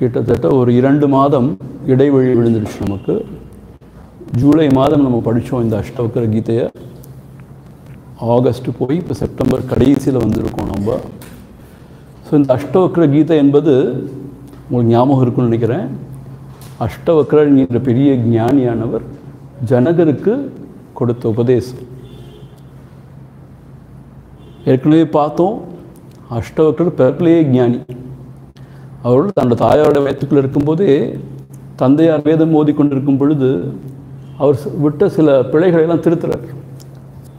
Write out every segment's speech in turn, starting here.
கிட்டத்தட்ட ஒரு 2 மாதம் இடைவெளி விழுந்துருச்சு நமக்கு. ஜூலை மாதம் நம்ம படித்தோம் இந்த அஷ்டவக்ர கீதையை. ஆகஸ்ட் போய் இப்போ செப்டம்பர் கடைசியில் வந்திருக்கோம் நம்ம. ஸோ இந்த அஷ்டவக்ர கீதை என்பது உங்களுக்கு ஞாபகம் இருக்குன்னு நினைக்கிறேன். அஷ்டவக்ரங்கிற பெரிய ஞானியானவர் ஜனகருக்கு கொடுத்த உபதேசம். ஏற்கனவே பார்த்தோம், அஷ்டவக்ரர் பிறப்பிலேயே ஞானி. அவரோடு தன்னோட தாயாரோட வயத்துக்குள்ளே இருக்கும்போதே தந்தையார் வேதம் ஓதி கொண்டிருக்கும் பொழுது அவர் விட்ட சில பிழைகளெல்லாம் திருத்துறார்.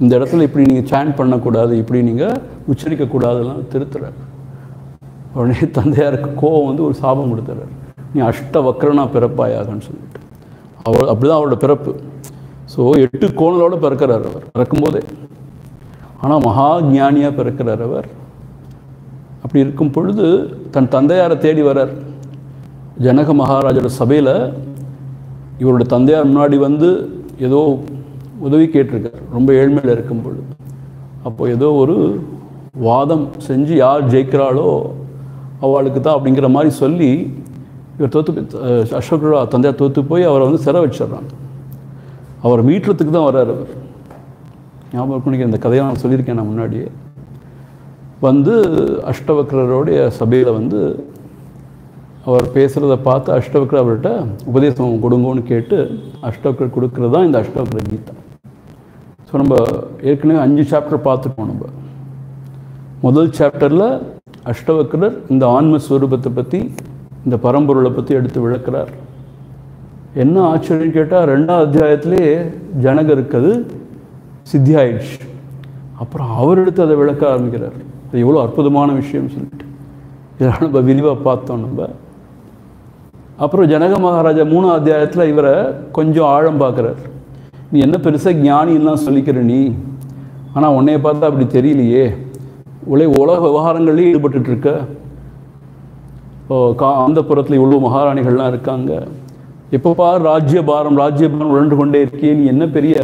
இந்த இடத்துல இப்படி நீங்கள் சேண்ட் பண்ணக்கூடாது, இப்படி நீங்கள் உச்சரிக்கக்கூடாதெல்லாம் திருத்துறார். உடனே தந்தையாருக்கு கோபம் வந்து ஒரு சாபம் கொடுத்துறார், நீ அஷ்டவக்ரனா பிறப்பாயாகன்னு சொல்லிட்டு. அப்படி தான் அவரோட பிறப்பு. ஸோ 8 கோணலோடு பிறக்கிறார் அவர் பிறக்கும்போதே. ஆனால் மகா ஞானியாக பிறக்கிறார் அவர். அப்படி இருக்கும் பொழுது தன் தந்தையாரை தேடி வரார். ஜனக மகாராஜோட சபையில் இவரோட தந்தையார் முன்னாடி வந்து ஏதோ உதவி கேட்டிருக்கார், ரொம்ப ஏழ்மையில் இருக்கும் பொழுது. அப்போது ஏதோ ஒரு வாதம் செஞ்சு யார் ஜெயிக்கிறாளோ அவளுக்கு தான் அப்படிங்கிற மாதிரி சொல்லி இவர் அசோகரோட தந்தையார் தோற்று போய் அவரை வந்து சிறை வச்சிடுறாங்க. அவர் மீட்டுறதுக்கு தான் வர்றார் அவர். ஞாபகம் இருக்குன்னு இந்த கதையை நான் சொல்லியிருக்கேன் நான் முன்னாடியே. வந்து அஷ்டவக்ரருடைய சபையில் வந்து அவர் பேசுகிறத பார்த்து அஷ்டவக்ரர் அவர்கிட்ட உபதேசம் கொடுங்கன்னு கேட்டு அஷ்டவக்ரர் கொடுக்கறது தான் இந்த அஷ்டவக்ர கீதா. ஸோ நம்ம ஏற்கனவே 5 சாப்டர் பார்த்துருக்கோம். நம்ம முதல் சாப்டரில் அஷ்டவக்ரர் இந்த ஆன்மஸ்வரூபத்தை பற்றி, இந்த பரம்பொருளை பற்றி எடுத்து விளக்குறார். என்ன ஆச்சரியம் கேட்டால் 2ஆம் அத்தியாயத்திலே ஜனகருக்கு அது சித்தி ஆயிடுச்சு. அப்புறம் அவர் எடுத்து அதை விளக்க ஆரம்பிக்கிறார். அது எவ்வளோ அற்புதமான விஷயம் சொல்லிட்டு இதெல்லாம் நம்ம விரிவாக பார்த்தோம் நம்ம. அப்புறம் ஜனக மகாராஜா 3ஆம் அத்தியாயத்தில் இவரை கொஞ்சம் ஆழம் பார்க்குறார். நீ என்ன பெருசாக ஞானின்லாம் சொல்லிக்கிற நீ, ஆனால் உன்னைய பார்த்தா அப்படி தெரியலையே, உலக விவகாரங்கள்லேயும் ஈடுபட்டுருக்க. அந்த புறத்தில் இவ்வளோ மகாராணிகள்லாம் இருக்காங்க, எப்போ பார் ராஜ்யபாரம் உழன்று கொண்டே இருக்கியே, நீ என்ன பெரிய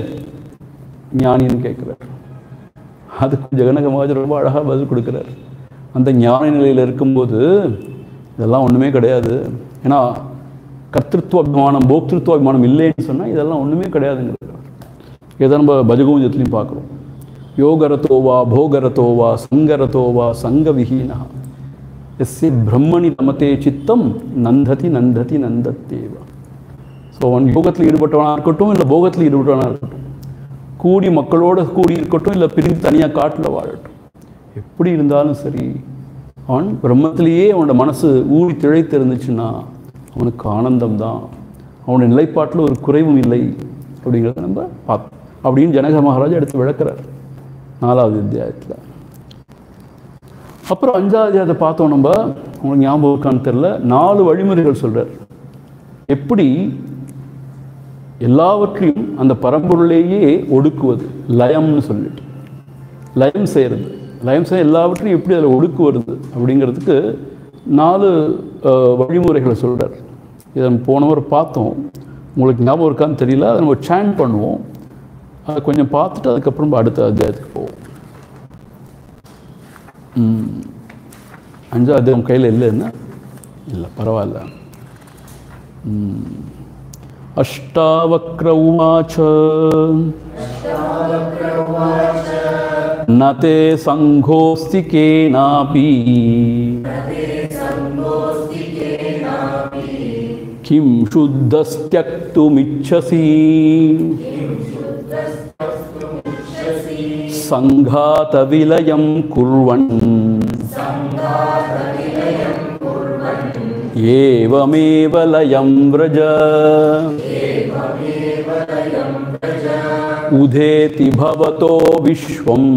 ஞானின்னு கேட்குறார். அதுக்கு ஜனக மகாராஜா ரொம்ப அழகாக பதில் கொடுக்குறார். அந்த ஞான நிலையில் இருக்கும்போது இதெல்லாம் ஒன்றுமே கிடையாது. ஏன்னா கர்த்திருவ அபிமானம் போக்திருத்துவ அபிமானம் இல்லைன்னு சொன்னால் இதெல்லாம் ஒன்றுமே கிடையாதுங்கிறார். இதை நம்ம பஜகோவிந்தத்துலையும் பார்க்குறோம். யோகரத்தோவா போகரத்தோவா சங்கரத்தோவா சங்க விஹீனா எஸ்ய பிரம்மணி ரமதே சித்தம் நந்ததி நந்ததி நந்தத்தேவா. ஸோ அவன் யோகத்தில் ஈடுபட்டவனாக இருக்கட்டும், இல்லை போகத்தில் ஈடுபட்டவனாக இருக்கட்டும், கூடி மக்களோடு கூடி இருக்கட்டும், இல்லை பிரிந்து தனியாக காட்டில் வாழட்டும், எப்படி இருந்தாலும் சரி அவன் பிரம்மத்திலேயே அவனோட மனசு ஊறி திளைத்து இருந்துச்சுன்னா அவனுக்கு ஆனந்தம் தான். அவனுடைய நிலைப்பாட்டில் ஒரு குறைவும் இல்லை அப்படிங்கிறத நம்ம பார்த்தோம். அப்படின்னு ஜனக மகாராஜா எடுத்து விளக்குறார் 4ஆவது அத்தியாயத்தில். அப்புறம் 5ஆவது அத்தியாயத்தை பார்த்தோம் நம்ம. உங்களுக்கு ஞாபகம் இருக்கான்னு தெரியல, 4 வழிமுறைகள் சொல்கிறார். எப்படி எல்லாவற்றையும் அந்த பரம்பொருளையே ஒடுக்குவது, லயம்னு சொல்லிட்டு லயம் செய்கிறது, லயம் செய்ய எல்லாவற்றையும் எப்படி அதில் ஒடுக்குவது அப்படிங்கிறதுக்கு 4 வழிமுறைகளை சொல்கிறார். இதை போனவர் பார்த்தோம், உங்களுக்கு ஞாபகம் இருக்கான்னு தெரியல. அதை நம்ம சேண்ட் பண்ணுவோம், அதை கொஞ்சம் பார்த்துட்டு அதுக்கப்புறம் அடுத்த அத்தியாயத்துக்கு போவோம். 5ஆவது அத்தியாயம் கையில் இல்லைன்னா இல்லை பரவாயில்ல. அஷ்டாவக்ர உவாச நதே சங்கோஸ்தி கேனாபி கிம் சுத்தஸ்த்யக்துமிச்சசி சங்காத விலயம் குர்வன் ஏவமேவ லயம் வ்ரஜ உதேதி பவதோ விஸ்வம்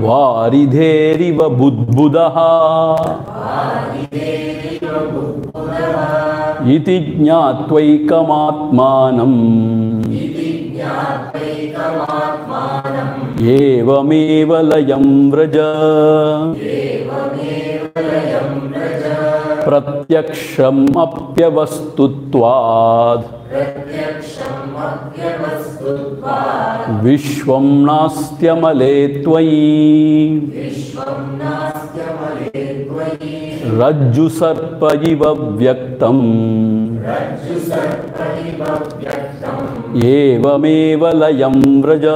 வாரிதேரிவ புத்புதஹ இதி ஞாத்வைகமாத்மானம் ஏவமேவ லயம் வ்ரஜ பிரத்யக்ஷம் அப்யவஸ்துத்வாத் விஸ்வம் நாஸ்த்யமலே த்வயி ரஜ்ஜு சர்ப்ப இவ வ்யக்தம் ஏவமேவ லயம் வ்ரஜ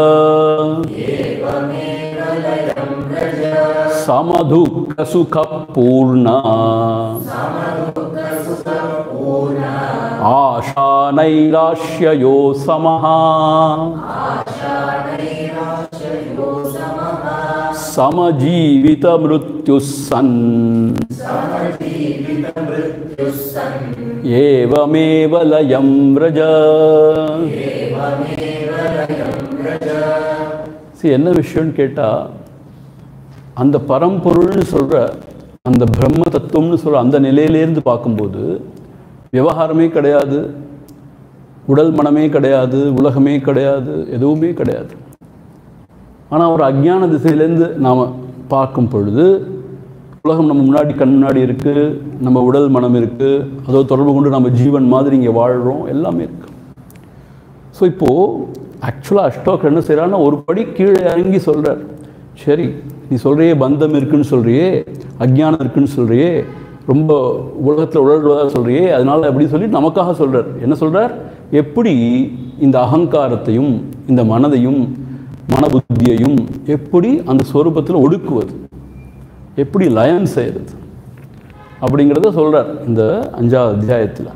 சமதுக்க சுக பூர்ணா ஆஷா நைராஷ்யயோ சமஹா சமஜீவித மிருத்யுஸ்ஸன் ஏவமேவ லயம் வ்ரஜ. என்ன விஷயம்னு கேட்டா, அந்த பரம்பொருள்னு சொல்ற அந்த பிரம்ம தத்துவம்னு சொல்ற அந்த நிலையிலேருந்து பார்க்கும்போது விவகாரமே கிடையாது, உடல் மனமே கிடையாது, உலகமே கிடையாது, எதுவுமே கிடையாது. ஆனால் ஒரு அஞ்ஞான திசையிலேருந்து நாம் பார்க்கும் பொழுது உலகம் நம்ம முன்னாடி கண் முன்னாடி இருக்குது, நம்ம உடல் மனம் இருக்குது, அதோடு தொடர்பு கொண்டு நம்ம ஜீவன் மாதிரி இங்கே வாழ்கிறோம், எல்லாமே இருக்குது. ஸோ இப்போது ஆக்சுவலாக அஷ்டோக்கர் என்ன செய்கிறான்னா ஒரு படி கீழே இறங்கி சொல்கிறார். சரி, நீ சொல்கிறியே பந்தம் இருக்குன்னு சொல்கிறியே, அஞ்ஞானம் இருக்குன்னு சொல்கிறியே, ரொம்ப உலகத்தில் உழல்வதாக சொல்கிறியே, அதனால் அப்படி சொல்லி நமக்காக சொல்கிறார். என்ன சொல்கிறார்? எப்படி இந்த அகங்காரத்தையும் இந்த மனதையும் மனபுத்தியையும் எப்படி அந்த ஸ்வரூபத்தில் ஒடுக்குவது, எப்படி லயம் செய்கிறது அப்படிங்கிறத சொல்கிறார் இந்த 5வது அத்தியாயத்தில்.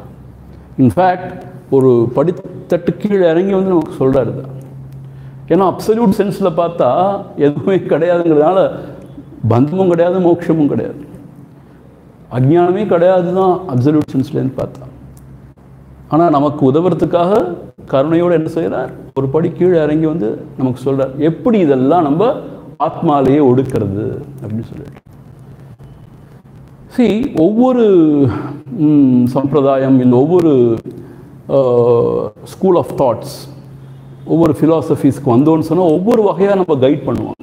இன்ஃபேக்ட் ஒரு படித்தட்டு கீழே இறங்கி வந்து நமக்கு சொல்கிறார் தான். ஏன்னா அப்சல்யூட் சென்ஸில் பார்த்தா எதுவுமே கிடையாதுங்கிறதுனால பந்தமும் கிடையாது, மோட்சமும் கிடையாது, அஞ்ஞானமே கிடையாது தான் அப்சல்யூட் சென்ஸ்லேருந்து பார்த்தா. ஆனால் நமக்கு உதவுறதுக்காக கருணையோடு என்ன செய்கிறார்? ஒரு படி கீழே இறங்கி வந்து நமக்கு சொல்கிறார் எப்படி இதெல்லாம் நம்ம ஆத்மாலேயே ஒடுக்கிறது அப்படின்னு சொல்லிட்டு. ஒவ்வொரு சம்பிரதாயம், இந்த ஒவ்வொரு ஸ்கூல் ஆஃப் தாட்ஸ், ஒவ்வொரு ஃபிலாசபிஸ்க்கு வந்தோன்னு சொன்னால் ஒவ்வொரு வகையாக நம்ம கைட் பண்ணுவோம்.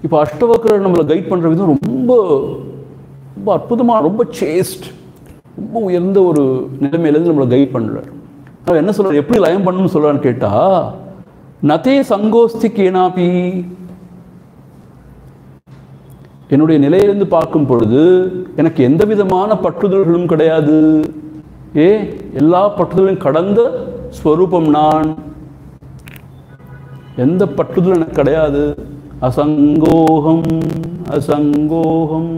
இப்போ அஷ்டவக்ரர் நம்மளை கைட் பண்ணுற விதம் ரொம்ப ரொம்ப அற்புதமாக, ரொம்ப சேஸ்ட், ரொம்ப உயர்ந்த ஒரு நிலைமையிலேருந்து நம்மளை கைட் பண்ணுறார். அவர் என்ன சொல்கிறார், எப்படி லயம் பண்ணணும்னு சொல்கிறான்னு கேட்டால், நதே சங்கோஸ்தி கேனாபி, என்னுடைய நிலையிலிருந்து பார்க்கும் பொழுது எனக்கு எந்த விதமான பற்றுதல்களும் கிடையாது. எல்லா பற்றுதலும் கடந்த ஸ்வரூபம் நான், எந்த பற்றுதலும் எனக்கு கிடையாது. அசங்கோகம் அசங்கோகம்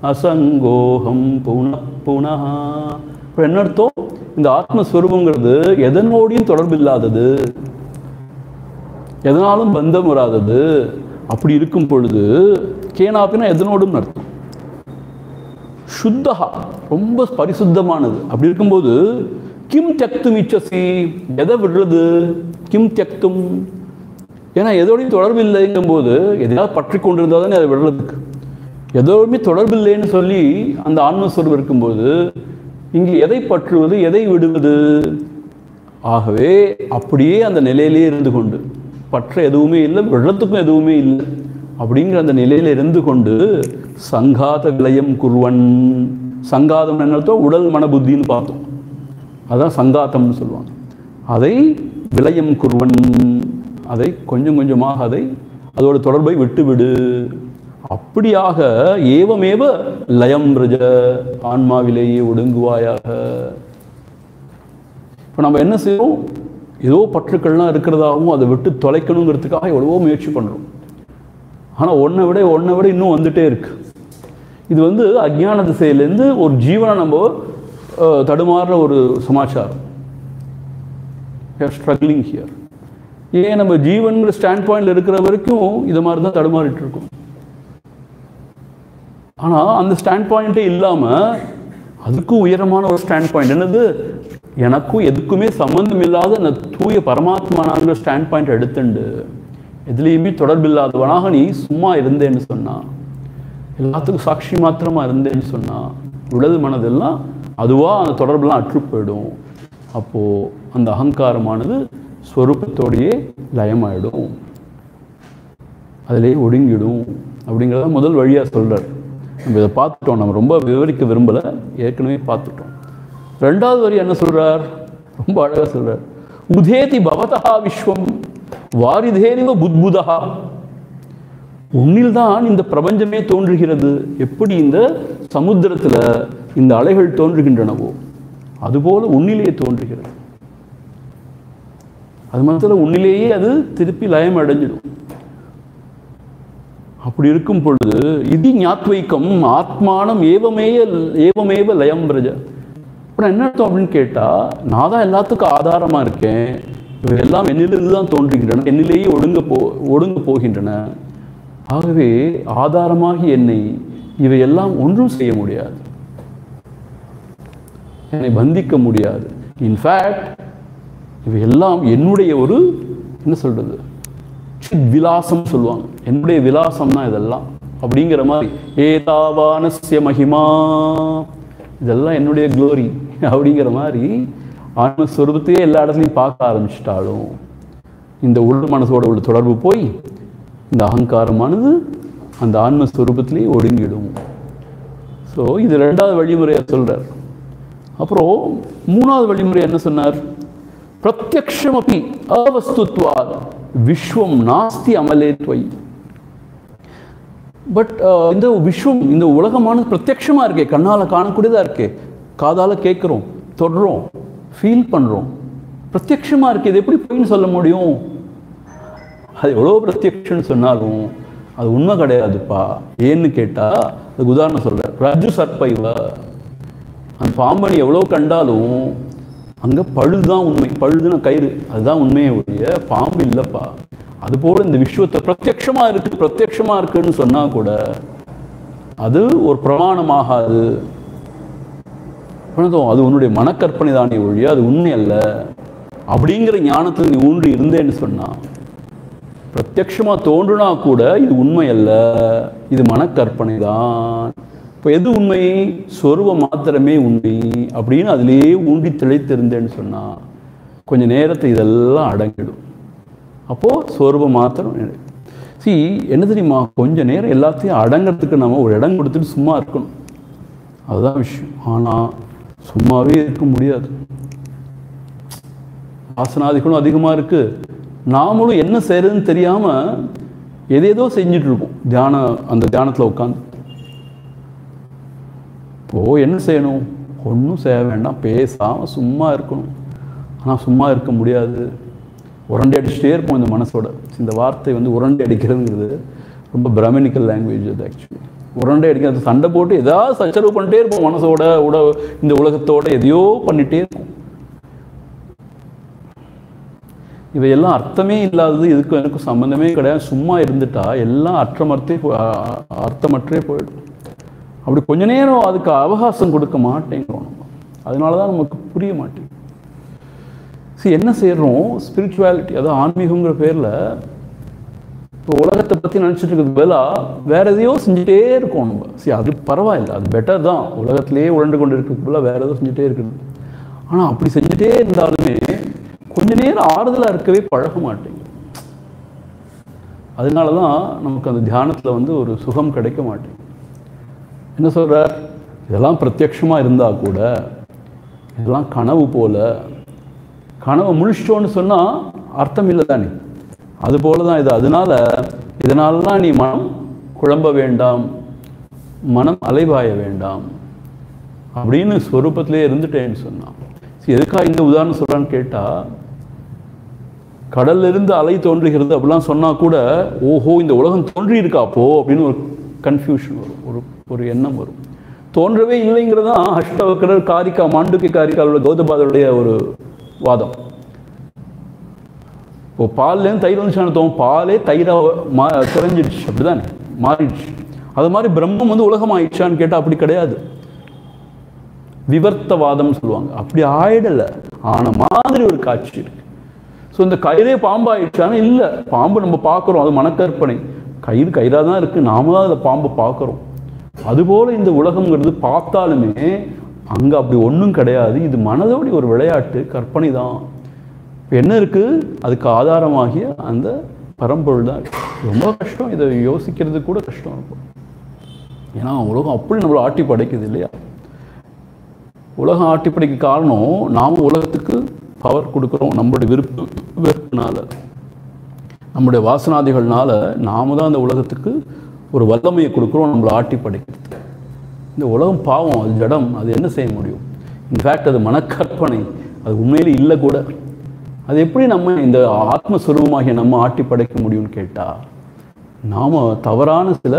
அசங்கோகம் புனః. இப்போ என்ன அர்த்தம்? இந்த ஆத்மஸ்வரூபங்கிறது எதனோடையும் தொடர்பு இல்லாதது, எதனாலும் பந்தம் வராதது. அப்படி இருக்கும் பொழுது கேனாப்பினா எதனோடும் அர்த்தம், சுத்தகா, ரொம்ப பரிசுத்தமானது. அப்படி இருக்கும்போது கிம் தியக்தும் இச்சசி, எதை விடுறது? கிம் தியக்தும், ஏன்னா எதோடையும் தொடர்பு இல்லைங்கும் போது எதையாவது பற்றி கொண்டிருந்தால் தானே அதை விடுறதுக்கு. எதோடுமே தொடர்பு இல்லைன்னு சொல்லி அந்த ஆன்மஸ்வரூபம் இருக்கும்போது இங்கே எதை பற்றுவது, எதை விடுவது? ஆகவே அப்படியே அந்த நிலையிலே இருந்து கொண்டு, பற்ற எதுவுமே இல்லை, விழத்துக்கும் எதுவுமே இல்லை அப்படிங்கிற அந்த நிலையில் இருந்து கொண்டு சங்காத விலயம் குருவன். சங்காதம் என்னத்தோ உடல் மன புத்தின்னு பார்த்தோம், அதான் சங்காத்தம்னு சொல்லுவாங்க. அதை விலயம் குருவன், அதை கொஞ்சம் கொஞ்சமாக அதோட தொடர்பை விட்டுவிடு. அப்படியாக ஏவமேவ லயம் ரஜ, ஆன்மாவிலேயே ஒடுங்குவாயாக. இப்போ நம்ம என்ன செய்வோம்? ஏதோ பற்றுக்கள்லாம் இருக்கிறதாகவும் அதை விட்டு தொலைக்கணுங்கிறதுக்காக எவ்வளவோ முயற்சி பண்ணுறோம். ஆனால் ஒன்றை விட இன்னும் வந்துட்டே இருக்கு. இது வந்து அஞ்ஞான திசையிலேருந்து ஒரு ஜீவனை நம்ம தடுமாறுற ஒரு சமாச்சாரம். Struggling here. ஏன் நம்ம ஜீவன்கிற ஸ்டாண்ட் பாயிண்டில் இருக்கிற வரைக்கும் இது மாதிரி தான் தடுமாறிட்டு இருக்கோம். ஆனால் அந்த ஸ்டாண்ட் பாயிண்ட்டே இல்லாமல் அதுக்கும் உயரமான ஒரு ஸ்டாண்ட் பாயிண்ட் என்னது? எனக்கும் எதுக்குமே சம்மந்தம் இல்லாத அந்த தூய பரமாத்மானாங்கிற ஸ்டாண்ட் பாயிண்ட் எடுத்துண்டு எதுலேயுமே தொடர்பில்லாதவனாக நீ சும்மா இருந்தேன்னு சொன்னா, எல்லாத்துக்கும் சாட்சி மாத்திரமா இருந்தேன்னு சொன்னா, உடல் மனதெல்லாம் அதுவாக அந்த தொடர்பெல்லாம் அற்று போயிடும். அப்போது அந்த அகங்காரமானது ஸ்வரூபத்தோடையே லயமாயிடும், அதிலே ஒடுங்கிடும். அப்படிங்கிறத முதல் வழியாக சொல்கிறார். நம்ம இதை பார்த்துட்டோம், நம்ம ரொம்ப விவரிக்க விரும்பலை, ஏற்கனவே பார்த்துட்டோம். 2வது வரி என்ன சொல்கிறார்? ரொம்ப அழகாக சொல்கிறார். உதேதி பவதா விஸ்வம் வாரிதேனிவ புத்புதா. உன்னில் தான் இந்த பிரபஞ்சமே தோன்றுகிறது. எப்படி இந்த சமுத்திரத்தில் இந்த அலைகள் தோன்றுகின்றனவோ அதுபோல உன்னிலேயே தோன்றுகிறது. அது மாத்திரம் உன்னிலேயே அது திருப்பி லயம் அடைஞ்சிடும். அப்படி இருக்கும் பொழுது இது ஞாத்வைக்கம் ஆத்மானம் ஏவமேவ லயம் பிரஜ. அப்புறம் என்ன அர்த்தம் அப்படின்னு கேட்டால், நான் தான் எல்லாத்துக்கும் ஆதாரமாக இருக்கேன், இவையெல்லாம் என்னிலிருந்து தான் தோன்றுகின்றன, என்னிலேயே ஒடுங்க போகின்றன. ஆகவே ஆதாரமாகி என்னை இவையெல்லாம் ஒன்றும் செய்ய முடியாது, என்னை பந்திக்க முடியாது. இன்ஃபேக்ட் இவையெல்லாம் என்னுடைய ஒரு என்ன சொல்றது விலாசம் சொல்லுவாங்க, என்னுடைய விலாசம் தான் இதெல்லாம் அப்படிங்கிற மாதிரி. ஏதாவானஸ்ய மகிமா, இதெல்லாம் என்னுடைய க்ளோரி அப்படிங்கிற மாதிரி ஆன்மஸ்வரூபத்தையே எல்லா இடத்துலையும் பார்க்க ஆரம்பிச்சிட்டாலும் இந்த உள் மனசோட உள்ள தொடர்பு போய் இந்த அகங்காரமானது அந்த ஆன்மஸ்வரூபத்திலேயே ஒடுங்கிடும். ஸோ இது 2வது வழிமுறையை சொல்கிறார். அப்புறம் 3வது வழிமுறை என்ன சொன்னார்? பிரத்யக்ஷமபி அவஸ்துத்வாத் விஸ்வம் நாஸ்தி அமலே துவை. பட் இந்த விஸ்வம், இந்த உலகமானது பிரத்யக்ஷமாக இருக்கே, கண்ணால் காணக்கூடியதாக இருக்கே, காதால் கேட்குறோம், தொடுறோம், ஃபீல் பண்ணுறோம், பிரத்யக்ஷமாக இருக்குது. இது எப்படி பொய்ன்னு சொல்ல முடியும்? அது எவ்வளோ பிரத்யக்ஷன்னு சொன்னாலும் அது உண்மை கிடையாதுப்பா. ஏன்னு கேட்டால் அதுக்கு உதாரணம் சொல்கிறார். ரஜு சர்ப்பைவ, அந்த பாம்பனி எவ்வளோ கண்டாலும் அங்கே பழுதுதான் உண்மை. பழுதுன்னா கயிறு, அதுதான் உண்மையை ஒழிய பாம்பு இல்லைப்பா. அதுபோல் இந்த விஸ்வத்தை பிரத்யக்ஷமாக இருக்குது, பிரத்யக்ஷமாக இருக்குன்னு சொன்னால் கூட அது ஒரு பிரமாணமாகாது. அது உன்னுடைய மனக்கற்பனை தானே ஒழிய அது உண்மை அல்ல. அப்படிங்கிற ஞானத்தில் நீ ஊன்றி இருந்தேன்னு சொன்னால், பிரத்யக்ஷமாக தோன்றுனா கூட இது உண்மை அல்ல, இது மனக்கற்பனை தான். இப்போ எது உண்மை? சொருவம் மாத்திரமே உண்மை அப்படின்னு அதிலேயே ஊன்றி திளைத்திருந்தேன்னு சொன்னால் கொஞ்சம் நேரத்தை இதெல்லாம் அடங்கிடும். அப்போது சொருவம் மாத்திரம் என்ன தெரியுமா, கொஞ்சம் நேரம் எல்லாத்தையும் அடங்கிறதுக்கு நம்ம ஒரு இடம் கொடுத்துட்டு சும்மா இருக்கணும், அதுதான் விஷயம். ஆனால் சும்மாவே இருக்க முடியாது. வாசனாதிகளும் அதிகமாக இருக்குது, நாமளும் என்ன செய்யறதுன்னு தெரியாமல் எதேதோ செஞ்சுட்டு இருக்கோம். அந்த தியானத்தில் உட்காந்து என்ன செய்யணும்? ஒன்றும் செய்ய வேண்டாம், பேசாமல் சும்மா இருக்கணும். ஆனால் சும்மா இருக்க முடியாது, உரண்டை அடிச்சுட்டே இருப்போம் இந்த மனசோட. இந்த வார்த்தை உரண்டை அடிக்கிறதுங்கிறது ரொம்ப பிரமினிக்கல் லாங்குவேஜ் அது. ஆக்சுவலி உரண்டை அடிக்கிறது, சண்டை போட்டு ஏதாவது சச்சரவு பண்ணிட்டே இருப்போம் மனசோட, இந்த உலகத்தோட எதையோ பண்ணிகிட்டே இருப்போம். இவையெல்லாம் அர்த்தமே இல்லாதது, இதுக்கும் எனக்கும் சம்மந்தமே கிடையாது. சும்மா இருந்துட்டா எல்லாம் அர்த்தமற்றே போயிடும். அப்படி கொஞ்ச நேரம் அதுக்கு அவகாசம் கொடுக்க மாட்டேங்கிறோம் நம்ம. அதனால தான் நமக்கு புரிய மாட்டேங்குது. என்ன செய்கிறோம்? ஸ்பிரிச்சுவாலிட்டி, அதாவது ஆன்மீகங்கிற பேரில் இப்போ உலகத்தை பற்றி நினச்சிட்டு இருக்கிறது பதிலாக வேறு எதையோ செஞ்சுட்டே இருக்கோம் நம்ம. அது பரவாயில்லை, அது பெட்டர் தான். உலகத்திலேயே உழண்டு கொண்டு இருக்கிறது பதிலாக வேறு எதோ செஞ்சுட்டே இருக்குது. ஆனால் அப்படி செஞ்சுட்டே இருந்தாலுமே கொஞ்ச நேரம் ஆறுதலாக இருக்கவே பழக மாட்டேங்குது. அதனால தான் நமக்கு அந்த தியானத்தில் ஒரு சுகம் கிடைக்க மாட்டேங்குது. என்ன சொல்கிறார்? இதெல்லாம் பிரத்யக்ஷமாக இருந்தால் கூட இதெல்லாம் கனவு போல. கனவை முழிச்சிட்டோன்னு சொன்னால் அர்த்தம் இல்லை தானே, அதுபோல தான் இது. இதனாலலாம் நீ மனம் குழம்ப வேண்டாம், மனம் அலைபாய வேண்டாம் அப்படின்னு ஸ்வரூபத்திலே இருந்துட்டேன்னு சொன்னான். எதுக்காக இந்த உதாரணம் சொல்கிறான்னு கேட்டால், கடல்லிருந்து அலை தோன்றுகிறது அப்படிலாம் சொன்னால் கூட ஓஹோ இந்த உலகம் தோன்றி இருக்காப்போ அப்படின்னு ஒரு கன்ஃபியூஷன் வரும், ஒரு எண்ணம் வரும். தோன்றவே இல்லைங்கிறது தான் அஷ்டவக்கரர் காரிக்கா மாண்டுக்கை காரிக்காவோட கௌதபாதருடைய ஒரு வாதம். இப்போ பால்லேருந்து தயிர் வந்துச்சு, பாலே தயிராக குறைஞ்சிடுச்சு, அப்படிதானே மாறிடுச்சு. அது மாதிரி பிரம்மம் உலகம் ஆயிடுச்சான்னு கேட்டால் அப்படி கிடையாது. விவர்த்தவாதம்னு சொல்லுவாங்க. அப்படி ஆயிடலை, ஆன மாதிரி ஒரு காட்சி இருக்கு. ஸோ இந்த கயிறே பாம்பாயிடுச்சான்னு இல்லை, பாம்பு நம்ம பார்க்குறோம், அது மனக்கற்பனை. கயிறாக தான் இருக்குது, நாம தான் அதை பாம்பை பார்க்குறோம். அதுபோல் இந்த உலகங்கிறது பார்த்தாலுமே அங்கே அப்படி ஒன்றும் கிடையாது. இது மனதோடைய ஒரு விளையாட்டு, கற்பனை தான். இப்போ என்ன இருக்குது? அதுக்கு ஆதாரமாகிய அந்த பரம்பொருள் தான். ரொம்ப கஷ்டம், இதை யோசிக்கிறது கூட கஷ்டம் இருக்கும். ஏன்னா உலகம் அப்படி நம்மளை ஆட்டி படைக்குது இல்லையா? உலகம் ஆட்டி படைக்க காரணம் நாம் உலகத்துக்கு பவர் கொடுக்குறோம் நம்மளுடைய வெறுப்புனால. நம்முடைய வாசனாதிகள்னால நாம தான் அந்த உலகத்துக்கு ஒரு வல்லமையை கொடுக்குறோம், நம்மளை ஆட்டி படைக்கிறது. இந்த உலகம் பாவம், அது ஜடம், அது என்ன செய்ய முடியும்? இன்ஃபேக்ட் அது மனக்கற்பனை, அது உண்மையிலே இல்லை கூட. அது எப்படி நம்ம இந்த ஆத்மஸ்வரூபமாகிய நம்ம ஆட்டி படைக்க முடியும்னு கேட்டால், நாம் தவறான சில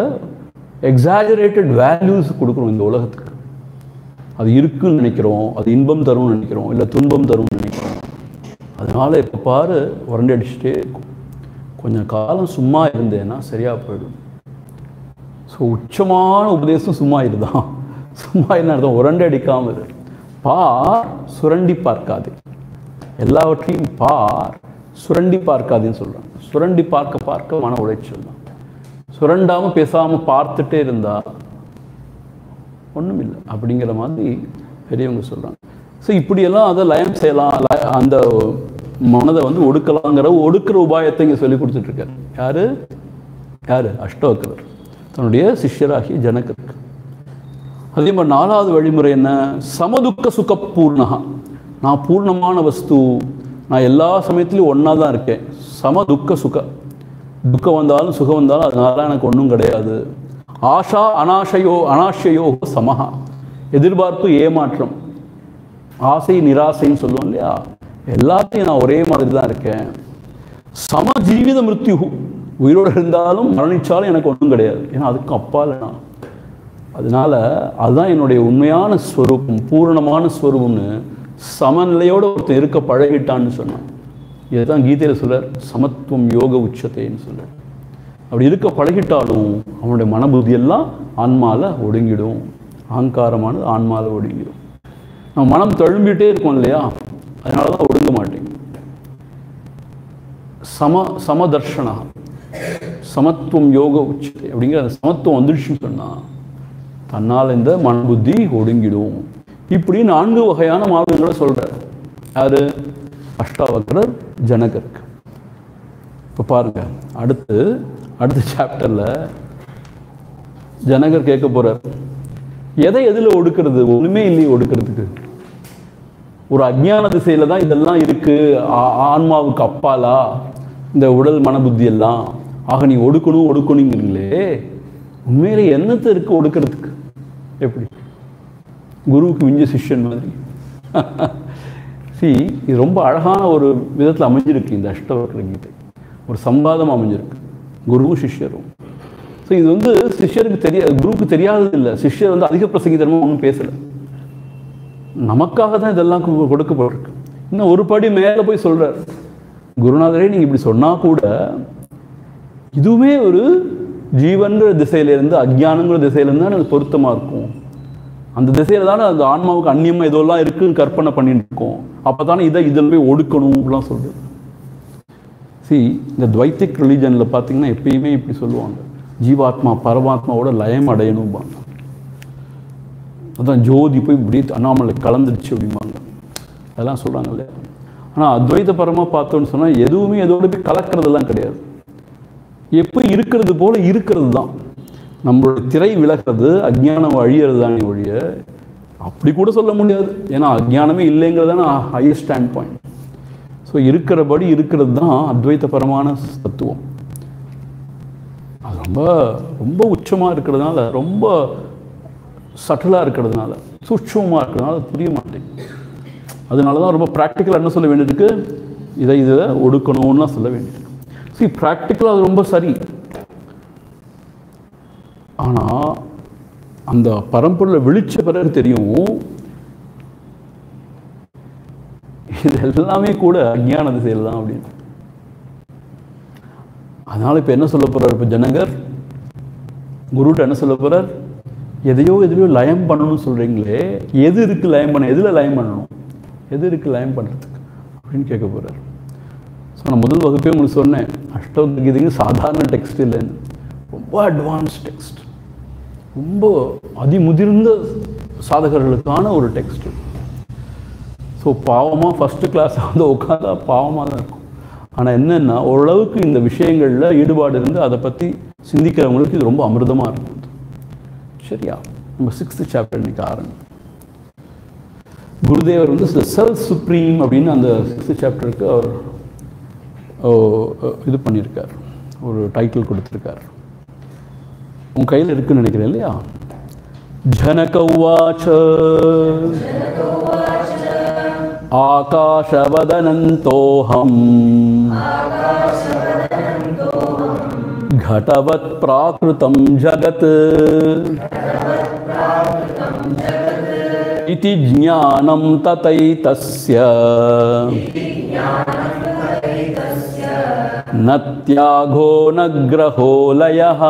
எக்ஸாஜரேட்டட் வேல்யூஸ் கொடுக்குறோம் இந்த உலகத்துக்கு. அது இருக்குன்னு நினைக்கிறோம், அது இன்பம் தரும்னு நினைக்கிறோம், இல்லை துன்பம் தரும்னு நினைக்கிறோம். அதனால் இப்போ பாரு உரண்டி அடிச்சுட்டே இருக்கும். கொஞ்சம் காலம் சும்மா இருந்தேன்னா சரியாக போயிடும். ஸோ உச்சமான உபதேசம் சும்மா இருதான். சும்மா என்ன அர்த்தம்? உரண்டி அடிக்காமல் இரு. பார், சுரண்டி பார்க்காது. எல்லாவற்றையும் பார், சுரண்டி பார்க்காதுன்னு சொல்கிறாங்க. சுரண்டி பார்க்க பார்க்க மன உளைச்சல் தான். சுரண்டாமல் பேசாமல் பார்த்துட்டே இருந்தால் ஒன்றும் இல்லை அப்படிங்கிற மாதிரி பெரியவங்க சொல்கிறாங்க. ஸோ இப்படியெல்லாம் அதை லயம் செய்யலாம், அந்த மனதை வந்து ஒடுக்கிற உபாயத்தை இங்கே சொல்லி கொடுத்துட்ருக்காரு. யார்? அஷ்டவக்ரர் தன்னுடைய சிஷ்யராகிய ஜனகருக்கு. அதே மாதிரி 4வது வழிமுறை என்ன? சமதுக்க சுகப்பூர்ணகா. நான் பூர்ணமான வஸ்து, நான் எல்லா சமயத்துலையும் ஒன்றா தான் இருக்கேன். சமதுக்க சுக, துக்கம் வந்தாலும் சுகம் வந்தாலும் அதனால எனக்கு ஒன்றும் கிடையாது. ஆஷா அனாஷையோ சமஹா. எதிர்பார்ப்பு ஏமாற்றம், ஆசை நிராசைன்னு சொல்லுவோம் இல்லையா, எல்லாத்தையும் நான் ஒரே மாதிரி தான் இருக்கேன். சம ஜீவித மிருத்யு, உயிரோடு இருந்தாலும் மரணிச்சாலும் எனக்கு ஒன்றும் கிடையாது, ஏன்னா அதுக்கு அப்பால் நான். அதனால அதுதான் என்னுடைய உண்மையான ஸ்வரூபம், பூரணமான ஸ்வரூபம்னு சமநிலையோடு ஒருத்தன் இருக்க பழகிட்டான்னு சொன்னான். இதுதான் கீதையில் சொல்றார், சமத்துவம் யோக உச்சத்தைன்னு சொல்றார். அப்படி இருக்க பழகிட்டாலும் அவனுடைய மனபுத்தியெல்லாம் ஆன்மாவில் ஒடுங்கிடும். அகங்காரமானது ஆன்மாவில் ஒடுங்கிடும். நம்ம மனம் தழும்பிட்டே இருக்கோம் இல்லையா, அதனால தான் ஒடுங்க மாட்டேங்க. சமதர்ஷனா, சமத்துவம் யோக உச்சத்தை அப்படிங்கிற அந்த சமத்துவம் வந்துடுச்சுன்னு சொன்னால் தன்னால் இந்த மனபுத்தி ஒடுங்கிடும். இப்படி 4 வகையான மார்க்கங்களை சொல்கிறார். யார்? அஷ்டாவக்ரர் ஜனகருக்கு. இப்போ பாருங்க, அடுத்த சாப்டரில் ஜனகர் கேட்க போகிறார், எதில் ஒடுக்கிறது? ஒன்றுமே இல்லையே ஒடுக்கிறதுக்கு. ஒரு அஜ்ஞான திசையில் தான் இதெல்லாம் இருக்குது, ஆன்மாவுக்கு அப்பாலா இந்த உடல் மனபுத்தி எல்லாம். ஆக நீ ஒடுக்கணுங்கிறீங்களே, உண்மையிலே என்னத்தை இருக்குது ஒடுக்கிறதுக்கு? எப்படி? குருவுக்கு மிஞ்ச சிஷ்யன் மாதிரி. இது ரொம்ப அழகான ஒரு விதத்தில் அமைஞ்சிருக்கு இந்த அஷ்டவக்ர கீதை. ஒரு சம்பாதம் அமைஞ்சிருக்கு குருவும் சிஷ்யரும். ஸோ இது வந்து சிஷ்யருக்கு குருவுக்கு தெரியாதது இல்லை. சிஷ்யர் வந்து அதிக பிரசங்கிதனமாக ஒன்றும் பேசலை, நமக்காக தான் இதெல்லாம் கொடுக்கப்பட்டிருக்கு. இன்னும் ஒரு படி மேலே போய் சொல்கிறார், குருநாதரே நீங்கள் இப்படி சொன்னால் கூட இதுவுமே ஒரு ஜீவன்ற திசையிலேருந்து அஜ்ஞானங்கிற திசையிலேருந்து தான் அது பொருத்தமாக இருக்கும். அந்த திசையில் தானே அந்த ஆன்மாவுக்கு அந்நியமாக இதெல்லாம் இருக்குன்னு கற்பனை பண்ணிட்டு இருக்கோம். அப்போ தானே இதில் போய் ஒடுக்கணும் அப்படிலாம் சொல்கிறது. இந்த துவைத்திக் ரிலீஜனில் பார்த்தீங்கன்னா எப்பயுமே இப்படி சொல்லுவாங்க, ஜீவாத்மா பரமாத்மாவோட லயம் அடையணும்பாங்க. அதான் ஜோதி போய் இப்படி அண்ணாமலை கலந்துடுச்சு அப்படிம்பாங்க, அதெல்லாம் சொல்கிறாங்க இல்லையா. ஆனால் அத்வைத பரமாக பார்த்தோன்னு சொன்னால் எதுவுமே எதோட போய் கலக்கிறதெல்லாம் கிடையாது. எப்போ இருக்கிறது போல இருக்கிறது தான். நம்மளுடைய திரை விலகிறது, அஜ்ஞானம் அழியிறது தானே ஒழிய அப்படி கூட சொல்ல முடியாது. ஏன்னா அஜ்ஞானமே இல்லைங்கிறது தானே ஹையஸ்ட் ஸ்டாண்ட் பாயிண்ட். ஸோ இருக்கிறபடி இருக்கிறது தான் அத்வைத்தபரமான தத்துவம். அது ரொம்ப ரொம்ப உச்சமாக இருக்கிறதுனால, ரொம்ப சட்டிலாக இருக்கிறதுனால, சூட்சமாக இருக்கிறதுனால அது புரிய மாட்டேங்குது. அதனால தான் ரொம்ப ப்ராக்டிக்கலாக என்ன சொல்ல வேண்டியிருக்கு, இதை ஒடுக்கணும்னா சொல்ல வேண்டியிருக்கு. ப்ராக்டிக்கலாக அது ரொம்ப சரி. ஆனால் அந்த பரம்பொருளை விழிச்ச பிறகு தெரியும் இது எல்லாமே கூட அஞ்ஞான திசையில் தான் அப்படின்னு. அதனால் இப்போ என்ன சொல்ல போகிறார்? இப்போ ஜனகர் குருட்ட என்ன சொல்ல போகிறார்? எதையோ லயம் பண்ணணும்னு சொல்கிறீங்களே, எது இருக்குது லயம் பண்ண? எதில் லயம் பண்ணணும்? எது இருக்குது லயம் பண்ணுறதுக்கு அப்படின்னு கேட்க போகிறார். ஸோ நான் முதல் வகுப்பே உங்களுக்கு சொன்னேன், அஷ்டவக்ர கீதைக்கு சாதாரண டெக்ஸ்ட் இல்லைன்னு, ரொம்ப அட்வான்ஸ் டெக்ஸ்ட், ரொம்ப அதிமுதிர்ந்த சாதகர்களுக்கான ஒரு டெக்ஸ்ட். ஸோ பாவமாக ஃபஸ்ட்டு கிளாஸ் வந்து உட்காந்தா பாவமாக தான் இருக்கும். ஆனால் என்னென்னா ஓரளவுக்கு இந்த விஷயங்களில் ஈடுபாடு இருந்து அதை பற்றி சிந்திக்கிறவங்களுக்கு இது ரொம்ப அமிர்தமாக இருக்கும். சரியா? நம்ம 6th சாப்டர் இன்னைக்கு ஆரம்பம். குருதேவர் வந்து செல்ஃப் சுப்ரீம் அப்படின்னு அந்த 6th சாப்டருக்கு அவர் இது பண்ணியிருக்கார், ஒரு டைட்டில் கொடுத்துருக்கார். உன் கையில் இருக்குன்னு நினைக்கிறேன் இல்லையா? ஜனக உவாச ஆகாஷவதனந்தோஹம் घटवत् प्राकृतं जगत् इति ज्ञानं ततैतस्य न त्यागो न ग्रहो लयः.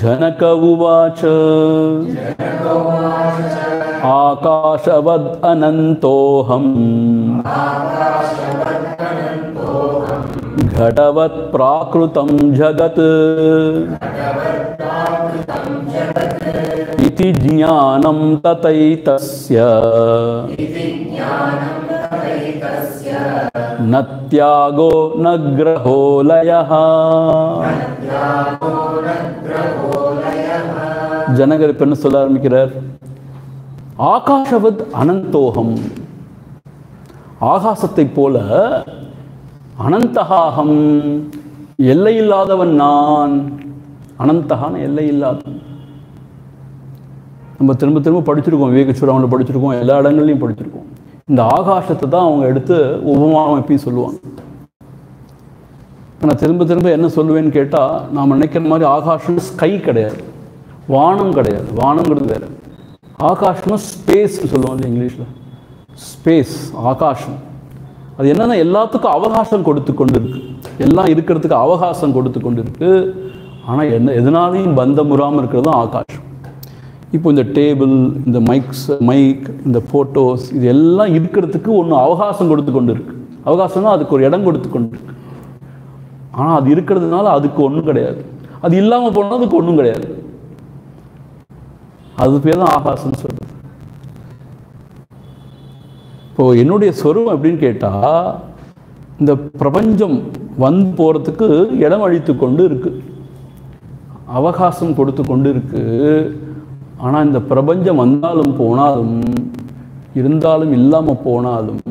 जनक उवाच आकाशवद् अनन्तोऽहम् घटवत् प्राकृतं जगत् इति ज्ञानं ततैतस्य न त्यागो न ग्रहो लयः. ஜனகர் இப்ப என்ன சொல்ல ஆரம்பிக்கிறார்? ஆகாஷவத் அனந்தோகம், ஆகாசத்தை போல, அனந்தகாகம் எல்லையில்லாதவன் நான். அனந்தகான எல்லையில்லாதவன். நம்ம திரும்ப திரும்ப படிச்சிருக்கோம், விவேகச்சூடாமணில் படிச்சிருக்கோம், எல்லா இடங்கள்லையும் படிச்சிருக்கோம். இந்த ஆகாசத்தை தான் அவங்க எடுத்து உபமானம் எப்படி சொல்லுவாங்க. நான் திரும்ப திரும்ப என்ன சொல்லுவேன்னு கேட்டால், நாம் நினைக்கிற மாதிரி ஆகாஷம் ஸ்கை கிடையாது, வானம் கிடையாது. வானங்கிறது வேறு. ஆகாஷ்னா ஸ்பேஸ்ன்னு சொல்லுவாங்க இங்கிலீஷில். ஸ்பேஸ், ஆகாஷம். அது என்னன்னா எல்லாத்துக்கும் அவகாசம் கொடுத்து கொண்டு இருக்கு, எல்லாம் இருக்கிறதுக்கு அவகாசம் கொடுத்து கொண்டு இருக்கு. ஆனால் எதனாலையும் பந்தமுறாமல் இருக்கிறது தான் ஆகாஷம். இப்போ இந்த டேபிள், இந்த மைக், இந்த ஃபோட்டோஸ், இது எல்லாம் இருக்கிறதுக்கு ஒன்று அவகாசம் கொடுத்து கொண்டு இருக்கு. அவகாசம்னா அதுக்கு ஒரு இடம் கொடுத்து கொண்டு இருக்கு. ஆனால் அது இருக்கிறதுனால அதுக்கு ஒன்றும் கிடையாது, அது இல்லாமல் போனால் அதுக்கு ஒன்றும் கிடையாது. அது பேர் தான் ஆகாசம்னு சொல்றது. இப்போ என்னுடைய ஸ்வரூபம் எப்படின்னு கேட்டால், இந்த பிரபஞ்சம் வந்து போகிறதுக்கு இடம் அளித்து கொண்டு இருக்கு, அவகாசம் கொடுத்து கொண்டு இருக்கு. ஆனால் இந்த பிரபஞ்சம் வந்தாலும் போனாலும், இருந்தாலும் இல்லாமல் போனாலும்,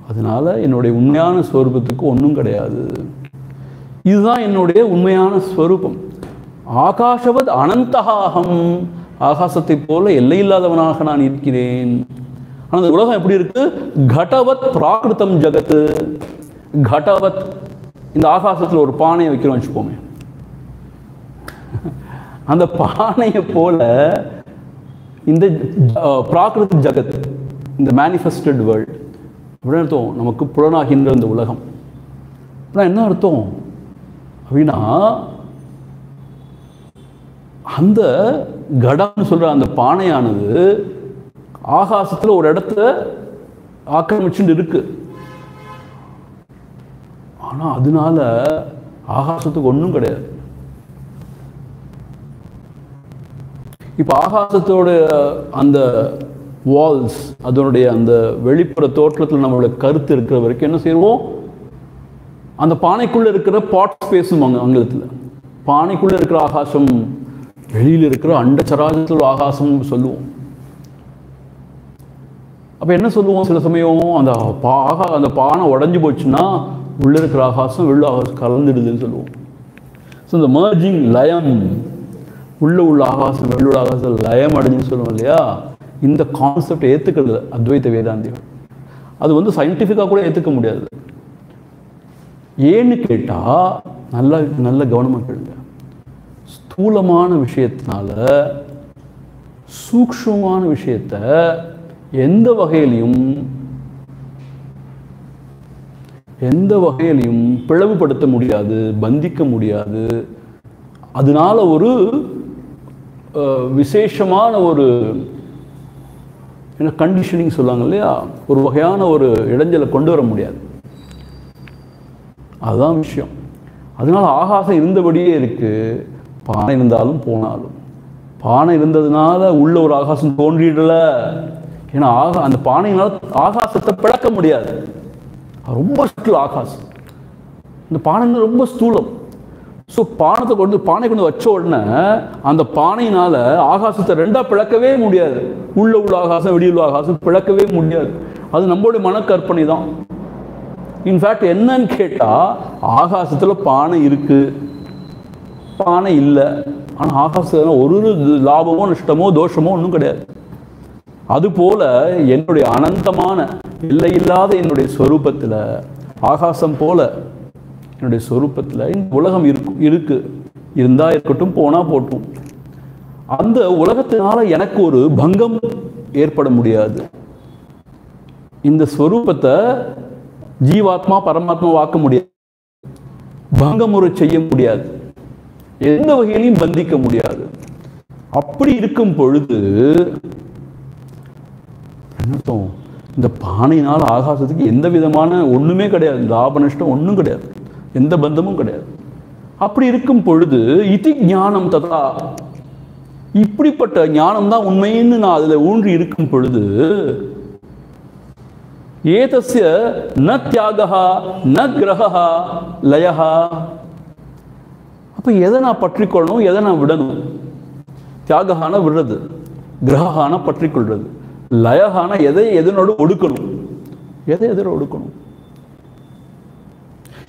அதனால என்னுடைய உண்மையான ஸ்வரூபத்துக்கு ஒன்றும் கிடையாது. இதுதான் என்னுடைய உண்மையான ஸ்வரூபம். ஆகாஷவத் அனந்தகாகம், ஆகாசத்தை போல எல்லையில்லாதவனாக நான் இருக்கிறேன். ஆனால் அந்த உலகம் எப்படி இருக்கு? கடவத் பிராகிருதம் ஜகத்து. கடவத், இந்த ஆகாசத்தில் ஒரு பானையை வைக்கிறோம் வச்சுப்போமே, அந்த பானையை போல இந்த பிராகிருத ஜகத், இந்த மேனிஃபெஸ்டட் வேர்ல்ட் அப்படின்னு அர்த்தம். நமக்கு புலனாகின்ற இந்த உலகம் அப்படின்னா என்ன அர்த்தம் அப்படின்னா, அந்த கடம்னு சொல்ற அந்த பானையானது ஆகாசத்தில் ஒரு இடத்துல ஆக்கிரமிச்சுட்டு இருக்கு. ஆனா அதனால ஆகாசத்துக்கு ஒன்றும் கிடையாது. இப்போ ஆகாசத்தோட அந்த வால்ஸ், அதனுடைய அந்த வெளிப்புற தோற்றத்தில் நம்மளோட கருத்து இருக்கிற வரைக்கும் என்ன செய்வோம், அந்த பானைக்குள்ள இருக்கிற பாட் ஸ்பேஸும் ஆங்கிலத்தில், பானைக்குள்ள இருக்கிற ஆகாசம், வெளியில் இருக்கிற அண்டச்சராஜத்தில் ஆகாசம் சொல்லுவோம். அப்போ என்ன சொல்லுவோம், சில சமயம் அந்த பானை உடஞ்சி போச்சுன்னா உள்ள இருக்கிற ஆகாசம் வெளில ஆகாசம் கலந்துடுதுன்னு சொல்லுவோம். ஸோ இந்த மர்ஜிங், லயம், உள்ள ஆகாசம் வெளியுள்ள ஆகாசம் லயம் அடைஞ்சுன்னு சொல்லுவோம் இல்லையா. இந்த கான்செப்ட் ஏற்றுக்கிறது அத்வைத வேதாந்திகள். அது சயின்டிஃபிக்காக கூட ஏற்றுக்க முடியாது. ஏன்னு கேட்டால், நல்ல கவனமாக கேளுங்க. ஸ்தூலமான விஷயத்தினால சூக்ஷ்மமான விஷயத்தை எந்த வகையிலையும் பிளவுபடுத்த முடியாது, பந்திக்க முடியாது. அதனால ஒரு விசேஷமான ஒரு கண்டிஷனிங் சொல்லுவாங்க இல்லையா, ஒரு வகையான ஒரு இடைஞ்சலை கொண்டு வர முடியாது. அதுதான் விஷயம். அதனால ஆகாசம் இருந்தபடியே இருக்கு, பானை இருந்தாலும் போனாலும். பானை இருந்ததுனால உள்ள ஒரு ஆகாசம் தோன்றிடல. ஏன்னா அந்த பானையினால ஆகாசத்தை பிளக்க முடியாது, ரொம்ப ஸ்தூல ஆகாசம். இந்த பானை ரொம்ப ஸ்தூலம். ஸோ பானை கொண்டு வச்ச உடனே அந்த பானையினால ஆகாசத்தை ரெண்டா பிளக்கவே முடியாது. உள்ள ஆகாசம் வெளியுள்ள ஆகாசம் பிளக்கவே முடியாது. அது நம்மளுடைய மனக்கற்பனை தான். இன்ஃபேக்ட் என்னன்னு கேட்டால், ஆகாசத்தில் பானை இருக்கு, பானை இல்லை. ஆனால் ஆகாசத்தில் ஒரு லாபமோ நஷ்டமோ தோஷமோ ஒன்றும் கிடையாது. அதுபோல என்னுடைய அனந்தமான எல்லையில்லாத என்னுடைய ஸ்வரூபத்தில், ஆகாசம் போல என்னுடைய ஸ்வரூபத்தில் இந்த உலகம் இருக்கு இருந்தா இருக்கட்டும், போனா போட்டும். அந்த உலகத்தினால எனக்கு ஒரு பங்கம் ஏற்பட முடியாது. இந்த ஸ்வரூபத்தை ஜீவாத்மா பரமாத்மா வாக்க முடியாது, பங்கமுறை செய்ய முடியாது, எந்த வகையிலையும் பந்திக்க முடியாது. அப்படி இருக்கும் பொழுது என்னத்தோம், இந்த பானையினால் ஆகாசத்துக்கு எந்த விதமான ஒண்ணுமே கிடையாது, லாப நஷ்டம் ஒன்றும் கிடையாது, எந்த பந்தமும் கிடையாது. அப்படி இருக்கும் பொழுது இதி ஞானம் ததா, இப்படிப்பட்ட ஞானம் தான் உண்மைன்னு நான் அதில் ஊன்றி இருக்கும் பொழுது, ஏதஸ்ய ந தியாகா ந கிரகா லயஹா. அப்ப எதை நான் பற்றிக்கொள்ளணும், எதை நான் விடணும்? தியாகான விடுறது, கிரகான பற்றிக்கொள்றது, லயகான எதை எதனோடு ஒடுக்கணும், எதை எதோட ஒடுக்கணும்.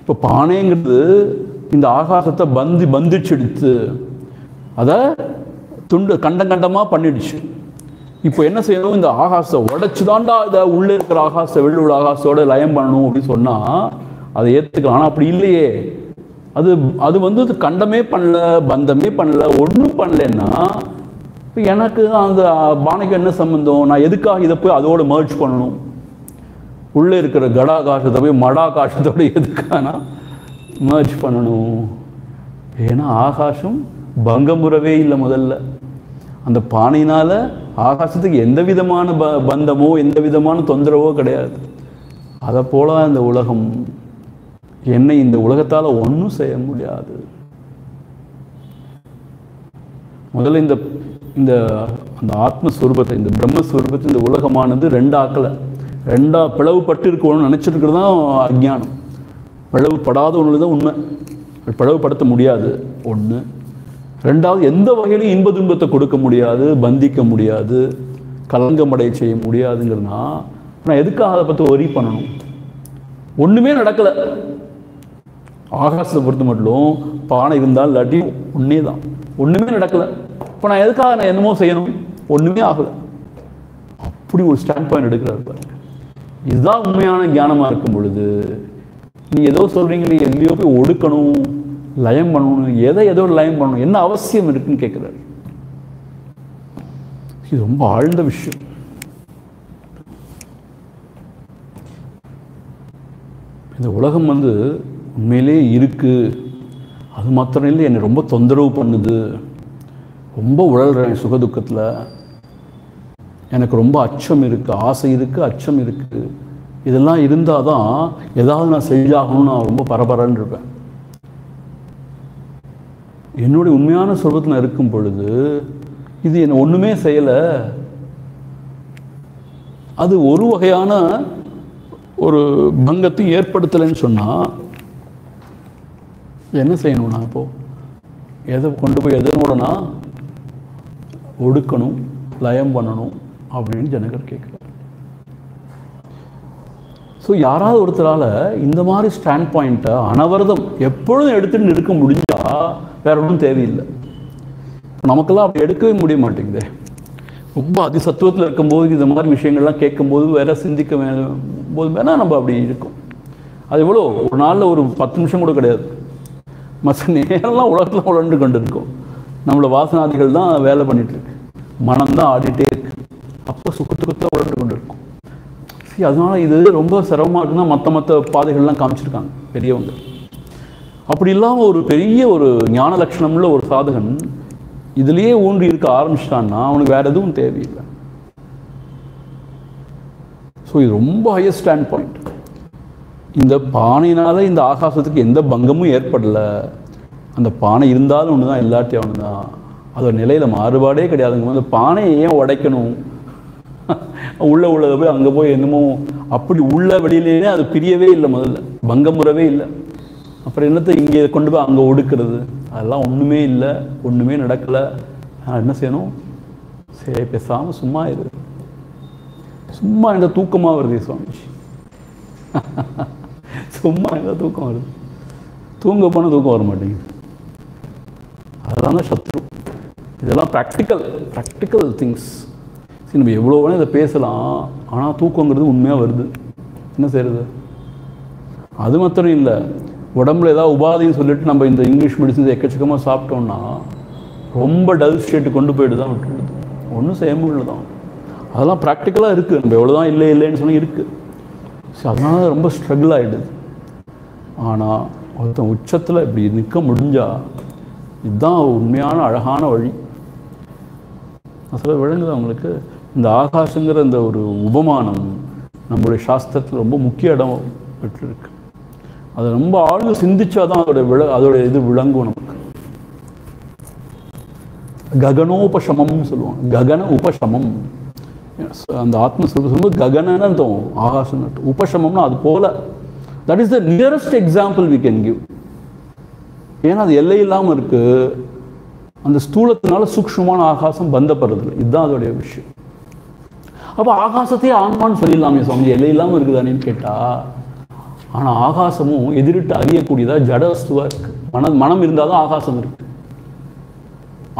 இப்ப பானைங்கிறது இந்த ஆகாசத்தை பந்திச்செடுத்து அதை துண்டு கண்டமா பண்ணிடுச்சு. இப்போ என்ன செய்யணும், இந்த ஆகாசத்தை உடைச்சுதான்டா இதை உள்ளே இருக்கிற ஆகாசத்தை வெளியுள்ள ஆகாசத்தோட லயம் பண்ணணும் அப்படின்னு சொன்னா அதை ஏற்றுக்கலாம். ஆனால் அப்படி இல்லையே, அது அது கண்டமே பண்ணல, பந்தமே பண்ணல, ஒன்றும் பண்ணலன்னா எனக்கு அந்த பானைக்கு என்ன சம்பந்தம்? நான் எதுக்காக இதை போய் அதோட மர்ஜ் பண்ணணும்? உள்ளே இருக்கிற கடாகாசத்தை போய் மடாகாசத்தோட எதுக்கானா மர்ஜ் பண்ணணும்? ஏன்னா ஆகாசம் பங்கமுறவே இல்லை. முதல்ல அந்த பானையினால ஆகாசத்துக்கு எந்த விதமான பந்தமோ எந்த விதமான தொந்தரவோ கிடையாது. அதை போல இந்த உலகம், என்னை இந்த உலகத்தால் ஒன்றும் செய்ய முடியாது. முதல்ல இந்த அந்த ஆத்மஸ்வரூபத்தை, இந்த பிரம்மஸ்வரூபத்தை இந்த உலகமானது ரெண்டா பிளவுபட்டு இருக்கணும்னு நினச்சிட்டு இருக்கிறது தான் அஜ்ஞானம். பிளவுபடாத ஒன்று தான் உண்மை, பிளவுபடுத்த முடியாது ஒன்று. ரெண்டாவது, எந்த வகையிலும் இன்ப துன்பத்தை கொடுக்க முடியாது, பந்திக்க முடியாது, கலங்கமடைய செய்ய முடியாதுங்கிறதுனா நான் எதுக்காக அதை பற்றி ஒரி பண்ணணும்? ஒன்றுமே நடக்கலை. ஆகாசத்தை பொறுத்த மட்டும் பானை இருந்தால் இல்லாட்டி ஒன்றே தான், ஒன்றுமே நடக்கலை. இப்போ நான் எதுக்காக நான் என்னமோ செய்யணும்? ஒன்றுமே ஆகலை. அப்படி ஒரு ஸ்டாண்ட் பாயிண்ட் எடுக்கிறாரு பாருங்க. இதுதான் உண்மையான ஞானமாக இருக்கும் பொழுது, நீ ஏதோ சொல்கிறீங்களே, எங்கேயோ போய் ஒடுக்கணும், லயம் பண்ணணும், ஏதோ லயம் பண்ணணும், என்ன அவசியம் இருக்குன்னு கேட்குறாரு. இது ரொம்ப ஆழ்ந்த விஷயம். இந்த உலகம் உண்மையிலே இருக்கு, அது மாத்திரம் இல்லை, என்னை ரொம்ப தொந்தரவு பண்ணுது, ரொம்ப உழல்றேன் சுகதுக்கத்தில், எனக்கு ரொம்ப அச்சம் இருக்குது, ஆசை இருக்குது, அச்சம் இருக்குது. இதெல்லாம் இருந்தால் தான் ஏதாவது நான் செஞ்சாகணும்னு நான் ரொம்ப பரபரன்னு இருப்பேன். என்னுடைய உண்மையான சொர்க்கத்தில் நான் இருக்கும் பொழுது இது என்ன ஒன்றுமே செய்யலை. அது ஒரு வகையான ஒரு பங்கத்தை ஏற்படுத்தலைன்னு சொன்னால் என்ன செய்யணும்னா, இப்போது எதை கொண்டு போய் எதனோடனா ஒடுக்கணும், லயம் பண்ணணும் அப்படின்னு ஜனகர் கேட்குறாரு. ஸோ யாராவது ஒருத்தரால் இந்த மாதிரி ஸ்டாண்ட் பாயிண்ட்டை அனவரதம் எப்பொழுதும் எடுத்துகிட்டு இருக்க முடிஞ்சால் வேற ஒன்றும் தேவையில்லை. நமக்கெல்லாம் அப்படி எடுக்கவே முடிய மாட்டேங்குதே. ரொம்ப அதிசத்துவத்தில் இருக்கும்போது இந்த மாதிரி விஷயங்கள்லாம் கேட்கும்போது வேற சிந்திக்க போது வேணால் நம்ம அப்படி இருக்கும். அது எவ்வளோ ஒரு நாளில் ஒரு 10 நிமிஷம் கூட கிடையாது, மற்ற நேரம்லாம் உலகத்தில் உழண்டு கொண்டு இருக்கும். நம்மளோட வாசனாதிகள் தான் வேலை பண்ணிகிட்ருக்கு, மனம்தான் ஆடிட்டே இருக்கு. அப்போ சுக்கத்துக்குத்தான் உழண்டு கொண்டு இருக்கும். சரி, அதனால இது ரொம்ப சிரமமாக இருக்குன்னா மற்ற பாதைகள்லாம் காமிச்சிருக்காங்க பெரியவங்க. அப்படி இல்லாமல் ஒரு பெரிய ஒரு ஞான லட்சணம்ல ஒரு சாதகன் இதுலேயே ஊன்றி இருக்க ஆரம்பிச்சிட்டான்னா அவனுக்கு வேற எதுவும் தேவையில்லை. ஸோ இது ரொம்ப ஹையஸ்ட் ஸ்டாண்ட் பாயிண்ட். இந்த பானையினால இந்த ஆகாசத்துக்கு எந்த பங்கமும் ஏற்படலை. அந்த பானை இருந்தாலும் ஒன்று தான், இல்லாட்டி ஒன்று தான். அதோட நிலையில் மாறுபாடே கிடையாதுங்க. அந்த பானையை ஏன் உடைக்கணும்? உள்ளதை போய் அங்கே போய் என்னமோ அப்படி உள்ள வெளியிலேயே அது பிரியவே இல்லை, முதல்ல பங்கமுறவே இல்லை. அப்புறம் என்னத்தை இங்கே கொண்டு போய் அங்கே ஒடுக்கிறது? அதெல்லாம் ஒன்றுமே இல்லை, ஒன்றுமே நடக்கலை. நான் என்ன செய்யணும்? சரி, பேசாமல் சும்மா இரு. சும்மா எந்த தூக்கமாக வருது சுவாமிஜி, சும்மா எந்த தூக்கம் வருது, தூங்க போனால் தூக்கம் வர மாட்டேங்குது. அதெல்லாம் தான் சத்ரு. இதெல்லாம் ப்ராக்டிக்கல் திங்ஸ். சரி, நம்ம எவ்வளோ வேணால் இதை பேசலாம், ஆனால் தூக்கங்கிறது உண்மையாக வருது. என்ன செய்கிறது? அது மாத்திரம் இல்லை, உடம்புல ஏதாவது உபாதைன்னு சொல்லிட்டு நம்ம இந்த இங்கிலீஷ் மெடிசன்ஸ் எக்கச்சக்கமாக சாப்பிட்டோம்னா ரொம்ப டல் ஸ்டேட்டு கொண்டு போயிட்டு தான் விட்டுடுது. ஒன்றும் செய்ய முடியல தான். அதெல்லாம் ப்ராக்டிக்கலாக இருக்குது. நம்ம எவ்வளோ தான் இல்லைன்னு சொன்னால் இருக்குது. ஸோ அதனால ரொம்ப ஸ்ட்ரகிள் ஆகிடுது. ஆனால் ஒருத்தன் உச்சத்தில் இப்படி நிற்க முடிஞ்சால் இதுதான் உண்மையான அழகான வழி. அசல விளங்குது அவங்களுக்கு. இந்த ஆகாசங்கிற இந்த ஒரு உபமானம் நம்மளுடைய சாஸ்திரத்தில் ரொம்ப முக்கிய இடம் பெற்றிருக்கு. அதை ரொம்ப ஆழ்ந்து சிந்திச்சாதான் அதோட இது விளங்கும் நமக்கு. ககனோபசமம் சொல்லுவாங்க. ககன உபசமம். அந்த ஆத்மஸ்வரூபம் சொல்லும்போது ககனன்னு அர்த்தம், ஆகாசம் அர்த்தம். உபசமம்னா அது போல. That is the nearest example we can give. ஏன்னா அது எல்லை இல்லாமல் இருக்கு. அந்த ஸ்தூலத்தினால சூக்ஷ்மமான ஆகாசம் பந்தப்படுறதில்லை. இதுதான் அதோடைய விஷயம். அப்போ ஆகாசத்தையே ஆன்மான்னு சொல்லிடலாமே சுவாமி, எல்லை இல்லாமல் இருக்குதானேன்னு கேட்டால், ஆனால் ஆகாசமும் எதிரிட்டு அறியக்கூடியதாக ஜட வஸ்துவாக இருக்குது. மனம் இருந்தால் தான் ஆகாசம் இருக்குது.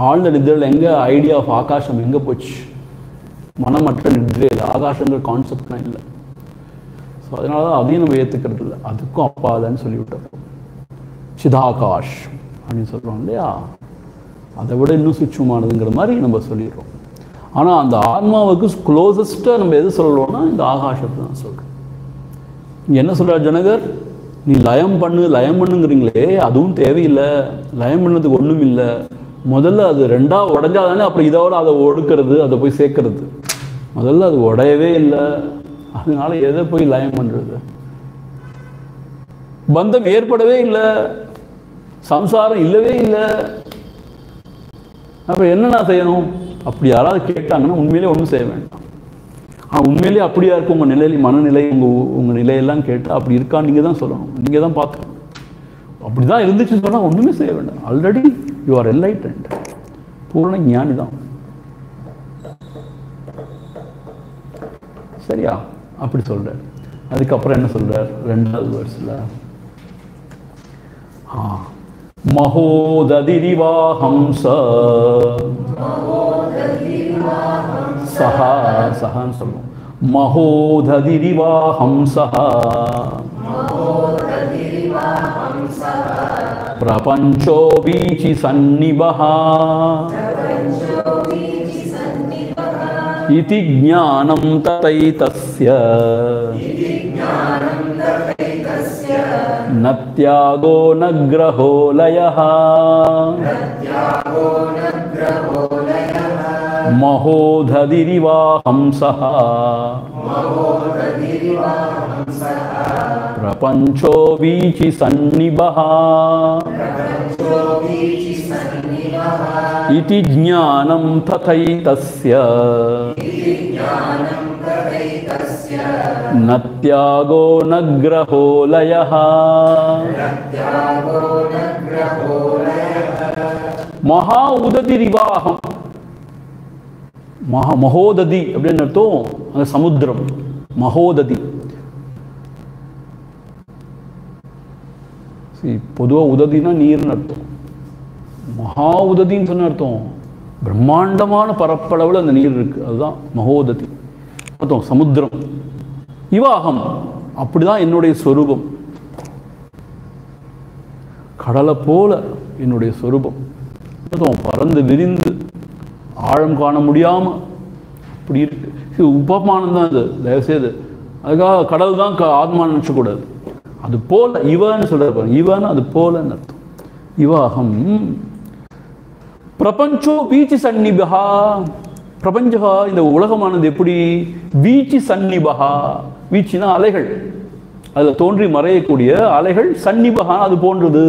ஆழ்ந்த நிதிரில் எங்கே ஐடியா ஆஃப் ஆகாசம் எங்கே போச்சு? மனமற்ற நிதிரையில் ஆகாசங்கிற கான்செப்ட்லாம் இல்லை. ஸோ அதனால தான் அதையும் நம்ம ஏற்றுக்கிறது இல்லை. அதுக்கும் அப்பாதன்னு சொல்லிவிட்டோம். சிதாகாஷ் அப்படின்னு சொல்கிறோம் இல்லையா, அதை விட இன்னும் சுட்சமானதுங்கிற மாதிரி நம்ம சொல்லிடுறோம். ஆனால் அந்த ஆன்மாவுக்கு க்ளோசஸ்ட்டாக நம்ம எது சொல்கிறோம்னா இந்த ஆகாசத்தை தான் சொல்கிறோம். இங்கே என்ன சொல்கிறார் ஜனகர்? நீ லயம் பண்ணுங்கிறீங்களே, அதுவும் தேவையில்லை. லயம் பண்ணதுக்கு ஒன்றும் இல்லை. முதல்ல அது ரெண்டாக உடஞ்சாதானே அப்புறம் இதோட அதை ஒடுக்கிறது, அதை போய் சேர்க்கறது. முதல்ல அது உடையவே இல்லை, அதனால எதை போய் லயம் பண்ணுறது? பந்தம் ஏற்படவே இல்லை, சம்சாரம் இல்லவே இல்லை, அப்புறம் என்னென்ன செய்யணும்? அப்படி யாராவது கேட்டாங்கன்னா உண்மையிலே ஒன்றும் செய்ய வேண்டாம். ஆனால் உண்மையிலே அப்படியா இருக்கும் உங்கள் நிலை, மனநிலை, உங்கள் நிலையெல்லாம் கேட்டால் அப்படி இருக்கான்னு நீங்கள் தான் சொல்லணும். நீங்கள் தான் பார்த்துக்கணும். அப்படி தான் இருந்துச்சுன்னு சொன்னால் ஒன்றுமே செய்ய வேண்டாம். ஆல்ரெடி யூ ஆர் என்லைட்டன்ட், பூர்ண ஞானி தான். சரியா? அப்படி சொல்கிறார். அதுக்கப்புறம் என்ன சொல்கிறார்? 2வது வேர்ஸில் மகோததிரிவாஹம்ச சஹா சஹான்னு சொல்லுவோம். மகோததிரிவாஹம்ச பிரபஞ்சோ வீச்சி சந்நிபஹ இதி ஞானம் ததைதஸ்ய நத்யாகோ நக்ரஹோ லயஹ மகோததிரிவாஹம்சஹ பிரபஞ்சோ வீச்சி சந்நிபஹ இதி ஞானம் ததைதஸ்ய நத்யாகோ நக்ரஹோ லயஹ. மகா உததிரிவாகம், மகோததி அப்படின்னு அர்த்தம். அந்த சமுத்திரம் மகோததி. பொதுவாக உததினா நீர்னு அர்த்தம். மகா உததின்னு சொன்ன அர்த்தம் பிரம்மாண்டமான பரப்பளவில் அந்த நீர் இருக்கு, அதுதான் மகோததி அர்த்தம். சமுத்திரம். இவாகம், அப்படிதான் என்னுடைய ஸ்வரூபம். கடலை போல என்னுடைய ஸ்வரூபம் பறந்து விரிந்து ஆழம் காண முடியாம அப்படி இருக்கு. உபமானம் தான் இது, தயவுசெய்து. அதுக்காக கடல் தான் ஆத்மா நினைச்சக்கூடாது. அது போல இவன்னு சொல்ற, இவன்னு அது போலன்னு அர்த்தம். இவாகம் பிரபஞ்சோ வீச்சி சந்நிபஹா. பிரபஞ்சா, இந்த உலகமானது எப்படி? வீச்சி சந்நிபஹா. வீச்சினா அலைகள், அதில் தோன்றி மறையக்கூடிய அலைகள். சந்நிபஹா அது போன்றது.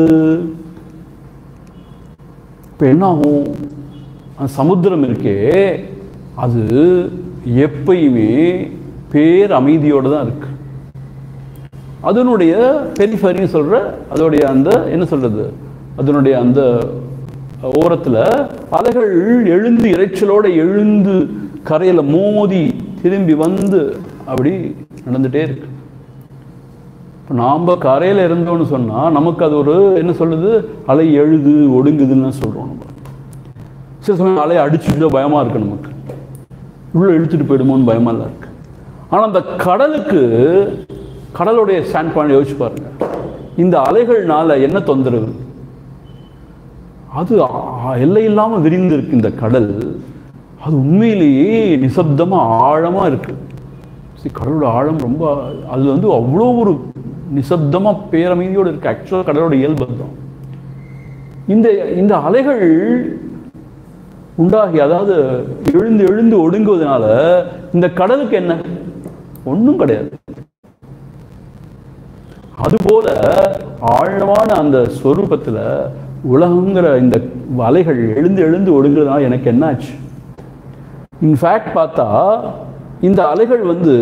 இப்போ என்ன ஆகும்? சமுத்திரம் இருக்கே, அது எப்பயுமே பேர் அமைதியோடு தான் இருக்கு. அதனுடைய பெரிஃபரின்னு சொல்ற, அதோடைய அந்த என்ன சொல்றது, அதனுடைய அந்த ஓரத்தில் அலைகள் எழுந்து இறைச்சலோடு எழுந்து கரையில் மோதி திரும்பி வந்து அப்படி நடந்துகிட்டே இருக்கு. இப்போ நாம் கரையில் இருந்தோம்னு சொன்னால் நமக்கு அது ஒரு என்ன சொல்லுது, அலை எழுது ஒடுங்குதுன்னு சொல்கிறோம். நம்ம சில சமயம் அலையை அடிச்சுட்டு பயமாக இருக்குது, நமக்கு உள்ளே இழுத்துட்டு போயிடுமோன்னு பயமாக இருக்குது. ஆனால் அந்த கடலுக்கு, கடலுடைய ஸ்டாண்ட் பாயிண்ட் யோசிச்சு பாருங்க, இந்த அலைகள்னால என்ன தொந்தரவு? அது எல்லை இல்லாமல் விரிந்து இருக்கு இந்த கடல். அது உண்மையிலேயே நிசப்தமாக ஆழமாக இருக்குது. கடலோட ஆழம் ரொம்ப, அதில் வந்து அவ்வளோ ஒரு நிசப்தமாக பேரமைதியோடு இருக்குது. ஆக்சுவலாக கடலோட இயல்பு தான். இந்த அலைகள் உண்டாகி, அதாவது எழுந்து எழுந்து ஒடுங்குவதனால இந்த கடலுக்கு என்ன? ஒன்றும் கிடையாது. அதுபோல ஆழமான அந்த ஸ்வரூபத்தில் உலகங்கிற இந்த அலைகள் எழுந்து எழுந்து ஒடுங்குறதுனால எனக்கு என்ன ஆச்சு? இன்ஃபேக்ட் பார்த்தா இந்த அலைகள் வந்து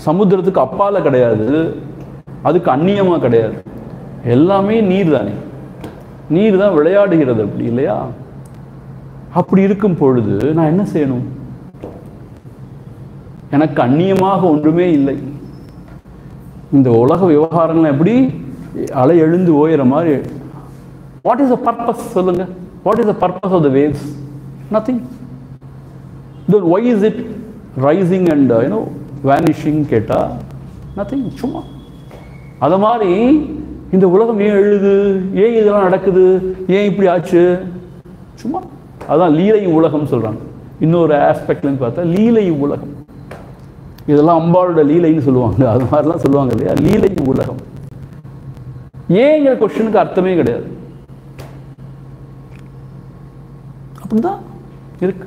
சமுத்திரத்துக்கு அப்பால கிடையாது, அதுக்கு அந்நியமாக கிடையாது. எல்லாமே நீர் தானே, நீர் தான் விளையாடுகிறது, அப்படி இல்லையா? அப்படி இருக்கும் பொழுது நான் என்ன செய்யணும்? எனக்கு அந்நியமாக ஒன்றுமே இல்லை. இந்த உலக விவகாரங்கள் எப்படி அலை எழுந்து ஓயிற மாதிரி. வாட் இஸ் த பர்பஸ் சொல்லுங்க? What is the purpose of the waves? Nothing. then why is it rising and vanishing கேட்டா nothing, சும்மா. அது மாதிரி இந்த உலகம் ஏன் எழுது, ஏன் இதெல்லாம் நடக்குது, ஏன் இப்படி ஆச்சு? சும்மா. அதான் லீலை உலகம் சொல்றாங்க. இன்னொரு ஆஸ்பெக்ட்லன்னு பார்த்தா லீலை உலகம். இதெல்லாம் அம்பாளோட லீலைன்னு சொல்லுவாங்க, அது மாதிரிலாம் சொல்லுவாங்க இல்லையா, லீலை உலகம். ஏங்கிற கொஸ்டினுக்கு அர்த்தமே கிடையாது. அப்படிதான் இருக்கு.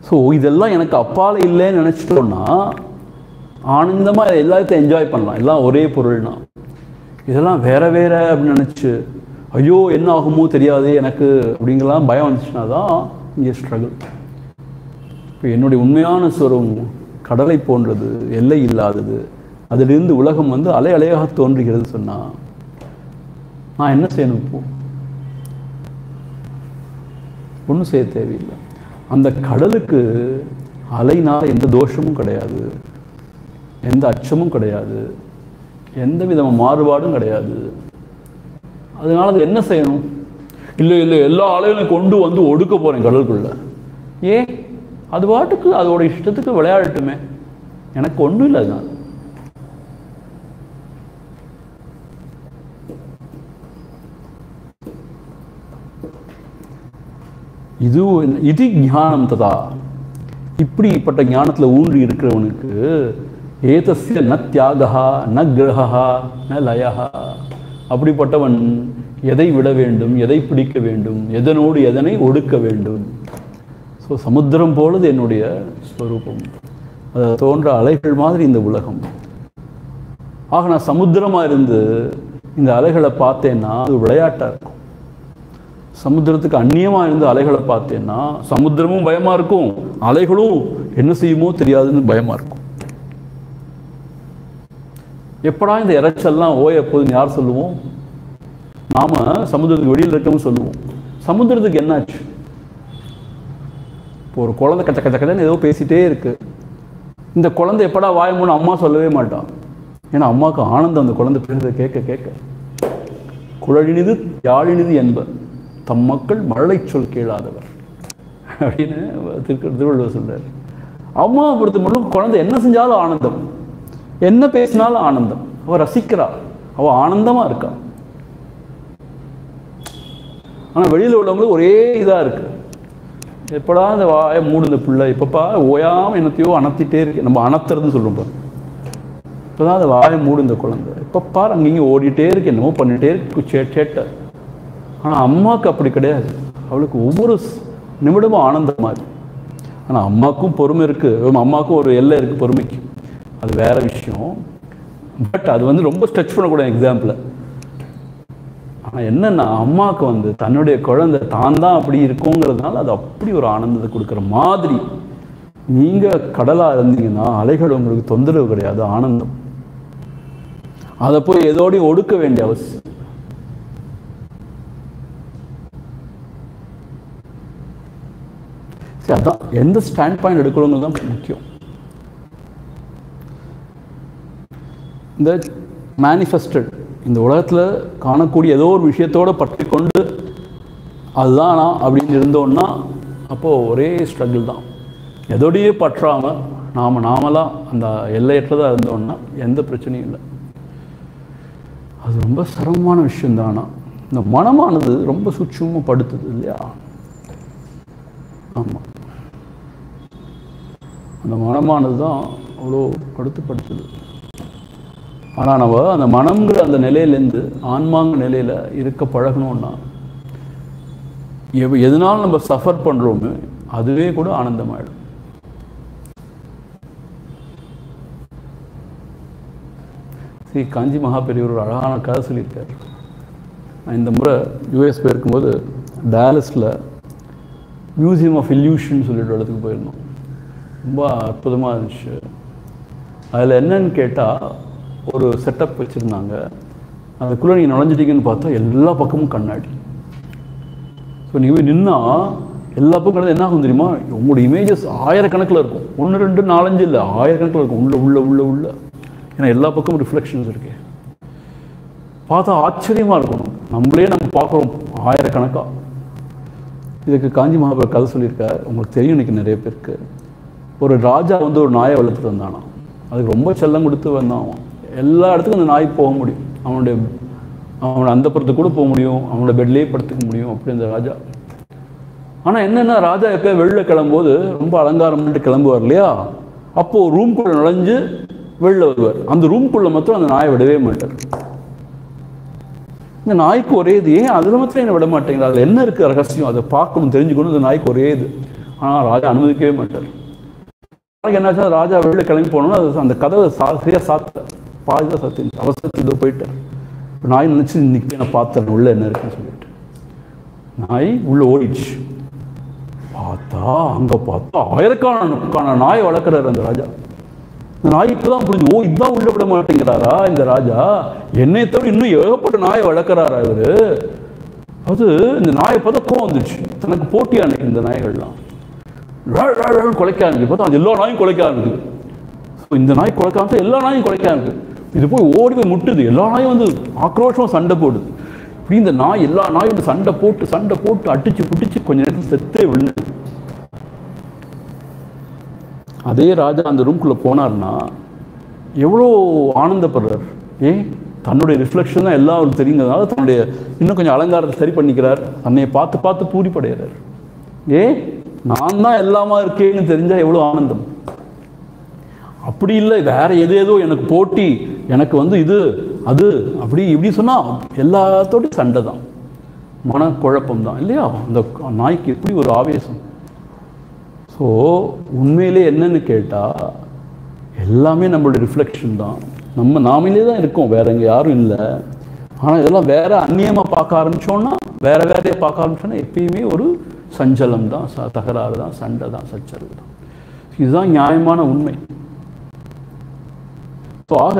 ஸோ இதெல்லாம் எனக்கு அப்பால இல்லைன்னு நினச்சிட்டோன்னா ஆனந்தமாக எல்லாத்தையும் என்ஜாய் பண்ணலாம், எல்லாம் ஒரே பொருள்னா. இதெல்லாம் வேற வேற அப்படின்னு நினச்சி ஐயோ என்ன ஆகுமோ தெரியாது எனக்கு அப்படிங்கலாம் பயம் வந்துச்சுன்னா தான் இங்கே ஸ்ட்ரகிள். இப்போ என்னுடைய உண்மையான ஸ்வரம் கடலை போன்றது, எல்லை இல்லாதது. அதிலிருந்து உலகம் வந்து அலை அலையாக தோன்றுகிறது சொன்னால் நான் என்ன செய்யணும்? இப்போ ஒன்றும் செய்ய தேவையில்லை. அந்த கடலுக்கு அலைனால் எந்த தோஷமும் கிடையாது, எந்த அச்சமும் கிடையாது, எந்த விதமான மாறுபாடும் கிடையாது. அதனால அது என்ன செய்யணும்? இல்லை இல்லை எல்லா அலைகளையும் கொண்டு வந்து ஒடுக்க போகிறேன் கடலுக்குள்ள. ஏன்? அது பாட்டுக்கு அதோட இஷ்டத்துக்கு விளையாடட்டுமே, எனக்கு ஒன்றும் இல்லை. அதனால இது ஞானம் ததா. இப்படிப்பட்ட ஞானத்தில் ஊன்றி இருக்கிறவனுக்கு ஏதஸ்ய ந தியாகா ந கிரகா ந லயஹா. அப்படிப்பட்டவன் எதை விட வேண்டும், எதை பிடிக்க வேண்டும், எதனோடு எதனை ஒடுக்க வேண்டும். ஸோ சமுத்திரம் போலது என்னுடைய ஸ்வரூபம், அது தோன்ற அலைகள் மாதிரி இந்த உலகம். ஆக நான் சமுத்திரமாக இருந்து இந்த அலைகளை பார்த்தேன்னா அது விளையாட்டாக இருக்கும். சமுத்திரத்துக்கு அந்நியமாக இருந்து அலைகளை பார்த்தேன்னா சமுத்திரமும் பயமாக இருக்கும், அலைகளும் என்ன செய்யுமோ தெரியாதுன்னு பயமாக இருக்கும். எப்படா இந்த இறைச்சல்லாம் ஓய எப்போதுன்னு யார் சொல்லுவோம்? நாம சமுத்திரத்துக்கு வெளியில் இருக்கவும் சொல்லுவோம். சமுத்திரத்துக்கு என்னாச்சு? இப்போ ஒரு குழந்தை கச்ச கச்ச கச்சன்னு ஏதோ பேசிட்டே இருக்கு. இந்த குழந்தை எப்படா வாயமுன்னு அம்மா சொல்லவே மாட்டான். ஏன்னா அம்மாவுக்கு ஆனந்தம் அந்த குழந்தை பேசுறதை கேட்க கேட்க. குழலினிது யாழினிது என்பர் தம் மக்கள் மழலை சொல் கேளாதவர் அப்படின்னு திருவள்ளுவர் சொல்றாரு. அம்மாவை பொறுத்த மட்டும் குழந்தை என்ன செஞ்சாலும் ஆனந்தம், என்ன பேசினாலும் ஆனந்தம். அவ ரசிக்கிறா, அவ ஆனந்தமா இருக்கா. ஆனா வெளியில உள்ளவங்களுக்கு ஒரே இதா இருக்கு. எப்படா இந்த வாயை மூடுந்த பிள்ளை, இப்பப்பா ஓயாம என்னத்தையோ அணத்திட்டே இருக்கு. நம்ம அணத்துறதுன்னு சொல்றோம் பாரு. இப்பதான் அந்த வாயை மூடுந்த குழந்தை எப்பப்பா அங்கேயும் ஓடிட்டே இருக்கு, என்னமோ பண்ணிட்டே இருக்கு சேட்டை. ஆனால் அம்மாவுக்கு அப்படி கிடையாது. அவளுக்கு ஒவ்வொரு நிமிடமும் ஆனந்தமாக இருக்கு. ஆனால் அம்மாவுக்கும் பொறுமை இருக்குது, அம்மாவுக்கும் ஒரு எல்லை இருக்குது பொறுமைக்கு, அது வேற விஷயம். பட் அது வந்து ரொம்ப ஸ்ட்ரெச் பண்ணக்கூடாது எக்ஸாம்பிள். ஆனால் என்னென்னா அம்மாவுக்கு வந்து தன்னுடைய குழந்தை தான் தான் அப்படி இருக்குங்கிறதுனால அது அப்படி ஒரு ஆனந்தத்தை கொடுக்குற மாதிரி. நீங்கள் கடலாக இருந்தீங்கன்னா அலைகள் உங்களுக்கு தொந்தரவு கிடையாது, ஆனந்தம். அதை போய் எதோடையும் ஒடுக்க வேண்டிய அவசியம். அதான் எந்த ஸ்டாண்ட் பாயிண்ட் எடுக்கிறோங்கிறது தான் முக்கியம். இந்த மேனிஃபெஸ்டட் இந்த உலகத்தில் காணக்கூடிய ஏதோ ஒரு விஷயத்தோடு பற்றி கொண்டு அதுதானா அப்படின்னு இருந்தோன்னா அப்போது ஒரே ஸ்ட்ரகிள் தான். எதோடையே பற்றாமல் நாமளாக அந்த எல்லையற்றதாக இருந்தோன்னா எந்த பிரச்சனையும் இல்லை. அது ரொம்ப சிரமமான விஷயந்தானா. இந்த மனமானது ரொம்ப சூட்சமாக படுத்துது இல்லையா? ஆமாம், அந்த மனமானது தான் அவ்வளோ படுத்துப்படுத்துது. ஆனால் நம்ம அந்த மனம்ங்கிற அந்த நிலையிலேருந்து ஆன்மாங்க நிலையில் இருக்க பழகணுன்னா எதனாலும் நம்ம சஃபர் பண்ணுறோமோ அதுவே கூட ஆனந்தமாயிடும். ஸ்ரீ காஞ்சி மகாபெரியவர் ஒரு அழகான கதை சொல்லியிருக்கார். நான் இந்த முறை யூஎஸ் போயிருக்கும்போது டாலஸில் மியூசியம் ஆஃப் இல்யூஷன் சொல்லிட்டு இடத்துக்கு போயிருந்தோம். ரொம்ப அற்புதமாக இருந்துச்சு. அதில் என்னன்னு கேட்டால் ஒரு செட்டப் வச்சுருந்தாங்க. அதுக்குள்ளே நீங்கள் நுழைஞ்சிட்டிங்கன்னு பார்த்தா எல்லா பக்கமும் கண்ணாடி. ஸோ நீங்கள் நின்னால் எல்லா பக்கம் கிடந்து என்ன ஆகும் தெரியுமா? உங்களோட இமேஜஸ் ஆயிரக்கணக்கில் இருக்கும். 1 2 4 5 இல்லை, ஆயிரக்கணக்கில் இருக்கும். உள்ள ஏன்னா எல்லா பக்கமும் ரிஃப்ளெக்ஷன்ஸ் இருக்கு. பார்த்தா ஆச்சரியமாக இருக்கணும். நம்ம பார்க்குறோம் ஆயிரக்கணக்காக. இதுக்கு காஞ்சி மகாபெரியவர் கதை சொல்லியிருக்கார். உங்களுக்கு தெரியும் இன்றைக்கி நிறைய பேருக்கு. ஒரு ராஜா ஒரு நாயை வளர்த்துட்டு வந்தானா. அதுக்கு ரொம்ப செல்லம் கொடுத்து வந்தான். எல்லா இடத்துக்கும் அந்த நாய் போக முடியும். அவனோட அந்தப்புறத்துக்கு கூட போக முடியும். அவனோட பெட்லேயே படுத்துக்க முடியும் அப்படி அந்த ராஜா. ஆனால் என்னென்னா ராஜா எப்போ வெளில கிளம்பும்போது ரொம்ப அலங்காரம் பண்ணிட்டு கிளம்புவார் இல்லையா? அப்போது ரூம்குள்ளே நுழைஞ்சு வெளில வருவார். அந்த ரூம்குள்ளே மாத்திரம் அந்த நாயை விடவே மாட்டார். இந்த நாய்க்கு ஒரே இது, ஏன் அதில் மாத்திரம் என்னை விட மாட்டேங்கிறார், அதில் என்ன இருக்குது ரகசியம், அதை பார்க்கணும் தெரிஞ்சுக்கணும். இந்த நாய்க்கு ஒரே இது. ஆனால் ராஜா அனுமதிக்கவே மாட்டார். நாளைக்கு என்னாச்சா ராஜா வெளில கிளம்பி போனோம்னா அது அந்த கதவை சரியாக சாப்பிட்டார். பாதிதான் சாத்தி அவசரத்தில் போயிட்டார். இப்போ நாய் நினச்சி இன்னைக்கு நான் பார்த்தேன் உள்ள என்ன இருக்குன்னு சொல்லிட்டு நாய் உள்ளே ஓடிடுச்சு. பார்த்தா ஆயிரக்கணக்கான நாய் வளர்க்குறாரு அந்த ராஜா. இந்த நாய் இப்போதான் புரிஞ்சு, ஓ இதுதான் உள்ள விட மாட்டேங்கிறாரா இந்த ராஜா, என்னை தவிர இன்னும் ஏகப்பட்ட நாயை வளர்க்குறாரா இவரு. அது இந்த நாயை பார்த்தா கோவம் வந்துச்சு. தனக்கு போட்டியா அன்னைக்கு இந்த நாய்கள்லாம் குலைக்க ஆரம்பிச்சு. பார்த்தா அது எல்லா நாயும் குலைக்க ஆரம்பிக்குது. இந்த நாய் குலைக்க ஆரம்பிச்சா எல்லா நாயும் குலைக்க ஆரம்பிக்குது. இது போய் ஓடி போய் முட்டுது. எல்லா நாயும் ஆக்ரோஷமாக சண்டை போடுது. இப்படி இந்த நாய் எல்லா நாயும் சண்டை போட்டு அடிச்சு புட்டிச்சு கொஞ்ச நேரத்தில் செத்தே விழுந்து. அதே ராஜா அந்த ரூம்குள்ளே போனார்னா எவ்வளோ ஆனந்தப்படுறார். ஏன் தன்னுடைய ரிஃப்ளெக்ஷன் தான் எல்லாம் அவருக்கு தெரியுங்கிறதுனால தன்னுடைய இன்னும் கொஞ்சம் அலங்காரத்தை சரி பண்ணிக்கிறார். தன்னையை பார்த்து பூரிப்படைகிறார். நான் தான் எல்லாமா இருக்கேன்னு தெரிஞ்சால் எவ்வளோ ஆனந்தம். அப்படி இல்லை, வேற ஏதேதோ எனக்கு போட்டி, எனக்கு இது அது அப்படி இப்படி சொன்னால் எல்லாத்தோடையும் சண்டை தான், மனக்குழப்பம் தான் இல்லையா? அந்த நாய்க்கு எப்படி ஒரு ஆவேசம். ஸோ உண்மையிலே என்னன்னு கேட்டால் எல்லாமே நம்மளுடைய ரிஃப்ளெக்ஷன் தான். நாமளே தான் இருக்கோம், வேற எங்கே யாரும் இல்லை. ஆனால் இதெல்லாம் வேற அந்நியமாக பார்க்க ஆரம்பித்தோன்னா, வேறையே பார்க்க ஆரம்பிச்சோன்னா எப்பயுமே ஒரு சஞ்சலம் தான், தகராறு தான், சண்டை தான், சச்சரவு தான். இதுதான் நியாயமான உண்மை. ஸோ ஆக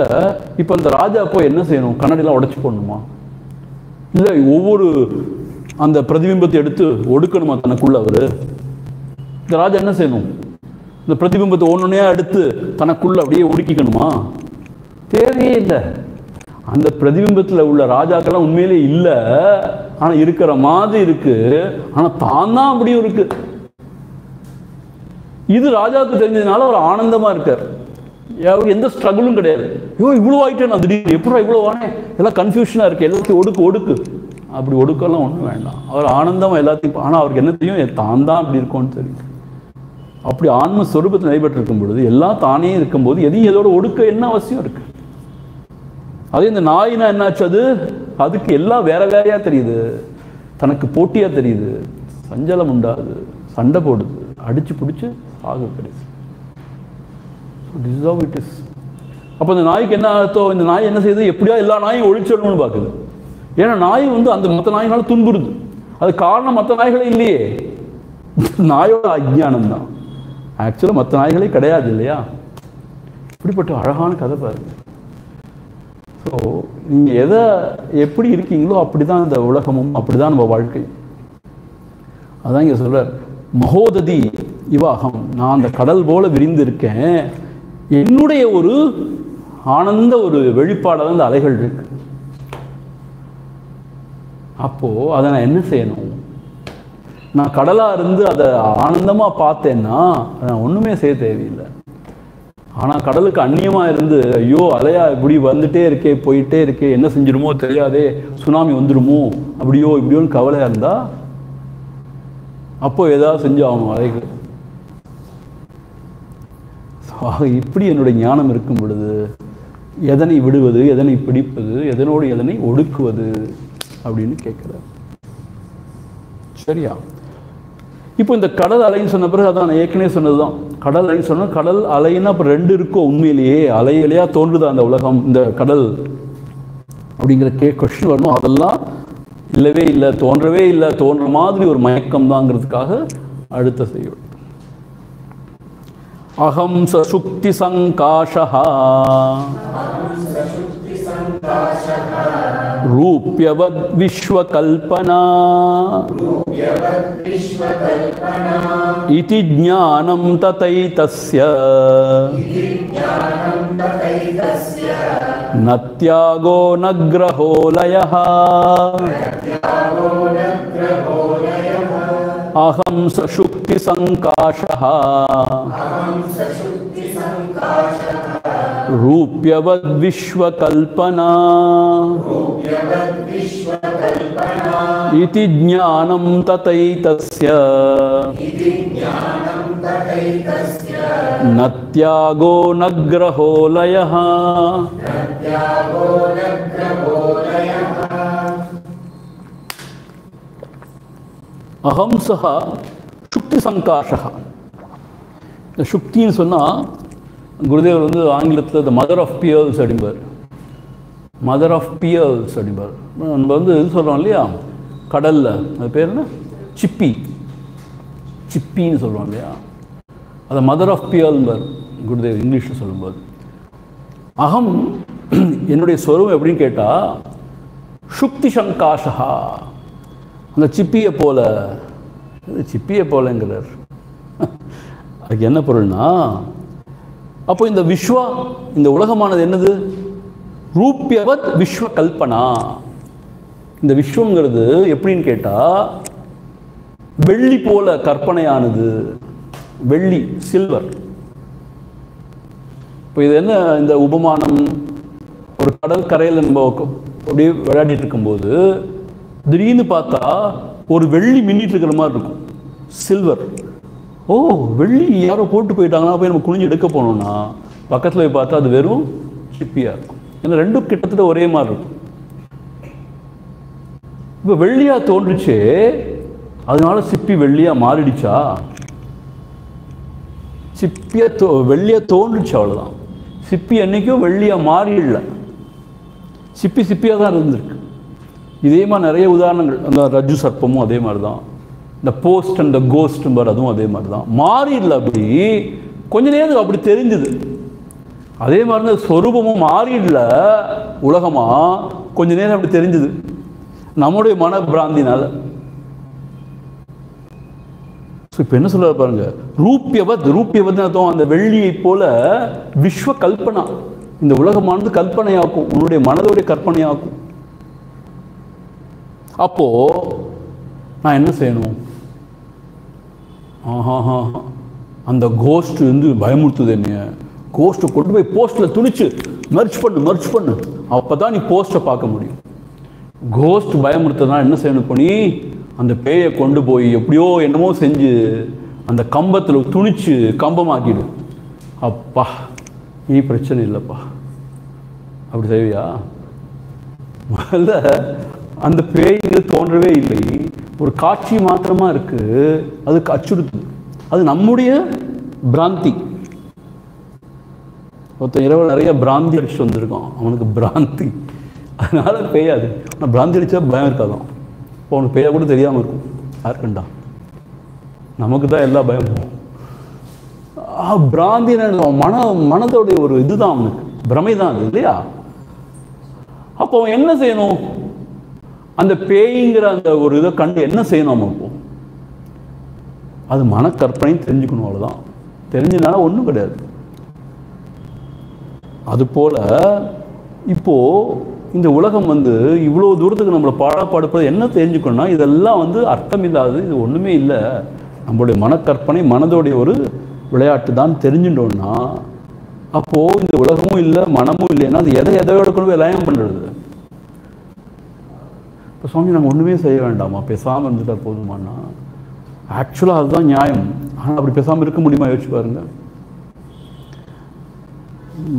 இப்போ இந்த ராஜா போய் என்ன செய்யணும்? கண்ணாடிலாம் உடைச்சி போடணுமா? இல்லை ஒவ்வொரு அந்த பிரதிபிம்பத்தை எடுத்து ஒடுக்கணுமா தனக்குள்ள அவர்? இந்த ராஜா என்ன செய்யணும்? இந்த பிரதிபிம்பத்தை ஒன்னொன்னையா எடுத்து தனக்குள்ள அப்படியே ஒடுக்கிக்கணுமா? தேவையே இல்லை. அந்த பிரதிபிம்பத்தில் உள்ள ராஜாக்கெல்லாம் உண்மையிலே இல்லை, ஆனால் இருக்கிற மாதிரி இருக்கு. ஆனால் தான் தான் அப்படியும் இருக்கு. இது ராஜாவுக்கு தெரிஞ்சதுனால அவர் ஆனந்தமா இருக்கார். அவருக்கு எந்த ஸ்ட்ரகிளும் கிடையாது. இவ்வளோ ஆகிட்டேன் நான் திடீர்னு எப்படா இவ்வளோ ஆனே, எல்லாம் கன்ஃபியூஷனாக இருக்குது, எல்லாத்தையும் ஒடுக்கு அப்படி ஒடுக்கெல்லாம் ஒன்றும் வேண்டாம். அவர் ஆனந்தமாக எல்லாத்தையும், ஆனால் அவருக்கு என்ன தெரியும், தான் தான் அப்படி இருக்கும்னு தெரியும். அப்படி ஆன்ம ஸ்வரூபத்தில் நடைபெற்று இருக்கும் பொழுது எல்லாம் தானே இருக்கும்போது எதையும் எதோட ஒடுக்க என்ன அவசியம் இருக்கு? அதே இந்த நாயினா என்னாச்சு, அதுக்கு எல்லாம் வேறையாக தெரியுது, தனக்கு போட்டியாக தெரியுது, சஞ்சலம் உண்டாது, சண்டை போடுது, அடிச்சு பிடிச்சி ஆக கிடையாது. This is how it is. அப்போ இந்த நாய்க்கு என்ன அர்த்தம்? இந்த நாய் என்ன செய்யுது? எப்படியா எல்லா நாயும் ஒழிச்சிடணும்னு பார்க்குது. ஏன்னா நாய் அந்த மற்ற நாய்களால துன்புறுது. அது காரணம் மற்ற நாய்களே இல்லையே, நாயோட அஜ்ஞானம் தான். ஆக்சுவலாக மற்ற நாய்களே கிடையாது இல்லையா? இப்படிப்பட்ட அழகான கதை பாருங்க. ஸோ நீங்கள் எதை எப்படி இருக்கீங்களோ அப்படி தான் இந்த உலகமும், அப்படி தான் நம்ம வாழ்க்கை. அதான் இங்கே சொல்கிறார், மகோததி இவாகம், நான் அந்த கடல் போல விரிந்து இருக்கேன். என்னுடைய ஒரு ஆனந்த ஒரு வெளிப்பாடாக அந்த அலைகள் இருக்கு. அப்போது அதை நான் என்ன செய்யணும்? நான் கடலாக இருந்து அதை ஆனந்தமாக பார்த்தேன்னா நான் ஒன்றுமே செய்ய தேவையில்லை. ஆனால் கடலுக்கு அந்நியமாக இருந்து ஐயோ அலையா இப்படி வந்துட்டே இருக்கே போயிட்டே இருக்கே என்ன செஞ்சிருமோ தெரியாதே, சுனாமி வந்துடுமோ அப்படியோ இப்படியோன்னு கவலையாக இருந்தால் அப்போ ஏதாவது செஞ்சு ஆகணும் அலைகள். ஆக இப்படி என்னுடைய ஞானம் இருக்கும் பொழுது எதனை விடுவது, எதனை பிடிப்பது, எதனோடு எதனை ஒடுக்குவது அப்படின்னு கேட்குறார். சரியா? இப்போ இந்த கடல் அலைன்னு சொன்ன பிறகு அதான் நான் ஏற்கனவே சொன்னது தான். கடல் அலைன்னு சொன்னால் கடல் அலைன்னா அப்போ ரெண்டு இருக்கோ? உண்மையிலேயே அலை அலையாக தோன்றுதா அந்த உலகம், இந்த கடல் அப்படிங்கிற கொஸ்டின் வரணும். அதெல்லாம் இல்லவே இல்லை, தோன்றவே இல்லை, தோன்ற மாதிரி ஒரு மயக்கம் தாங்கிறதுக்காக அடுத்த செய்யுள். அகம் சுக்தி சங்காஷஹ ரூப்யவத் விஸ்வகல்பனா இதி ஞானம் ததைதஸ்ய நத்யாகோ நக்ரஹோ லயஹ அகம் சுக்தி சங்காஷஹ ரூப்யவத் விஸ்வகல்பனா இதி ஞானம் ததைதஸ்ய நத்யாகோ நக்ரஹோ லயஹ. அகம் சஹ சுக்தி சங்காஷஹ. இந்த சுக்தின்னு சொன்னால் குருதேவர் வந்து ஆங்கிலத்தில் த மதர் ஆஃப் பியர்ஸ் அப்படிம்பார். மதர் ஆஃப் பியர்ஸ் அப்படிம்பார். நம்ம வந்து இது சொல்கிறோம் இல்லையா, கடலில் அது பேர் என்ன, சிப்பி, சிப்பின்னு சொல்கிறோம் இல்லையா, அதை மதர் ஆஃப் பியர்ஸ்பார் குருதேவர் இங்கிலீஷில் சொல்லும்போது. அகம் என்னுடைய ஸ்வரூபம் எப்படின்னு கேட்டால் சுக்தி சங்காஷா, அந்த சிப்பியை போல. சிப்பியை போலங்கிறார். அதுக்கு என்ன பொருள்னா, அப்போ இந்த விஸ்வா, இந்த உலகமானது என்னது, ரூப்யவத் விஸ்வ கல்பனா. இந்த விஸ்வங்கிறது எப்படின்னு கேட்டால் வெள்ளி போல கற்பனையானது. வெள்ளி, சில்வர். இப்போ இது என்ன, இந்த உபமானம், ஒரு கடல் கரையில் நம்ம அப்படியே விளையாடிட்டு இருக்கும்போது திடீர்னு பார்த்தா ஒரு வெள்ளி மின்னிட்டு இருக்கிற மாதிரி இருக்கும், சில்வர். ஓ, வெள்ளி யாரோ போட்டு போயிட்டாங்கன்னா போய் நம்ம குனிஞ்சு எடுக்க போனோம்னா பக்கத்தில் போய் பார்த்தா அது வெறும் சிப்பியாக இருக்கும். ஏன்னா ரெண்டும் கிட்டத்தட்ட ஒரே மாதிரி இருக்கும். இப்போ வெள்ளியாக தோன்றுச்சு, அதனால சிப்பி வெள்ளியாக மாறிடுச்சா? வெள்ளியாக தோன்றுச்சு, அவ்வளோதான். சிப்பி என்றைக்கும் வெள்ளியாக மாறிடல, சிப்பி சிப்பியாக தான் இருந்திருக்கு. இதே மாதிரி நிறைய உதாரணங்கள், அந்த ரஜ்ஜு சர்ப்பமும் அதே மாதிரி தான், இந்த போஸ்ட் அண்ட் த கோஸ்ட்பார் அதுவும் அதே மாதிரி தான், மாறிடல. அப்படி கொஞ்ச நேரம் அப்படி தெரிஞ்சுது. அதே மாதிரி தான் ஸ்வரூபமும் மாறிடல, உலகமாக கொஞ்ச நேரம் அப்படி தெரிஞ்சுது நம்முடைய மன பிராந்தினால. இப்போ என்ன சொல்ல பாருங்க, ரூப்யவத், ரூப்யவத் அர்த்தம் அந்த வெள்ளியை போல விஸ்வ கல்பனா, இந்த உலகமானது கல்பனையாக்கும், உன்னுடைய மனதோடைய கற்பனையாக்கும். அப்போ நான் என்ன செய்யணும்? அந்த கோஸ்ட் வந்து பயமுறுத்துது என்னைய. கோஸ்ட்டை கொண்டு போய் போஸ்ட்டில் துணிச்சு மர்ச் பண்ணு, அப்போ தான் நீ போஸ்ட்டை பார்க்க முடியும். கோஸ்ட் பயமுறுத்துறதுனா என்ன செய்யணும்? பண்ணி அந்த பேயை கொண்டு போய் எப்படியோ என்னமோ செஞ்சு அந்த கம்பத்தில் துணிச்சு கம்பமாக்கிடு. அப்பா, நீ பிரச்சனை இல்லைப்பா. அப்படி செய்வியா? முதல்ல அந்த பேய்கள் தோன்றவே இல்லை, ஒரு காட்சி மாத்திரமா இருக்கு, அதுக்கு அச்சுறுத்து. அது நம்முடைய பிராந்தி. ஒருத்தன் இரவு நிறைய பிராந்தி அடிச்சுட்டு வந்திருக்கான், அவனுக்கு பிராந்தி, அதனால பேயாது. ஆனால் பிராந்தி அடித்தா பயம் இருக்காதான். இப்போ அவனுக்கு பேயா கூட தெரியாமல் இருக்கும், யாருக்குண்டா, நமக்கு தான் எல்லா பயமும். பிராந்தி மனதோடைய ஒரு இதுதான், அவனுக்கு பிரமை தான் அது, இல்லையா? அப்போ அவன் என்ன செய்யணும்? அந்த பேய்ங்கிற அந்த ஒரு இதை கண்டு என்ன செய்யணும்? அப்போ அது மனக்கற்பனை தெரிஞ்சுக்கணும், அவ்வளோதான். தெரிஞ்சதுனால ஒன்றும் கிடையாது. அதுபோல் இப்போது இந்த உலகம் வந்து இவ்வளோ தூரத்துக்கு நம்மளை பாடப்படுப்பது என்ன தெரிஞ்சுக்கணும்னா, இதெல்லாம் வந்து அர்த்தம் இல்லாதது, இது ஒன்றுமே இல்லை, நம்மளுடைய மனக்கற்பனை மனதோடைய ஒரு விளையாட்டு தான் தெரிஞ்சுட்டோம்னா, அப்போது இந்த உலகமும் இல்லை மனமும் இல்லைன்னா அது எதையோட கொண்டு போய் லயம் பண்ணுறது. இப்போ சுவாமி நாங்கள் ஒன்றுமே செய்ய வேண்டாமா, பேசாமல் இருந்துட்டால் போதுமானா, ஆக்சுவலாக அதுதான் நியாயம். ஆனால் அப்படி பேசாமல் இருக்க முடியுமா? யோசிச்சு பாருங்க.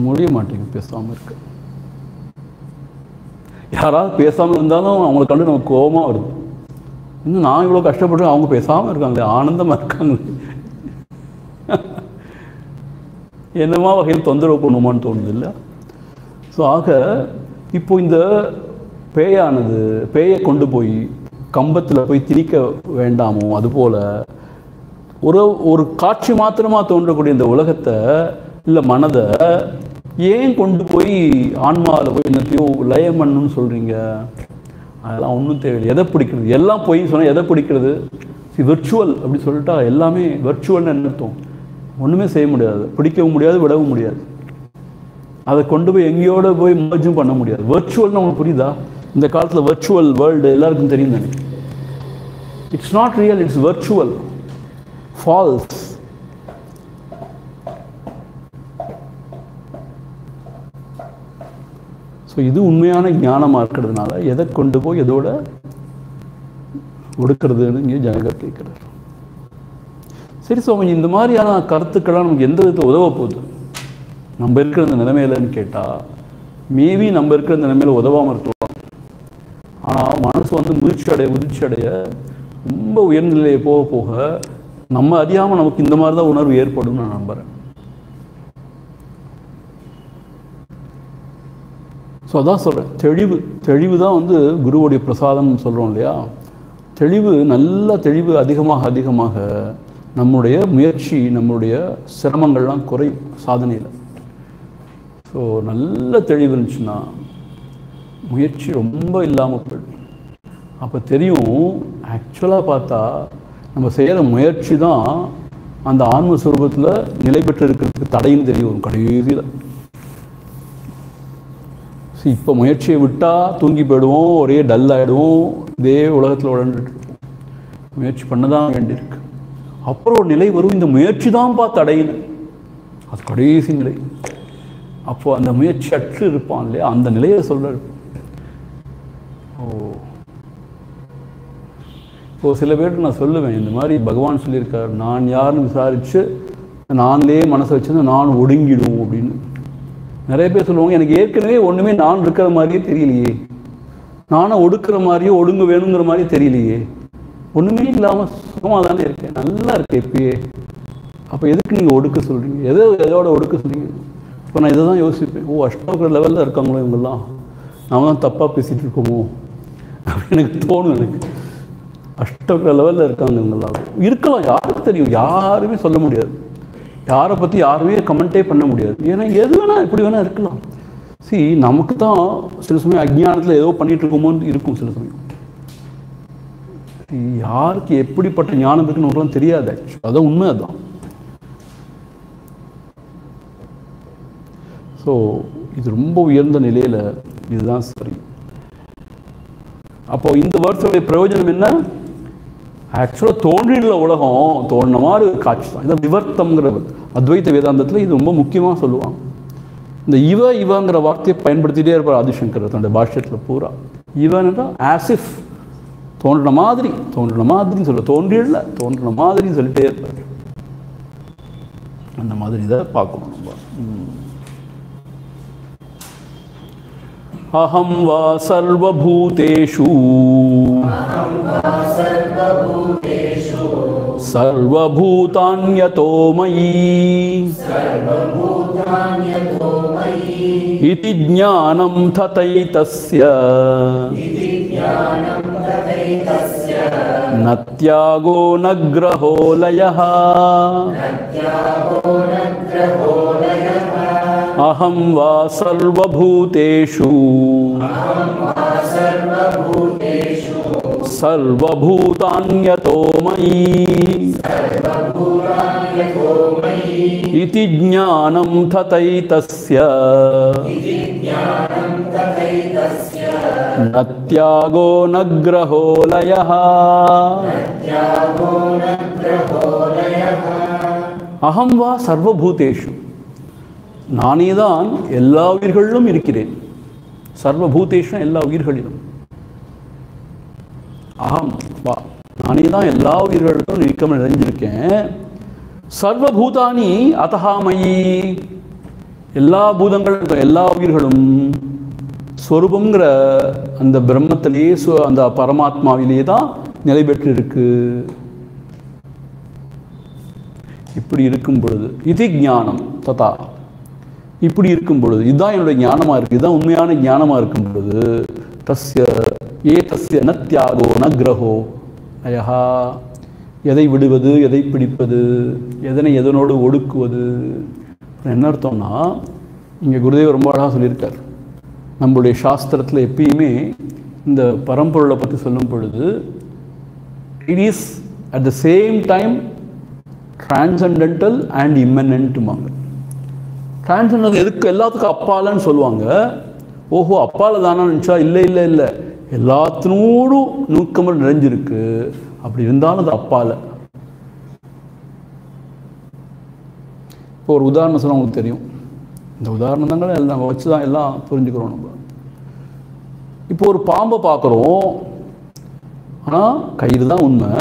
முடிய மாட்டேங்குது பேசாமல் இருக்க. யாராவது பேசாமல் இருந்தாலும் அவங்களை கண்டு நமக்கு கோபமாக வருது. இன்னும் நான் இவ்வளோ கஷ்டப்பட்டு அவங்க பேசாமல் இருக்காங்களே, ஆனந்தமாக இருக்காங்களே, என்னமா வகையில் தொந்தரவு பண்ணுமான்னு தோணுது இல்லை? ஸோ ஆக இப்போ இந்த பேயை கொண்டு போய் கம்பத்தில் போய் திணிக்க வேண்டாமோ, அதுபோல் ஒரு காட்சி மாத்திரமாக தோன்றக்கூடிய இந்த உலகத்தை இல்லை மனதை ஏன் கொண்டு போய் ஆன்மாவில் போய் என்னத்தையோ லயம் பண்ணணும்னு சொல்கிறீங்க? அதெல்லாம் ஒன்றும் தேவையில்லை. எதை பிடிக்கிறது? எல்லாம் போய் சொன்னால் எதை பிடிக்கிறது? விர்ச்சுவல் அப்படி சொல்லிட்டா எல்லாமே விர்ச்சுவல்னு என்ன அர்த்தம்? ஒன்றுமே செய்ய முடியாது, பிடிக்கவும் முடியாது, விடவும் முடியாது. அதை கொண்டு போய் எங்கேயோட போய் மர்ஜும் பண்ண முடியாது. விர்ச்சுவல்னு உங்களுக்கு புரியுதா? இந்த காலத்தில் விர்ச்சுவல் வேர்ல்டு எல்லாருக்கும் தெரியும் தானே. It's not real, it's virtual, false. So இது உண்மையான ஞானமாக இருக்கிறதுனால எதை கொண்டு போய் எதோட ஒடுக்கிறதுன்னு இங்கே ஜனகர் கேட்குறாரு. சரி சுவாமி, இந்த மாதிரியான கருத்துக்கள்லாம் நமக்கு எந்த விதத்தில் உதவ போகுது நம்ம இருக்கிற இந்த நிலைமையிலன்னு கேட்டால், மேபி நம்ம இருக்கிற இந்த நிலைமையில் உதவாமல் இருக்கலாம். ஆனால் மனசு வந்து முதிர்ச்சி அடைய ரொம்ப உயர்நிலையை போக போக நம்ம அறியாமல் நமக்கு இந்த மாதிரி தான் உணர்வு ஏற்படும் நான் நம்புகிறேன். ஸோ அதான் சொல்கிறேன், தெளிவு தான் வந்து குருவுடைய பிரசாதம்னு சொல்கிறோம் இல்லையா. நல்ல தெளிவு அதிகமாக நம்முடைய முயற்சி, நம்முடைய சிரமங்கள்லாம் குறையும் சாதனையில். ஸோ நல்ல தெளிவு இருந்துச்சுன்னா முயற்சி ரொம்ப இல்லாமல் போயிடும். அப்போ தெரியும், ஆக்சுவலாக பார்த்தா நம்ம செய்கிற முயற்சி தான் அந்த ஆன்மஸ்வரூபத்தில் நிலை பெற்று இருக்கிறதுக்கு தடைன்னு தெரியும் கடைசியில். இப்போ முயற்சியை விட்டால் தூங்கி போயிடுவோம், ஒரே டல் ஆகிடுவோம், இதே உலகத்தில் உழந்துட்டு இருப்போம். முயற்சி பண்ண தான் வேண்டியிருக்கு. அப்புறம் ஒரு நிலை வரும், இந்த முயற்சி தான் பார்த்து அடையணும், அது கடைசி நிலை. அப்போது அந்த முயற்சி அற்று இருப்பான் இல்லையா, அந்த நிலையை சொல்கிறார். இப்போ சில பேருக்கு நான் சொல்லுவேன், இந்த மாதிரி பகவான் சொல்லியிருக்கார், நான் யாருன்னு விசாரித்து நான்லேயே மனசை வச்சுருந்து நான் ஒடுங்கிடும் அப்படின்னு. நிறைய பேர் சொல்லுவாங்க, எனக்கு ஏற்கனவே ஒன்றுமே நான் இருக்கிற மாதிரியே தெரியலையே, நானும் ஒடுக்கிற மாதிரியோ ஒடுங்க வேணுங்கிற மாதிரியே தெரியலையே, ஒன்றுமே இல்லாமல் சுகமாக தானே இருக்கேன், நல்லா இருக்கேன் இப்பயே, அப்போ எதுக்கு நீங்கள் ஒடுக்க சொல்கிறீங்க, எதோட ஒடுக்க சொல்கிறீங்க? இப்போ நான் இதை தான் யோசிப்பேன், அஷ்டோக்கர் லெவலில் இருக்காங்களோ இவங்கெல்லாம், நாம தான் தப்பாக பேசிகிட்டு இருக்கோமோ அப்படின்னு எனக்கு தோணும். எனக்கு அஷ்டோக்கர் லெவலில் இருக்காங்க இவங்கெல்லாம். இருக்கலாம், யாருக்கு தெரியும், யாருமே சொல்ல முடியாது, யாரை பற்றி யாருமே கமெண்ட்டே பண்ண முடியாது. ஏன்னா எது வேணால் எப்படி வேணால் இருக்கலாம். நமக்கு தான் சில சமயம் அஜ்ஞானத்தில் ஏதோ பண்ணிகிட்டு இருக்கோமோன்னு இருக்கும் சில சமயம். யாருக்கு எப்படிப்பட்ட ஞானம் இருக்குன்னு ஒன்றும் தெரியாது. அதான் உண்மை, அதுதான். ஸோ இது ரொம்ப உயர்ந்த நிலையில் இதுதான் சரி. அப்போ இந்த வருஷத்துடைய பிரயோஜனம் என்ன? ஆக்சுவலாக தோன்றியுள்ள உலகம் தோன்ற மாதிரி ஒரு காட்சி தான். இதை விவர்த்தம்ங்கிற அத்வைத வேதாந்தத்தில் இது ரொம்ப முக்கியமாக சொல்லுவாங்க. இந்த இவங்கிற வார்த்தையை பயன்படுத்திகிட்டே இருப்பார் ஆதிசங்கர் தன்னுடைய பாஷ்யத்தில் பூரா. இவன்னா ஆசிஃப், தோன்றின மாதிரின்னு சொல்ல, தோன்றியல தோன்றின மாதிரின்னு சொல்லிட்டே இருப்பார். அந்த மாதிரி இதை பார்க்கணும் நம்ம. அஹம் வா சர்வபூதேஷு சர்வபூதான்யதோ மயி இதி ஞானம் ததைதஸ்ய ந த்யாகோ ந க்ரஹோ லயஹ அஹம் வா சர்வபூதேஷு சர்வபூதான்யதோ மயி इति ज्ञानं तथैतस्य न त्यागो न ग्रहो लयः अहं वा सर्वभूतेषु நானேதான் எல்லா உயிர்களிலும் இருக்கிறேன். சர்வபூதேஷு எல்லா உயிர்களிலும். அகம் வா நானே தான் எல்லா உயிர்களுக்கும் நீக்கம் நிறைஞ்சிருக்கேன். சர்வபூதானி அதஹாமயி எல்லா பூதங்களும் எல்லா உயிர்களும் ஸ்வரூபங்கிற அந்த பிரம்மத்திலேயே அந்த பரமாத்மாவிலேயே தான் நிலை பெற்று இருக்கு. இப்படி இருக்கும் பொழுது இது ஞானம் ததா இப்படி இருக்கும் பொழுது இதுதான் என்னுடைய ஞானமாக இருக்குது, இதுதான் உண்மையான ஞானமாக இருக்கும் பொழுது தஸ்ய தஸ்ய ந தியாகோ ந கிரஹோ அயஹா எதை விடுவது எதை பிடிப்பது எதனை எதனோடு ஒடுக்குவது. என்ன அர்த்தம்னா இங்கே குருதேவர் ரொம்ப அழகாக சொல்லியிருக்கார். நம்மளுடைய சாஸ்திரத்தில் எப்பயுமே இந்த பரம்பொருளை பற்றி சொல்லும் பொழுது it is at the same time transcendental and இம்மனன்ட்டுமாங்க. டிரான்சென்டென்டல் எதுக்கு எல்லாத்துக்கும் அப்பாலன்னு சொல்லுவாங்க. ஓஹோ அப்பால தானா நினச்சா இல்லை இல்லை இல்லை, எல்லாத்தினோடும் நூக்கமல் நிறைஞ்சிருக்கு. அப்படி இருந்தாலும் அது அப்பால. இப்போ ஒரு உதாரணம் சொன்னால் உங்களுக்கு தெரியும். இந்த உதாரணம் தாங்க எல்லாம் வச்சு தான் எல்லாம் புரிஞ்சுக்கிறோம். நம்ம இப்போ ஒரு பாம்பை பார்க்குறோம், ஆனால் கயிறு தான் உண்மை.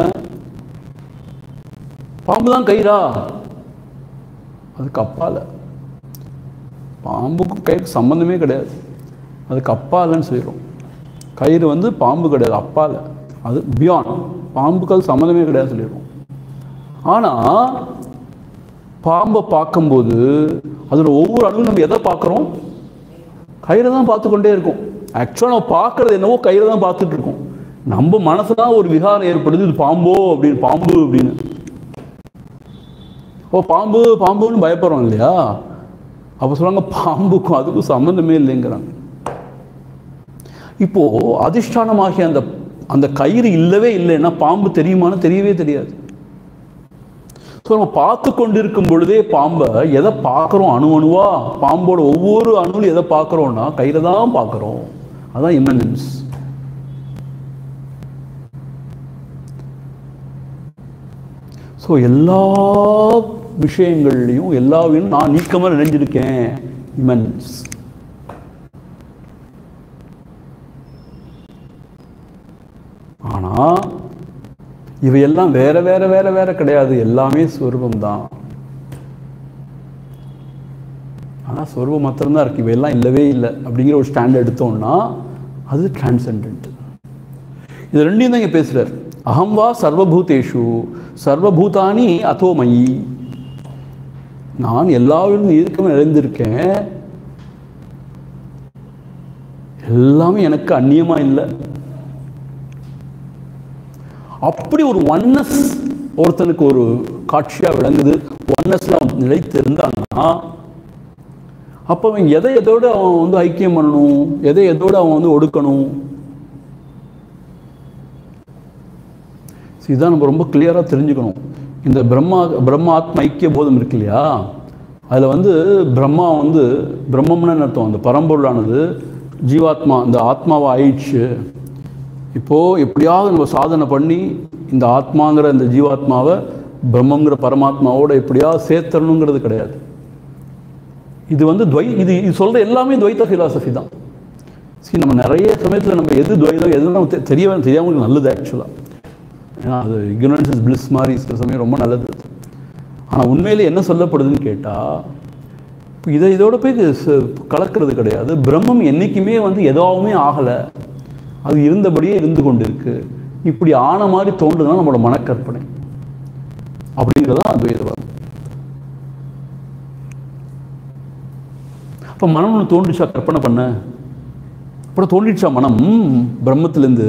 பாம்பு தான் கயிறா? அதுக்கு அப்பால. பாம்புக்கும் கயிறுக்கு சம்மந்தமே கிடையாது, அதுக்கு அப்பாலன்னு சொல்லிடும். கயிறு வந்து பாம்பு கிடையாது, அப்பால, அது பியாண்ட். பாம்புக்கு அது சம்மந்தமே கிடையாது சொல்லிடுவோம். ஆனால் பாம்பை பார்க்கும்போது அதில் ஒவ்வொரு அணுவும் நம்ம எதை பார்க்குறோம்? கயிறை தான் பார்த்து கொண்டே இருக்கோம். ஆக்சுவலாக நம்ம பார்க்குறது என்னவோ கயிறை தான் பார்த்துட்டு இருக்கோம். நம்ம மனசு தான் ஒரு விகாரம் ஏற்படுது, இது பாம்போ அப்படின்னு, பாம்பு அப்படின்னு. ஓ பாம்பு பாம்புன்னு பயப்படுறோம் இல்லையா? அப்போ சொல்லுவாங்க பாம்புக்கும் அதுக்கும் சம்மந்தமே இல்லைங்கிறாங்க. இப்போ அதிஷ்டானமாகிய அந்த அந்த கயிறு இல்லவே இல்லைன்னா பாம்பு தெரியுமான்னு தெரியவே தெரியாது. ஸோ நம்ம பார்த்து கொண்டிருக்கும் பொழுதே பாம்பை எதை பார்க்குறோம்? அணு அணுவா பாம்போட ஒவ்வொரு அணுவும் எதை பார்க்குறோன்னா கயிறை தான் பார்க்குறோம். அதான் இம்மனன்ஸ். ஸோ எல்லா விஷயங்கள்லையும் எல்லாவையும் நான் நீக்கமாக நினைஞ்சிருக்கேன். இம்மனன்ஸ். ஆனால் இவையெல்லாம் வேற வேற வேற வேற கிடையாது, எல்லாமே ஸ்வரூபம் தான். ஆனால் ஸ்வரூபம் மாத்திரம்தான் இருக்கு, இவையெல்லாம் இல்லவே இல்லை அப்படிங்கிற ஒரு ஸ்டாண்ட் எடுத்தோம்னா அது டிரான்செண்டன்ட். இது ரெண்டையும் தான் இங்கே பேசுகிறார். அகம் வா சர்வபூதேஷு சர்வபூதானி அதோமயி நான் எல்லாரும் இருக்கமே நிறைந்திருக்கேன், எல்லாமே எனக்கு அந்நியமாக இல்லை. அப்படி ஒரு ஒன்னஸ் ஒருத்தனுக்கு ஒரு காட்சியாக விளங்குது. ஒன்னஸ்ல அவன் நிலைத்து இருந்தான்னா அப்போ அவன் எதை எதோடு அவன் வந்து ஐக்கியம் பண்ணணும், எதை எதோடு அவன் வந்து ஒடுக்கணும். இதுதான் நம்ம ரொம்ப கிளியராக தெரிஞ்சுக்கணும். இந்த பிரம்ம ஆத்ம ஐக்கிய போதம் இருக்கு இல்லையா, அதில் வந்து பிரம்மா வந்து பிரம்மம்னு அர்த்தம். அந்த பரம்பொருளானது ஜீவாத்மா இந்த ஆத்மாவை ஆயிடுச்சு. இப்போது எப்படியாவது நம்ம சாதனை பண்ணி இந்த ஆத்மாங்கிற இந்த ஜீவாத்மாவை பிரம்மங்கிற பரமாத்மாவோட எப்படியாவது சேர்த்தணுங்கிறது கிடையாது. இது வந்து இது சொல்கிற எல்லாமே துவைத்த ஃபிலாசபி தான். சரி, நம்ம நிறைய சமயத்தில் நம்ம எது துவைதம் எது நம்ம தெரியாமல் நல்லது ஆக்சுவலாக. ஏன்னா அது இக்னோரன்ஸ் இஸ் பிளிஸ் மாதிரி சில சமயம் ரொம்ப நல்லது. ஆனால் உண்மையிலே என்ன சொல்லப்படுதுன்னு கேட்டால் இதோட போய் கலக்கிறது கிடையாது. பிரம்மம் என்றைக்குமே வந்து எதுவுமே ஆகலை, அது இருந்தபடியே இருந்து கொண்டு இருக்கு. இப்படி ஆன மாதிரி தோன்றுதுன்னா நம்மளோட மனக்கற்பனை அப்படிங்கிறதான் அத்வைதவாதம். அப்போ மனம் ஒன்று தோன்றிச்சா கற்பனை பண்ண, அப்புறம் தோன்றிச்சா மனம் பிரம்மத்திலேருந்து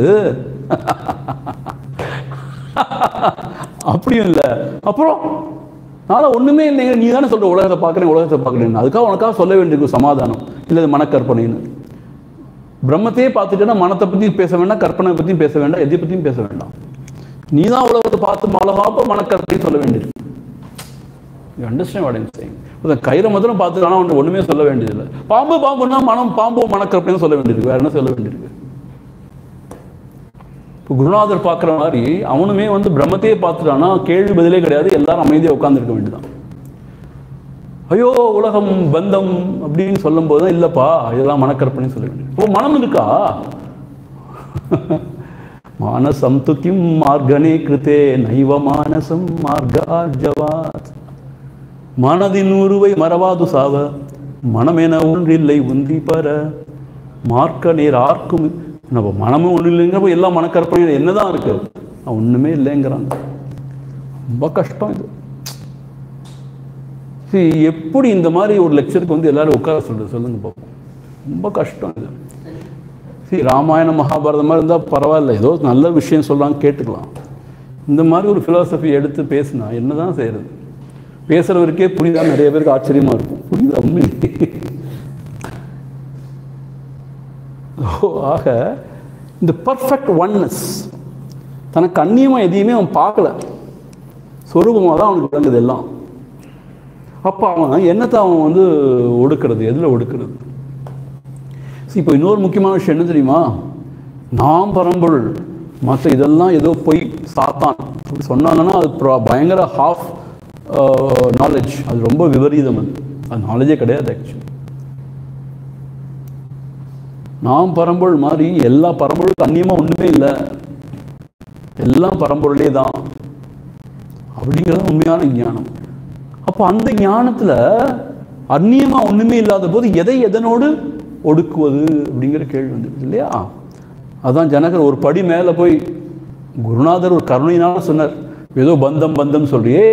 அப்படியும் இல்லை. அப்புறம் நான் ஒன்றுமே இல்லைங்க, நீ தானே சொல்கிற உலகத்தை பார்க்குறேன் அதுக்காக உனக்காக சொல்ல வேண்டியிருக்கும் சமாதானம் இல்லை மனக்கற்பனைன்னு. பிரம்மத்தையே பார்த்துட்டேன்னா மனத்தை பற்றியும் பேச வேண்டாம், கற்பனை பற்றியும் பேச வேண்டாம், எதை பற்றியும் பேச வேண்டாம். நீ தான் உலகத்தை பார்த்து மாலகாப்ப மனக்கற்பனையும் சொல்ல வேண்டியிருக்கு. You understand what I'm saying? கயிறை மாத்திரம் பார்த்துட்டு ஆனால் ஒன்றுமே சொல்ல வேண்டியதில்லை. பாம்புன்னா பாம்பு மணக்கிறப்பன்னு சொல்ல வேண்டியிருக்கு, வேற என்ன சொல்ல வேண்டியிருக்கு? இப்போ குருநாதர் பார்க்குற மாதிரி அவனுமே பிரம்மத்தையே பார்த்துட்டான்னா கேள்வி பதிலே கிடையாது, எல்லாரும் அமைதியாக உட்காந்துருக்க வேண்டியதான். ஐயோ உலகம் பந்தம் அப்படின்னு சொல்லும் போது தான் இல்லைப்பா இதெல்லாம் மனக்கற்பனைன்னு சொல்ல வேண்டியது. ஓ மனம் இருக்கா? மானசம் துக்கிம் மார்கனே கிருத்தே நைவ மானசம் மார்கார்ஜவாத். மனதின் உருவை மறவாது சாவ மனமென ஒன்றில்லை உந்தி பர மார்க்க நேர் ஆர்க்கும். நம்ம மனமும் ஒன்றும் இல்லைங்கிறப்ப எல்லாம் மனக்கற்பனை என்னதான் இருக்கு? ஒன்றுமே இல்லைங்கிறாங்க. ரொம்ப கஷ்டம் இது. எப்படி இந்த மாதிரி ஒரு லெக்சருக்கு எல்லாரும் உட்கார சொல்றது சொல்லுங்க பார்ப்போம். ரொம்ப கஷ்டம் இது. ராமாயணம் மகாபாரதம் மாதிரி இருந்தால் பரவாயில்ல, ஏதோ நல்ல விஷயம் சொல்கிறாங்க கேட்டுக்கலாம். இந்த மாதிரி ஒரு ஃபிலாசபி எடுத்து பேசினா என்னதான் செய்யறது? பேசுறவருக்கே புரியுதா? நிறைய பேருக்கு ஆச்சரியமா இருக்கும். புரியுதா உண்மை? ஆக இந்த பர்ஃபெக்ட் ஒன்னஸ், தனக்கு அந்நியமாக எதையுமே அவன் பார்க்கல, சொரூபமாக தான் அவனுக்கு விளங்குது எல்லாம். அப்போ அவன் என்னத்தை அவன் ஒடுக்கிறது? எதில் ஒடுக்கிறது? இப்போ இன்னொரு முக்கியமான விஷயம் என்ன தெரியுமா? நாம் பரம்பொருள் மற்ற இதெல்லாம் ஏதோ போய் சாத்தான் அப்படி சொன்னாங்கன்னா அது பயங்கர ஹாஃப் நாலேஜ், அது ரொம்ப விபரீதம். அது நாலேஜே கிடையாது ஆக்சுவலி. நாம் பரம்பொருள் மாதிரி எல்லா பரம்பொருளுக்கும் அந்நியமாக ஒன்றுமே இல்லை, எல்லாம் பரம்பொருளே தான் அப்படிங்கிறது உண்மையான ஞானம். அப்போ அந்த ஞானத்தில் அந்நியமாக ஒன்றுமே இல்லாத போது எதை எதனோடு ஒடுக்குவது அப்படிங்கிற கேள்வி வந்துடுது இல்லையா? அதான் ஜனகர் ஒரு படி மேலே போய் குருநாதர் ஒரு கருணையினால சொன்னார், ஏதோ பந்தம் சொல்றியே,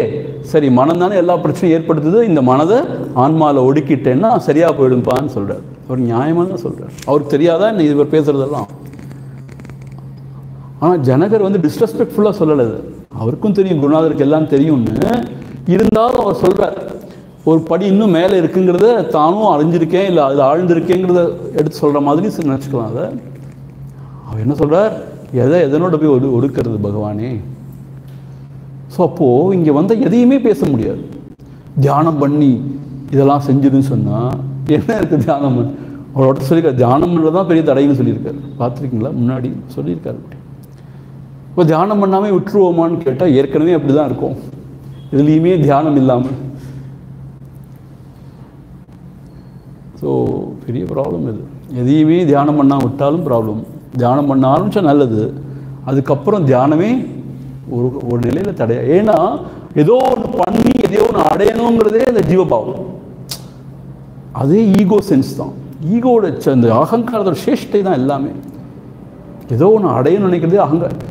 சரி மனம் தானே எல்லா பிரச்சனையும் ஏற்படுத்துது, இந்த மனதை ஆன்மாவில் ஒடுக்கிட்டேன்னா சரியாக போயிடும்பான்னு சொல்கிறார். அவர் நியாயமாக தான் சொல்கிறார். அவருக்கு தெரியாதா என்ன இவர் பேசுகிறதெல்லாம்? ஆனால் ஜனகர் டிஸ்ரெஸ்பெக்ட்ஃபுல்லாக சொல்லலை. அவருக்கும் தெரியும், குருநாதருக்கு எல்லாம் தெரியும்னு. இருந்தாலும் அவர் சொல்கிறார், ஒரு படி இன்னும் மேலே இருக்குங்கிறத தானும் அறிஞ்சிருக்கேன், இல்லை அது ஆழ்ந்திருக்கேங்கிறத எடுத்து சொல்கிற மாதிரி நினச்சிக்கலாம். அதை அவர் என்ன சொல்கிறார்? எதனோட போய் ஒடுக்கிறது பகவானே? ஸோ அப்போது இங்கே எதையுமே பேச முடியாது. தியானம் பண்ணி இதெல்லாம் செஞ்சிருன்னு சொன்னால் என்ன இருக்குது? தியானம் அவரோட சொல்லியிருக்காரு, தியானம் பண்ணுறது தான் பெரிய தடைன்னு சொல்லியிருக்காரு. பார்த்துருக்கீங்களா? முன்னாடி சொல்லியிருக்காரு. இப்போ தியானம் பண்ணாமல் விட்டுருவோமான்னு கேட்டால் ஏற்கனவே அப்படி தான் இருக்கும், இதுலேயுமே தியானம் இல்லாமல். ஸோ பெரிய ப்ராப்ளம் இது. எதையுமே தியானம் பண்ணால் விட்டாலும் ப்ராப்ளம். தியானம் பண்ண ஆரம்பித்தா நல்லது, அதுக்கப்புறம் தியானமே ஒரு நிலையில் தடைய. ஏன்னா ஏதோ ஒன்று பண்ணி எதையோ ஒன்று அடையணுங்கிறதே அந்த ஜீவபாவம், அதே ஈகோ சென்ஸ் தான். ஈகோட அந்த அகங்காரத்தோட சேஷ்டை தான் எல்லாமே. ஏதோ ஒன்று அடையணும்னு நினைக்கிறதே அகங்காரம்.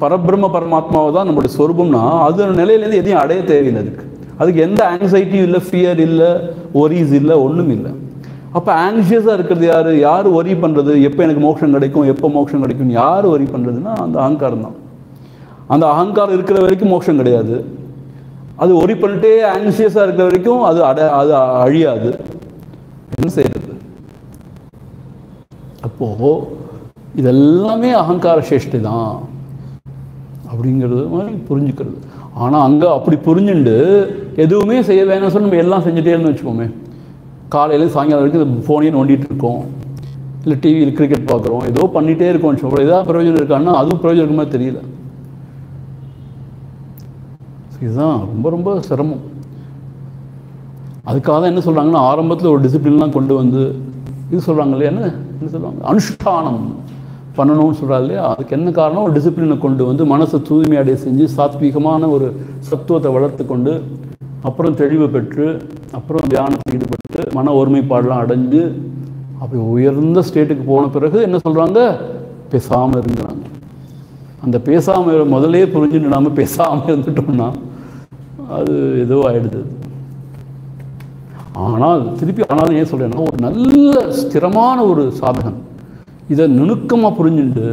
பரபிரம்ம பரமாத்மாவை தான் நம்மளுடைய சொரூபம்னா அது நிலையிலேருந்து எதையும் அடைய தேவையில்லை. அதுக்கு எந்த ஆங்ஸைட்டியும் இல்லை, ஃபியர் இல்லை, ஒரிஸ் இல்லை, ஒன்றும் இல்லை. அப்போ ஆங்ஷியஸாக இருக்கிறது யார் ஒரி பண்ணுறது? எப்போ எனக்கு மோட்சம் கிடைக்கும், எப்போ மோட்சம் கிடைக்கும், யார் ஒரி பண்ணுறதுன்னா அந்த அகங்காரம் தான். அந்த அகங்காரம் இருக்கிற வரைக்கும் மோட்சம் கிடையாது. அது ஒரி பண்ணிட்டே ஆங்ஷியஸாக இருக்கிற வரைக்கும் அது அழியாது. என்ன செய்யறது? அப்போது இதெல்லாமே அகங்கார சேஷ்டை தான் அப்படிங்கிறது மாதிரி புரிஞ்சுக்கிறது. ஆனால் அங்கே அப்படி புரிஞ்சுண்டு எதுவுமே செய்ய வேணாம் சொல்லி நம்ம எல்லாம் செஞ்சுட்டே இருந்து வச்சுக்கோமே, காலையில் சாயங்காலம் வரைக்கும் இந்த ஃபோனையும் நோண்டிகிட்டு இருக்கோம், இல்லை டிவியில் கிரிக்கெட் பார்க்குறோம், ஏதோ பண்ணிகிட்டே இருக்கோம். சொல்கிறோம் ஏதாவது பிரயோஜனம் இருக்கான்னா அதுவும் பிரயோஜனம் இருக்குமா தெரியல. இதுதான் ரொம்ப ரொம்ப சிரமம். அதுக்காக தான் என்ன சொல்கிறாங்கன்னா ஆரம்பத்தில் ஒரு டிசிப்ளின்லாம் கொண்டு இது சொல்கிறாங்க இல்லையா, என்ன சொல்லுவாங்க, அனுஷ்டானம் பண்ணணும்னு சொல்கிறாங்க இல்லையா. அதுக்கு என்ன காரணம்? ஒரு டிசிப்ளினை கொண்டு மனசை தூய்மையடைய செஞ்சு சாத்வீகமான ஒரு சத்துவத்தை வளர்த்து கொண்டு அப்புறம் தெளிவு பெற்று அப்புறம் தியானத்தில் ஈடுபட்டு மன ஒருமைப்பாடெலாம் அடைஞ்சு அப்படி உயர்ந்த ஸ்டேட்டுக்கு போன பிறகு என்ன சொல்கிறாங்க? பேசாமல் இருக்கிறாங்க. அந்த பேசாமல் முதலே புரிஞ்சுட்டு நாம் பேசாமல் இருந்துட்டோம்னா அது ஏதோ ஆகிடுது. ஆனால் திருப்பி ஆனாலும் ஏன் சொல்கிறேன்னா, ஒரு நல்ல ஸ்திரமான ஒரு சாதகன் இதை நுணுக்கமாக புரிஞ்சுட்டு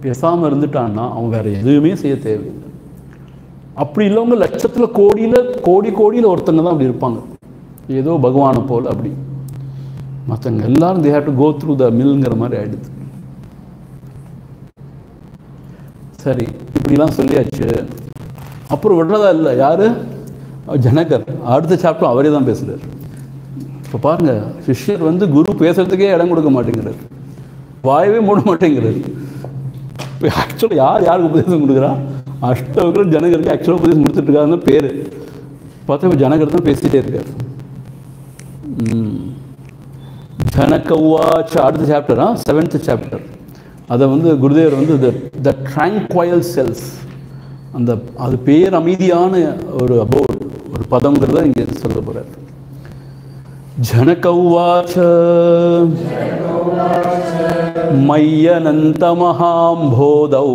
பேசாமல் இருந்துட்டான்னா அவன் வேறு எதுவுமே செய்ய தேவையில்லை. அப்படி இல்லவங்க லட்சத்தில் கோடியில் ஒருத்தங்க தான் அப்படி இருப்பாங்க, ஏதோ பகவானை போல். அப்படி மற்றவங்க எல்லாரும் they have to go through the millங்கிற மாதிரி ஆகிடுது. சரி, இப்படிலாம் சொல்லியாச்சு. அப்புறம் விடுறதா இல்லை யார்? ஜனகர் அடுத்த சாப்டர் அவரே தான் பேசுகிறார். இப்போ பாருங்கள், சிஷ்யர் வந்து குரு பேசுறதுக்கே இடம் கொடுக்க மாட்டேங்கிறார், வாயவே மூட மாட்டேங்கிறார். இப்போ ஆக்சுவலாக யாருக்கு உபதேசம் கொடுக்குறா? அஷ்டவக்ரர் ஜனகருக்கு ஆக்சுவலாக உபதேசம் கொடுத்துட்டு இருக்காருன்னு பேர். பார்த்தா இப்போ ஜனகர் தான் பேசிகிட்டே இருக்கார். ஜனகவாச்ச அடுத்த சாப்டரா 7th சாப்டர். அதை வந்து குருதேவர் வந்து த ட்ராங்குவைல் செல்ஸ், அந்த அது பேர் அமைதியான ஒரு அபோர்ட், ஒரு பதங்கிறத இங்கே சொல்ல போகிறார். ஜனகவாச்ச மய்யனந்தமஹாம்போதௌ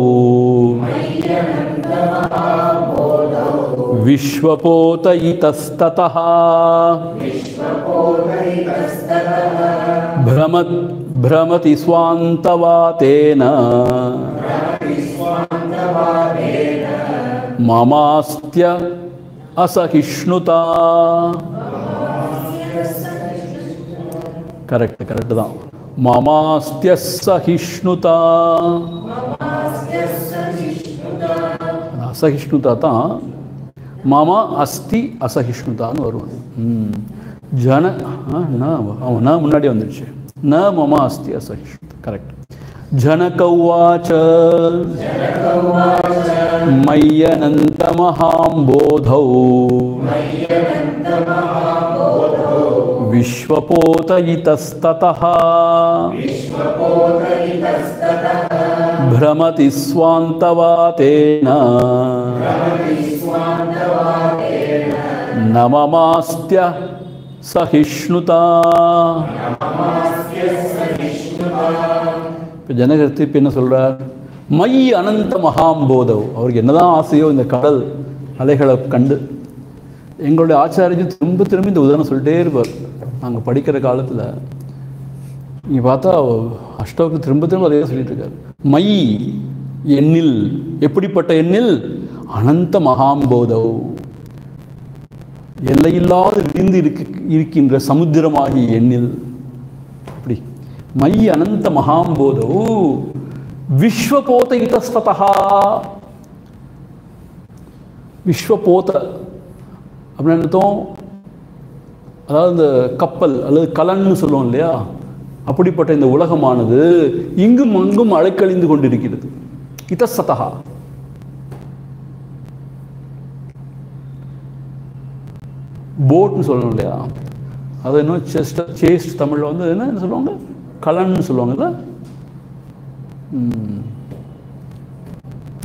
விஸ்வபோதயிதஸ்ததः भ्रमति स्वान्तवातेन ममास्त्य असहिष्णुता. करेक्ट தான். ममास्त्य सहिष्णुता. असहिष्णुता தான் मम अस्ति असहिष्णुताன்னு வரும். ஜன ந முன்னாடி வந்துடுச்சு. ந மம அஸ்தி அசகிஷ்ணுதா. கரெக்ட். ஜனகவாச்ச மய்யனந்தமஹாம்போதௌ விஸ்வபோதயிதஸ்ததः भ्रमति स्वान्तवातेन न ममास्त्य सहिष्णुता. இப்போ ஜனகர் திருப்பி என்ன சொல்கிறார்? மை அனந்த மகாம்போதவ். அவருக்கு என்னதான் ஆசையோ இந்த கடல் அலைகளை கண்டு. எங்களுடைய ஆச்சாரியர் திரும்ப திரும்ப இந்த உதாரணம் சொல்லிட்டே இருப்பார். நாங்கள் படிக்கிற காலத்தில் நீங்கள் பார்த்தா அஷ்டவக்ரர் திரும்ப திரும்ப அதே சொல்லிட்டு இருக்கார். மை எண்ணில், எப்படிப்பட்ட எண்ணில்? அனந்த மகாம்போதவ், எல்லையில்லாது விரிந்து இருக்கின்ற சமுத்திரமாகிய எண்ணில். அப்படி மை அனந்த மகாம்போதோ விஸ்வபோதயிதஸ்ததः. விஸ்வபோத அப்படின்னு அர்த்தம், அதாவது இந்த கப்பல் அல்லது கலன்னு சொல்லுவோம் இல்லையா, அப்படிப்பட்ட இந்த உலகமானது இங்கும் அங்கும் அலைக்கழிந்து கொண்டிருக்கிறது. இதஸ்ததः போட்னு சொல்லணும் இல்லையா, அது இன்னும் சேஸ்ட் தமிழில் வந்து என்ன சொல்லுவாங்க? கலன்னு சொல்லுவாங்கல்ல,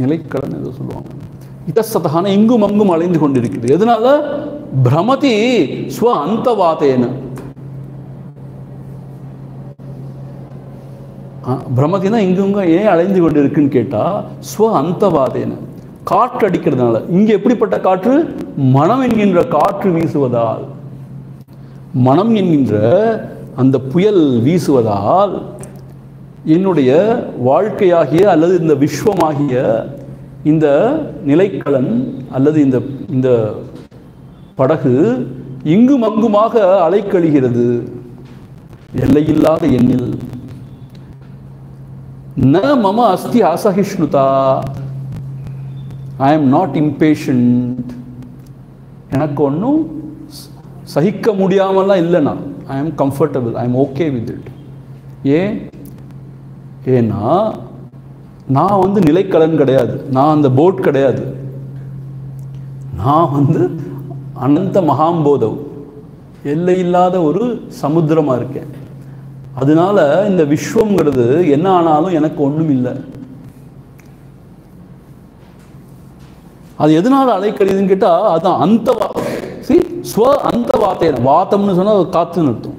நிலைக்கலன் ஏதோ சொல்லுவாங்க. இதஸ்ததஹான எங்கும் அங்கும் அலைந்து கொண்டிருக்கிறது. எதனால? பிரமதி ஸ்வ அந்தவாதேன. பிரமதினா இங்குங்க ஏன் அலைந்து கொண்டு இருக்குன்னு கேட்டா, ஸ்வ அந்தவாதேன, காற்று அடிக்கிறதுனால. இங்கே எப்படிப்பட்ட காற்று? மனம் என்கின்ற காற்று வீசுவதால், மனம் என்கின்ற அந்த புயல் வீசுவதால் என்னுடைய வாழ்க்கையாகிய அல்லது இந்த விஸ்வமாகிய இந்த நிலைக்கலன் அல்லது இந்த படகு இங்கும் அங்குமாக அலைக்கழிகிறது எல்லையில்லாத எண்ணில். ந மம அஸ்தி அசகிஷ்ணுதா. I am not impatient. எனக்கு ஒன்றும் சகிக்க முடியாமலாம் இல்லைண்ணா. I am comfortable, I am okay with it. ஏன்னா நான் வந்து நிலைக்கலன் கிடையாது, நான் அந்த போட் கிடையாது, நான் வந்து அனந்த மகாம்போதவ், எல்லையில்லாத ஒரு சமுத்திரமாக இருக்கேன். அதனால இந்த விஸ்வங்கிறது என்ன ஆனாலும் எனக்கு ஒன்றும் இல்லை. அது எதனால அலைக்கழிதுன்னு கேட்டால், அதுதான் அந்த ஸ்வ அந்த வாத்தேன. வாத்தம்னு சொன்னால் காத்துன்னு அர்த்தம்.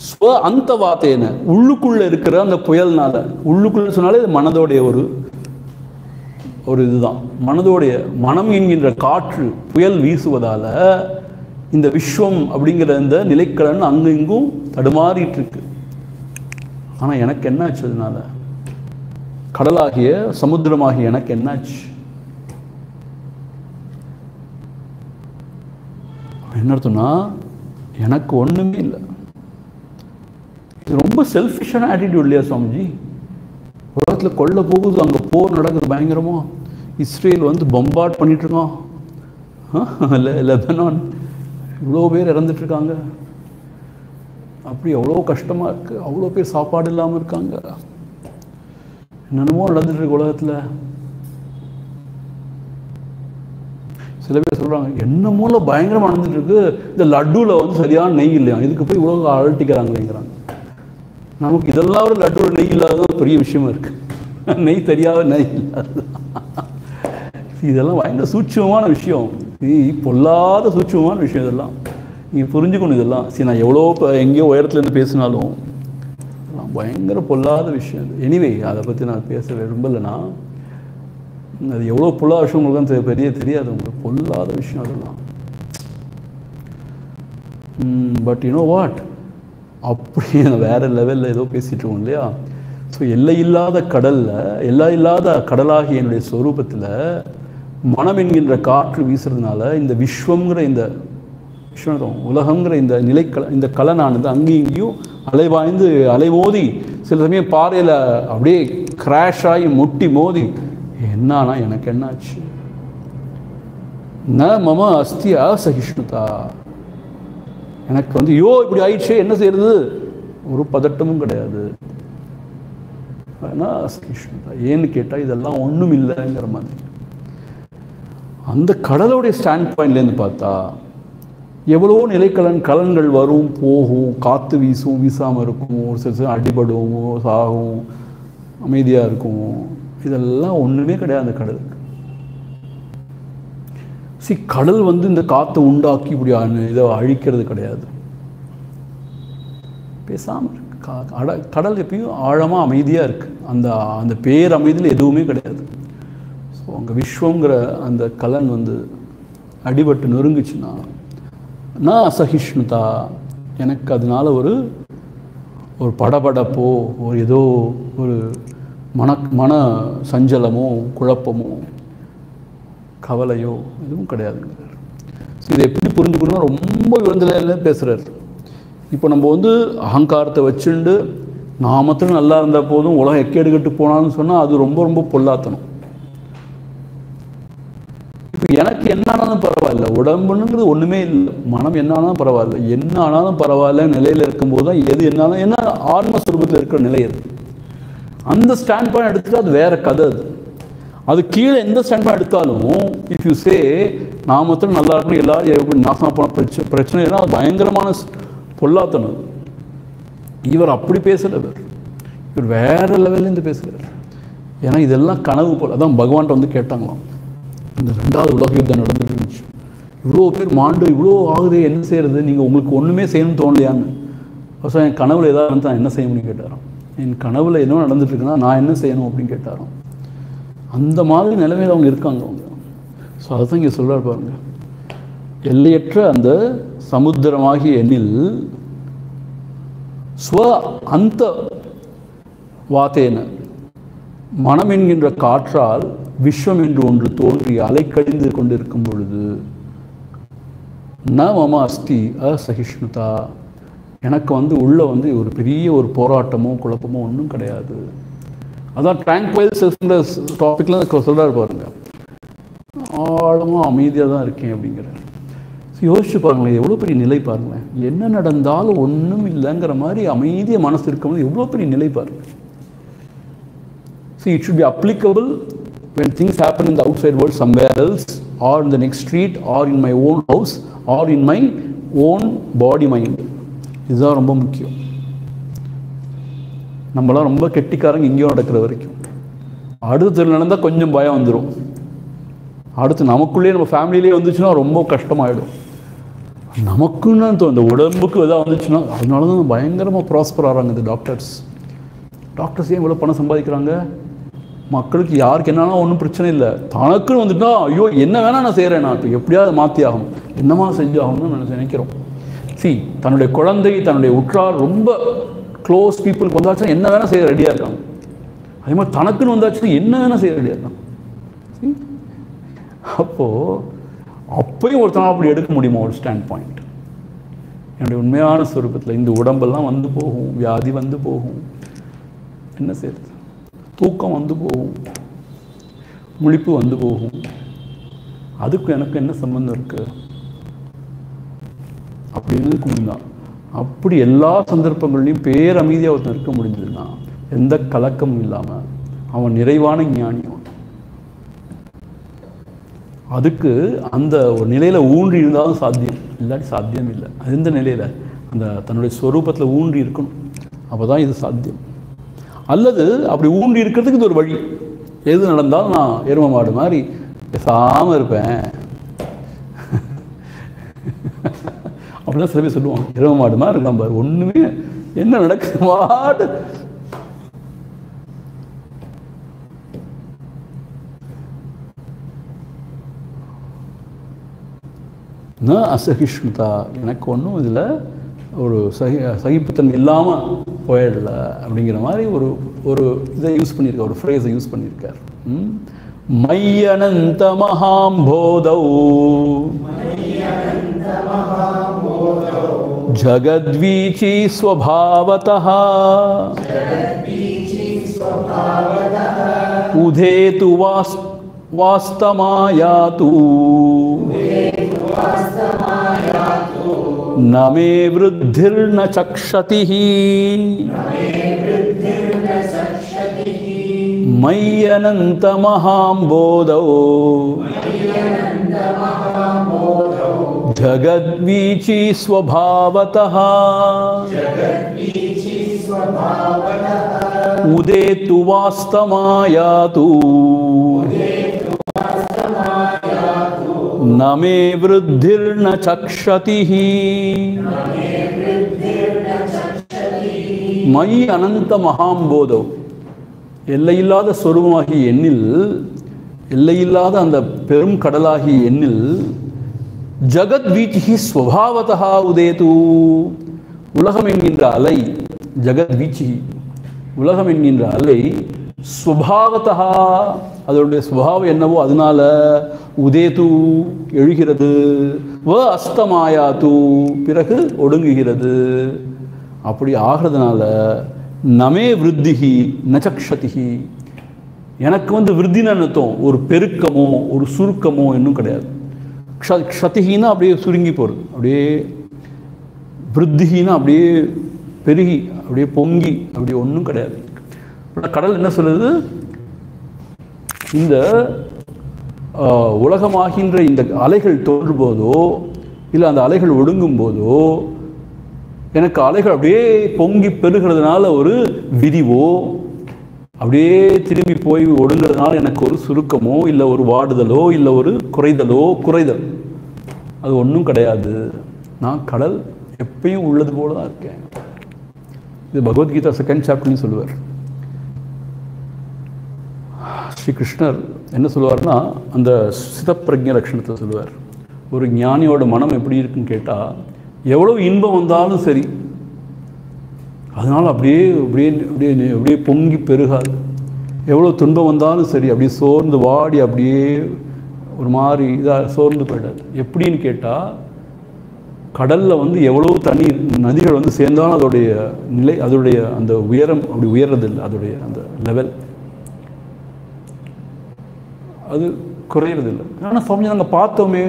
ஸ்வ அந்த வாத்தேன, உள்ளுக்குள்ளே இருக்கிற அந்த புயல்னால. உள்ளுக்குள்ள சொன்னாலே இது மனதோடைய ஒரு இதுதான். மனதோடைய மனம் என்கின்ற காற்று புயல் வீசுவதால இந்த விஸ்வம் அப்படிங்கிற இந்த நிலைக்கலன் அங்கு இங்கும் தடுமாறிட்டு இருக்கு. ஆனால் எனக்கு என்னாச்சு? அதனால கடலாகிய சமுத்திரமாகிய எனக்கு என்னாச்சு? என்ன அர்த்தம்னா, எனக்கு ஒன்றுமே இல்லை. இது ரொம்ப செல்ஃபிஷான ஆட்டிடியூட் இல்லையா சுவாமிஜி? உலகத்தில் கொல்ல போகுது, அங்கே போர் நடக்குது பயங்கரமாக, இஸ்ரேல் வந்து பம்பார்ட் பண்ணிட்டு இருக்கோம், லெபனான் இவ்வளோ பேர் இறந்துட்டுருக்காங்க. அப்படி எவ்வளோ கஷ்டமாக இருக்குது. அவ்வளோ பேர் சாப்பாடு இல்லாமல் இருக்காங்க. என்னென்னமோ நடந்துட்டுருக்கு உலகத்தில். சில பேர் சொல்கிறாங்க என்னமோல பயங்கரமாக நடந்துட்டுருக்கு, இந்த லட்டுவில் வந்து சரியான நெய் இல்லையா, இதுக்கு போய் இவ்வளோ அழட்டிக்கிறாங்களேங்கிறாங்க. நமக்கு இதெல்லாம் ஒரு லட்டுவில் நெய் இல்லாத பெரிய விஷயமா இருக்குது. நெய் தெரியாத நெய் இல்லாத இதெல்லாம் பயங்கர சூட்சமான விஷயம். பொல்லாத சூட்சமான விஷயம் இதெல்லாம். நீங்கள் புரிஞ்சுக்கணும் இதெல்லாம். சரி, நான் எவ்வளோ எங்கேயோ உயரத்துலேருந்து பேசினாலும் இதெல்லாம் பயங்கர பொல்லாத விஷயம் இது. எனிவே அதை பற்றி நான் பேச விரும்பலைன்னா, அது எவ்வளோ பொல்லாத விஷயம் உங்களுக்கு தான் பெரிய தெரியாது. உங்களுக்கு பொல்லாத விஷயம் அதெல்லாம். பட் யூனோ வாட், அப்படி வேறு லெவலில் ஏதோ பேசிகிட்டு இருக்கோம் இல்லையா. ஸோ எல்லை இல்லாத கடலில், எல்லை இல்லாத கடலாகிய என்னுடைய ஸ்வரூபத்தில் மனம் என்கின்ற காற்று வீசுறதுனால இந்த விஸ்வங்கிற இந்த விஸ்வம் உலகங்கிற இந்த இந்த கலனானது அங்கேயும் இங்கேயும் அலைவாய்ந்து அலைமோதி சில சமயம் பாறையில் அப்படியே கிராஷ் ஆகி முட்டி மோதி என்னானா எனக்கு என்னாச்சு, ந மம அஸ்தி அசகிஷ்ணுதா, எனக்கு வந்து ஐயோ இப்படி ஆயிடுச்சு என்ன செய்யறது, ஒரு பதட்டமும் கிடையாது. அசகிஷ்ணுதா ஏன்னு கேட்டால் இதெல்லாம் ஒன்றும் இல்லைங்கிற மாதிரி. அந்த கடலுடைய ஸ்டாண்ட் பாயிண்ட்லேருந்து பார்த்தா எவ்வளோ கலன்கள் வரும் போகும், காற்று வீசும், வீசாமல் இருக்கும், ஒரு சில அடிபடும், சாகும், அமைதியாக இருக்கும். இதெல்லாம் ஒன்றுமே கிடையாது அந்த கடலுக்கு. கடல் வந்து இந்த காற்றை உண்டாக்கி இப்படி இதை அழிக்கிறது கிடையாது. பேசாமல் இருக்கு. கடல் எப்பயும் ஆழமாக அமைதியாக இருக்குது. அந்த பேரமைதியில் எதுவுமே கிடையாது. ஸோ அங்கே விஸ்வங்கிற அந்த கலன் வந்து அடிபட்டு நொறுங்குச்சுன்னா நான் அசகிஷ்ணுதா, எனக்கு அதனால ஒரு படபடப்போ ஒரு ஏதோ ஒரு மன சஞ்சலமோ குழப்பமோ கவலையோ எதுவும் கிடையாதுங்கிறார். இதை எப்படி புரிஞ்சுக்கணும்னா ரொம்ப விருந்தில் பேசுகிறார். இப்போ நம்ம வந்து அகங்காரத்தை வச்சுண்டு நான் மாத்திரம் நல்லா இருந்தால் போதும் உலகம் எக்கேடு கட்டு போனான்னு சொன்னால் அது ரொம்ப ரொம்ப பொல்லாத்தனம். இப்போ எனக்கு என்ன ஆனாலும் பரவாயில்ல, உடம்புங்கிறது ஒன்றுமே இல்லை, மனம் என்ன ஆனாலும் பரவாயில்ல, என்ன ஆனாலும் பரவாயில்ல நிலையில் இருக்கும்போது தான் எது என்னாலும் என்ன ஆத்மஸ்வரூபத்தில் இருக்கிற நிலை அது. அந்த ஸ்டாண்ட் பாயிண்ட் எடுத்துகிட்டு அது வேற கதை. அது கீழே எந்த ஸ்டாண்ட் பாயிண்ட் எடுத்தாலும் இஃப் யூ சே நான் மாத்திரம் நல்லா இருக்கணும் எல்லாரும் எப்படி நாசமாக போன பிரச்சனை எல்லாம் அது பயங்கரமான பொல்லாத்தனம். இவர் அப்படி பேசுகிறவர், இவர் வேற லெவல்லேருந்து பேசுகிறார். ஏன்னா இதெல்லாம் கனவு போல். அதான் பகவான்கிட்ட வந்து கேட்டாங்களாம், இந்த 2வது உலக யுத்தம் நடந்துட்டு இருந்துச்சு, இவ்வளோ பேர் மாண்டு இவ்வளோ ஆகுதே என்ன செய்யறது, நீங்கள் உங்களுக்கு ஒன்றுமே செய்யணும்னு தோணலையான்னு. ஃபர்ஸ்ட் என் கனவுல ஏதாவது வந்து நான் என்ன செய்யணும்னு கேட்டாராம். என் கனவுல என்ன நடந்துட்டு இருக்குன்னா நான் என்ன செய்யணும் அப்படின்னு கேட்டாராம். அந்த மாதிரி நிலைமையில் அவங்க இருக்காங்க அவங்க. ஸோ அதுதான் இங்கே சொல்கிறார் பாருங்க, எல்லையற்ற அந்த சமுத்திரமாகிய எண்ணில் ஸ்வ அந்த வாத்தேன மனம் என்கின்ற காற்றால் விஸ்வம் என்று ஒன்று தோன்றி அலைக்கழிந்து கொண்டிருக்கும் பொழுது ந மம அஸ்தி அசகிஷ்ணுதா, எனக்கு வந்து உள்ள வந்து ஒரு பெரிய ஒரு போராட்டமோ குழப்பமோ ஒன்றும் கிடையாது. அதான் ட்ராங்குவைல் செல்ஃப்ங்கிற டாப்பிக்கில் சொல்கிறார் பாருங்க, ஆழமாக அமைதியாக தான் இருக்கேன் அப்படிங்கிறார். யோசிச்சு பாருங்களேன், எவ்வளோ பெரிய நிலை பாருங்களேன். என்ன நடந்தாலும் ஒன்றும் இல்லைங்கிற மாதிரி அமைதியாக மனசு இருக்கும்போது எவ்வளோ பெரிய நிலை பாருங்கள். See, it should be applicable when things happen in the outside world somewhere else, or in the next street, or in my own house, or in my own body mind. இதுதான் ரொம்ப முக்கியம். நம்மளாம் ரொம்ப கெட்டிக்காரங்க இங்கேயும் நடக்கிற வரைக்கும். அடுத்து நடந்தால் கொஞ்சம் பயம் வந்துடும். அடுத்து நமக்குள்ளேயே நம்ம ஃபேமிலியிலே வந்துச்சுன்னா ரொம்ப கஷ்டமாயிடும். நமக்குன்னு இந்த உடம்புக்கு எதாவது வந்துச்சுன்னா அதனால தான் பயங்கரமாக ப்ராஸ்பர் ஆகிறாங்க இந்த டாக்டர்ஸ். ஏன் இவ்வளோ பணம் சம்பாதிக்கிறாங்க? மக்களுக்கு யாருக்கு என்னன்னா ஒன்றும் பிரச்சனை இல்லை, தனக்குன்னு வந்துட்டா ஐயோ என்ன வேணால் நான் செய்கிறேன், நான் இப்போ எப்படியாவது மாற்றி ஆகணும், என்னமா செஞ்சாகணும்னு நான் நினைக்கிறோம். தன்னுடைய குழந்தை தன்னுடைய உற்றார் ரொம்ப க்ளோஸ் பீப்புளுக்கு வந்தாச்சுன்னா என்ன வேணால் செய்ய ரெடியாக இருக்காங்க. அதே மாதிரி தனக்குன்னு வந்தாச்சுன்னா என்ன வேணால் செய்ய ரெடியாக இருக்காங்க. அப்போயும் ஒருத்தனால அப்படி எடுக்க முடியுமா ஒரு ஸ்டாண்ட் பாயிண்ட்? என்னுடைய உண்மையான ஸ்வரூபத்தில் இந்த உடம்பெல்லாம் வந்து போகும், வியாதி வந்து போகும், என்ன செய்யறது, தூக்கம் வந்து போகும், முழிப்பு வந்து போகும். அதுக்கும் எனக்கு என்ன சம்பந்தம் இருக்கு அப்படின்னு கும்பிந்தான். அப்படி எல்லா சந்தர்ப்பங்கள்லையும் பேரமைதியாக ஒருத்தன் இருக்க முடிஞ்சதுன்னா, எந்த கலக்கமும் இல்லாமல் அவன் நிறைவான ஞானியும். அதுக்கு அந்த ஒரு நிலையில் ஊன்றி இருந்தாலும் சாத்தியம், இல்லாட்டி சாத்தியம் இல்லை. அது எந்த நிலையில்? அந்த தன்னுடைய ஸ்வரூபத்தில் ஊன்றி இருக்கணும், அப்போ தான் இது சாத்தியம். அல்லது அப்படி ஊன்றி இருக்கிறதுக்கு இது ஒரு வழி. எது நடந்தாலும் நான் எரும மாடு மாதிரி பேசாமல் இருப்பேன் அப்படிலாம் சில பேர் சொல்லுவாங்க. எரும மாடு மாதிரி இருக்கான் பாரு, ஒன்றுமே என்ன நடக்குது மாடு. அசகிஷ்ணுதா, எனக்கு ஒன்றும் இதில் ஒரு சகிப்புத்தன்மை இல்லாமல் போயிடல அப்படிங்கிற மாதிரி ஒரு இதை யூஸ் பண்ணியிருக்கார், ஒரு ஃப்ரேஸை யூஸ் பண்ணியிருக்கார். மையனந்த மகாம்போதௌ ஜகத்வீச்சி ஸ்வபாவதः உதேது வாஸ்தமாயாது न मे वृद्धिर्न चक्षतिः मय्यनन्त महाम्बोधौ जगद्वीची स्वभावतः उदेतु वास्तमायातु न मे वृद्धिर्न चक्षतिः मयि अनंत महाம்போதோ, எல்லையில்லாத சொரூபமாகிய எண்ணில், எல்லையில்லாத அந்த பெரும் கடலாகிய எண்ணில், ஜகத் வீச்சி ஸ்வபாவதா உதேது, உலகம் என்கின்ற அலை, ஜகத் வீச்சி உலகம் என்கின்ற அலை, ஸ்வபாவதா அதனுடைய ஸ்வபாவம் என்னவோ அதனால, உதேது எழுகிறது, வ அஸ்தமாயாத்து பிறகு ஒடுங்குகிறது. அப்படி ஆகிறதுனால நமே விருத்திகி நச்சக்ஷதிகி, எனக்கு விருத்தின்னு அர்த்தம், ஒரு பெருக்கமோ ஒரு சுருக்கமோ இன்னும் கிடையாது. க்ஷதிகின்னா அப்படியே சுருங்கி போகிறது, அப்படியே விருத்திகின்னா அப்படியே பெருகி அப்படியே பொங்கி அப்படி ஒன்றும் கிடையாது. கடல் என்ன சொல்லுது? இந்த உலகமாகின்ற இந்த அலைகள் தோன்றும் போதோ இல்லை அந்த அலைகள் ஒடுங்கும் போதோ எனக்கு அலைகள் அப்படியே பொங்கி பெருகிறதுனால ஒரு விரிவோ, அப்படியே திரும்பி போய் ஒடுங்கிறதுனால எனக்கு ஒரு சுருக்கமோ இல்லை ஒரு வாடுதலோ இல்லை ஒரு குறைதல் அது ஒன்றும் கிடையாது. நான் கடல் எப்பயும் உள்ளது போல தான் இருக்கேன். இது பகவத்கீதா 2nd சாப்டர்லையும் சொல்லுவார். ஸ்ரீ கிருஷ்ணர் என்ன சொல்லுவார்னா, அந்த சிதப்பிரஜ்ஞ லட்சணத்தை சொல்லுவார். ஒரு ஞானியோட மனம் எப்படி இருக்குன்னு கேட்டால், எவ்வளோ இன்பம் வந்தாலும் சரி அதனால் அப்படியே அப்படியே அப்படியே அப்படியே பொங்கி பெருகாது. எவ்வளோ துன்பம் வந்தாலும் சரி அப்படியே சோர்ந்து வாடி அப்படியே ஒரு மாதிரி இதாக சோர்ந்து போயிடாது. எப்படின்னு கேட்டால், கடலில் எவ்வளோ தண்ணீர் நதிகள் சேர்ந்தாலும் அதோடைய நிலை, அதோடைய அந்த உயரம் அப்படி உயர்றதில்லை, அதோடைய அந்த லெவல் அது குறையிறதில்லை. ஆனால் சுவாமி நாங்கள் பார்த்தோமே,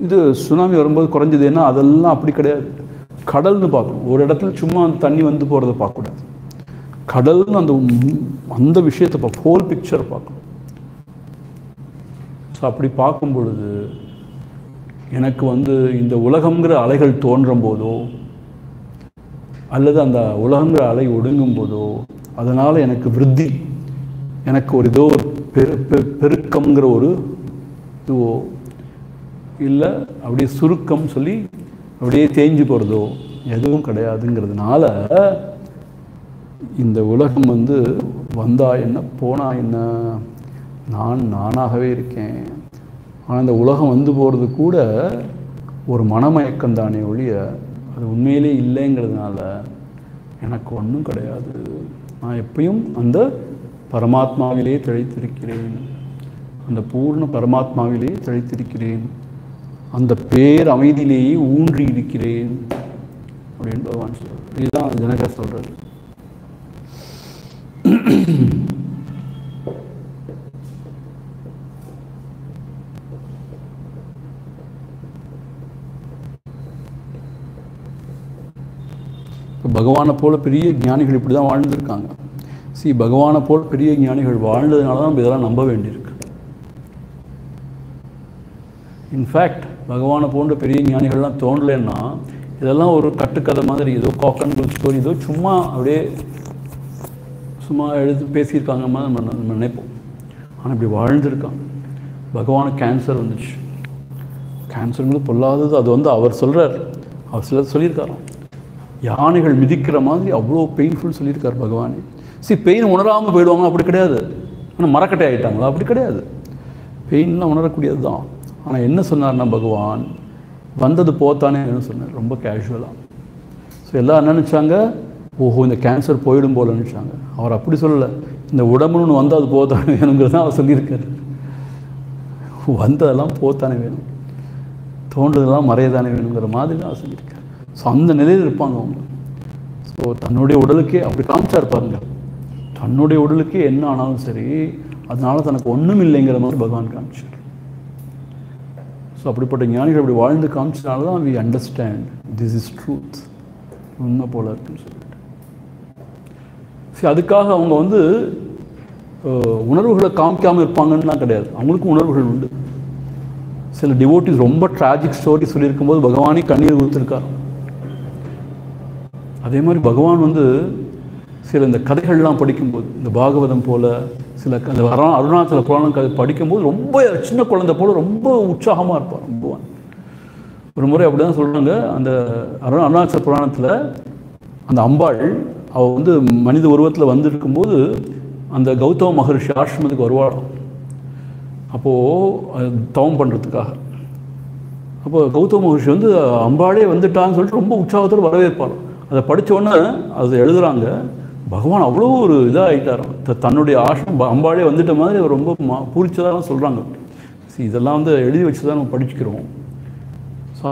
இது சுனாமி வரும்போது குறைஞ்சது, ஏன்னா அதெல்லாம் அப்படி கிடையாது. கடல்னு பார்க்கணும். ஒரு இடத்துல சும்மா அந்த தண்ணி போகிறத பார்க்கக்கூடாது. கடல்னு அந்த விஷயத்தை ஹோல் பிக்சர் பார்க்கணும். ஸோ அப்படி பார்க்கும் பொழுது எனக்கு இந்த உலகங்கிற அலைகள் தோன்றும் போதோ அல்லது அந்த உலகங்கிற அலை ஒடுங்கும் போதோ அதனால் எனக்கு விருத்தி, எனக்கு ஒரு ஏதோ ஒரு பெருக்கம்ங்கிற ஒரு இதுவோ இல்லை அப்படியே சுருக்கம் சொல்லி அப்படியே தேஞ்சு போகிறதோ எதுவும் கிடையாதுங்கிறதுனால இந்த உலகம் வந்தா என்ன போனா என்ன, நான் நானாகவே இருக்கேன். ஆனால் இந்த உலகம் போகிறது கூட ஒரு மனமயக்கம் தானே ஒழிய அது உண்மையிலே இல்லைங்கிறதுனால எனக்கு ஒன்றும் கிடையாது. நான் எப்பயும் அந்த பரமாத்மாவிலே திளைத்திருக்கிறேன், அந்த பூர்ண பரமாத்மாவிலே திளைத்திருக்கிறேன், அந்த பேர் அமைதியிலேயே ஊன்றி இருக்கிறேன் அப்படின்னு பகவான் சொல்றார். இதுதான் ஜனகர் சொல்றாரு. இப்போ பகவானை போல பெரிய ஞானிகள் இப்படி தான் வாழ்ந்துருக்காங்க. பகவானை போல் பெரிய ஞானிகள் வாழ்ந்ததுனால தான் நம்ம இதெல்லாம் நம்ப வேண்டியிருக்கு. இன்ஃபேக்ட் பகவானை போன்ற பெரிய ஞானிகள்லாம் தோன்றலைன்னா இதெல்லாம் ஒரு கட்டுக்கதை மாதிரி, ஏதோ காக்கன் ஸ்டோரி, ஏதோ சும்மா அப்படியே சும்மா எழுதி பேசியிருக்காங்க நம்ம நினைப்போம். ஆனால் இப்படி வாழ்ந்துருக்காங்க. பகவானுக்கு கேன்சர் வந்துச்சு. கேன்சருங்கிறது பொல்லாதது. அது அவர் சொல்கிறார், அவர் சிலர் சொல்லியிருக்காராம், யானைகள் மிதிக்கிற மாதிரி அவ்வளோ பெயின்ஃபுல் சொல்லியிருக்கார் பகவானே. பெயின் உணராமல் போயிடுவாங்க, அப்படி கிடையாது. ஆனால் மரக்கட்டை ஆகிட்டாங்களா, அப்படி கிடையாது. பெயின்லாம் உணரக்கூடியது தான். ஆனால் என்ன சொன்னார்னா பகவான், வந்தது போத்தானே சொன்னார், ரொம்ப கேஷுவலாக. எல்லாம் என்ன நினச்சாங்க, ஓஹோ இந்த கேன்சர் போயிடும் போல நினச்சாங்க. அவர் அப்படி சொல்லலை, இந்த உடம்புன்னு வந்து அது போத்தானே வேணுங்கிறது தான் அவர் சொல்லியிருக்காரு. வந்ததெல்லாம் போத்தானே வேணும், தோன்றதெல்லாம் மறையதானே வேணுங்கிற மாதிரி தான் அவர் சொல்லியிருக்காரு. அந்த நிலையில் இருப்பாங்க அவங்க. தன்னுடைய உடலுக்கே அப்படி காமிச்சா இருப்பாருங்க. தன்னுடைய உடலுக்கே என்ன ஆனாலும் சரி, அதனால தனக்கு ஒன்றும் இல்லைங்கிற மாதிரி பகவான் காமிச்சார். அப்படிப்பட்ட ஞானிகள் அப்படி வாழ்ந்து காமிச்சனால தான் we understand this is truth, உண்மை போல இருக்குன்னு சொல்லிட்டு. அதுக்காக அவங்க உணர்வுகளை காமிக்காமல் இருப்பாங்கன்னுலாம் கிடையாது. அவங்களுக்கும் உணர்வுகள் உண்டு. சில டிவோட்டிஸ் ரொம்ப ட்ராஜிக் ஸ்டோரி சொல்லியிருக்கும்போது பகவானே கண்ணீர் கொடுத்துருக்கார். அதே மாதிரி பகவான் சில இந்த கதைகள்லாம் படிக்கும்போது, இந்த பாகவதம் போல் சில அந்த அருணாச்சல புராணம் கதை படிக்கும்போது ரொம்ப சின்ன குழந்தை போல் ரொம்ப உற்சாகமாக இருப்பார் பகவான். ஒரு முறை அப்படி தான் சொல்கிறாங்க, அந்த அருணாச்சல புராணத்தில் அந்த அம்பாள் அவள் மனித உருவத்தில் வந்துருக்கும்போது அந்த கௌதம மகர்ஷி ஆசிரமத்துக்கு வருவாளாம். அப்போது தவம் பண்ணுறதுக்காக. அப்போ கௌதம மகர்ஷி அம்பாளே வந்துட்டான்னு சொல்லிட்டு ரொம்ப உற்சாகத்தோடு வரவேற்பார். அதை படித்த உடனே அதை எழுதுகிறாங்க, பகவான் அவ்வளோ ஒரு இதாக ஆகிட்டாராம். தன்னுடைய ஆசிரமம் அம்பாளே வந்துட்ட மாதிரி அவர் ரொம்ப பூரிச்சதாக சொல்கிறாங்க. இதெல்லாம் எழுதி வச்சு தான் நம்ம படிச்சுக்கிறோம்.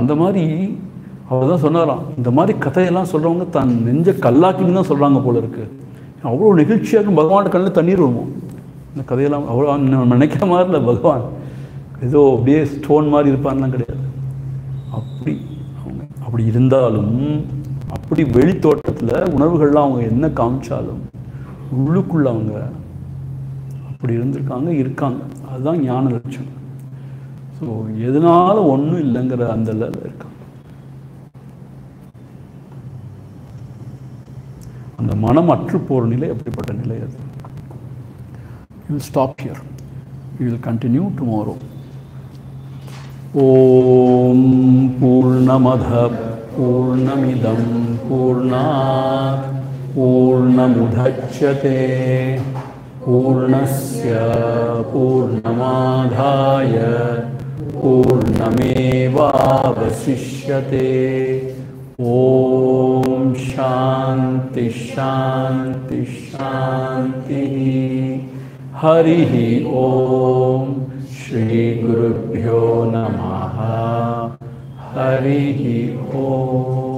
அந்த மாதிரி அவர் தான் சொன்னாராம், இந்த மாதிரி கதையெல்லாம் சொல்கிறவங்க தன் நெஞ்ச கல்லாக்கின்னு தான் சொல்கிறாங்க போல இருக்குது. அவ்வளோ நெகிழ்ச்சியாக பகவான் கண்ணில் தண்ணீர் வருவோம். இந்த கதையெல்லாம் அவ்வளோ நம்ம நினைக்கிற மாதிரி இல்லை. பகவான் ஏதோ அப்படியே ஸ்டோன் மாதிரி இருப்பான்லாம் கிடையாது. அப்படி இருந்தாலும், அப்படி வெளித்தோட்டத்தில் உணர்வுகள்லாம் அவங்க என்ன காமிச்சாலும் உள்ளுக்குள்ள அவங்க அப்படி இருக்காங்க. அதுதான் ஞான லட்சணம். எதனால ஒன்றும் இல்லைங்கிற அந்த இருக்காங்க. அந்த மனம் அற்று போகிற நிலை அப்படிப்பட்ட நிலை அது. We will stop here. We will continue tomorrow. Om Purnamada Purnamidam Purnat Purnamudachyate Purnasya Purnamadhaya Purnamevavasishyate. Om Shanti Shanti Shanti. Harihi Om. Shri Gurubhyo Namaha. Harihi Om.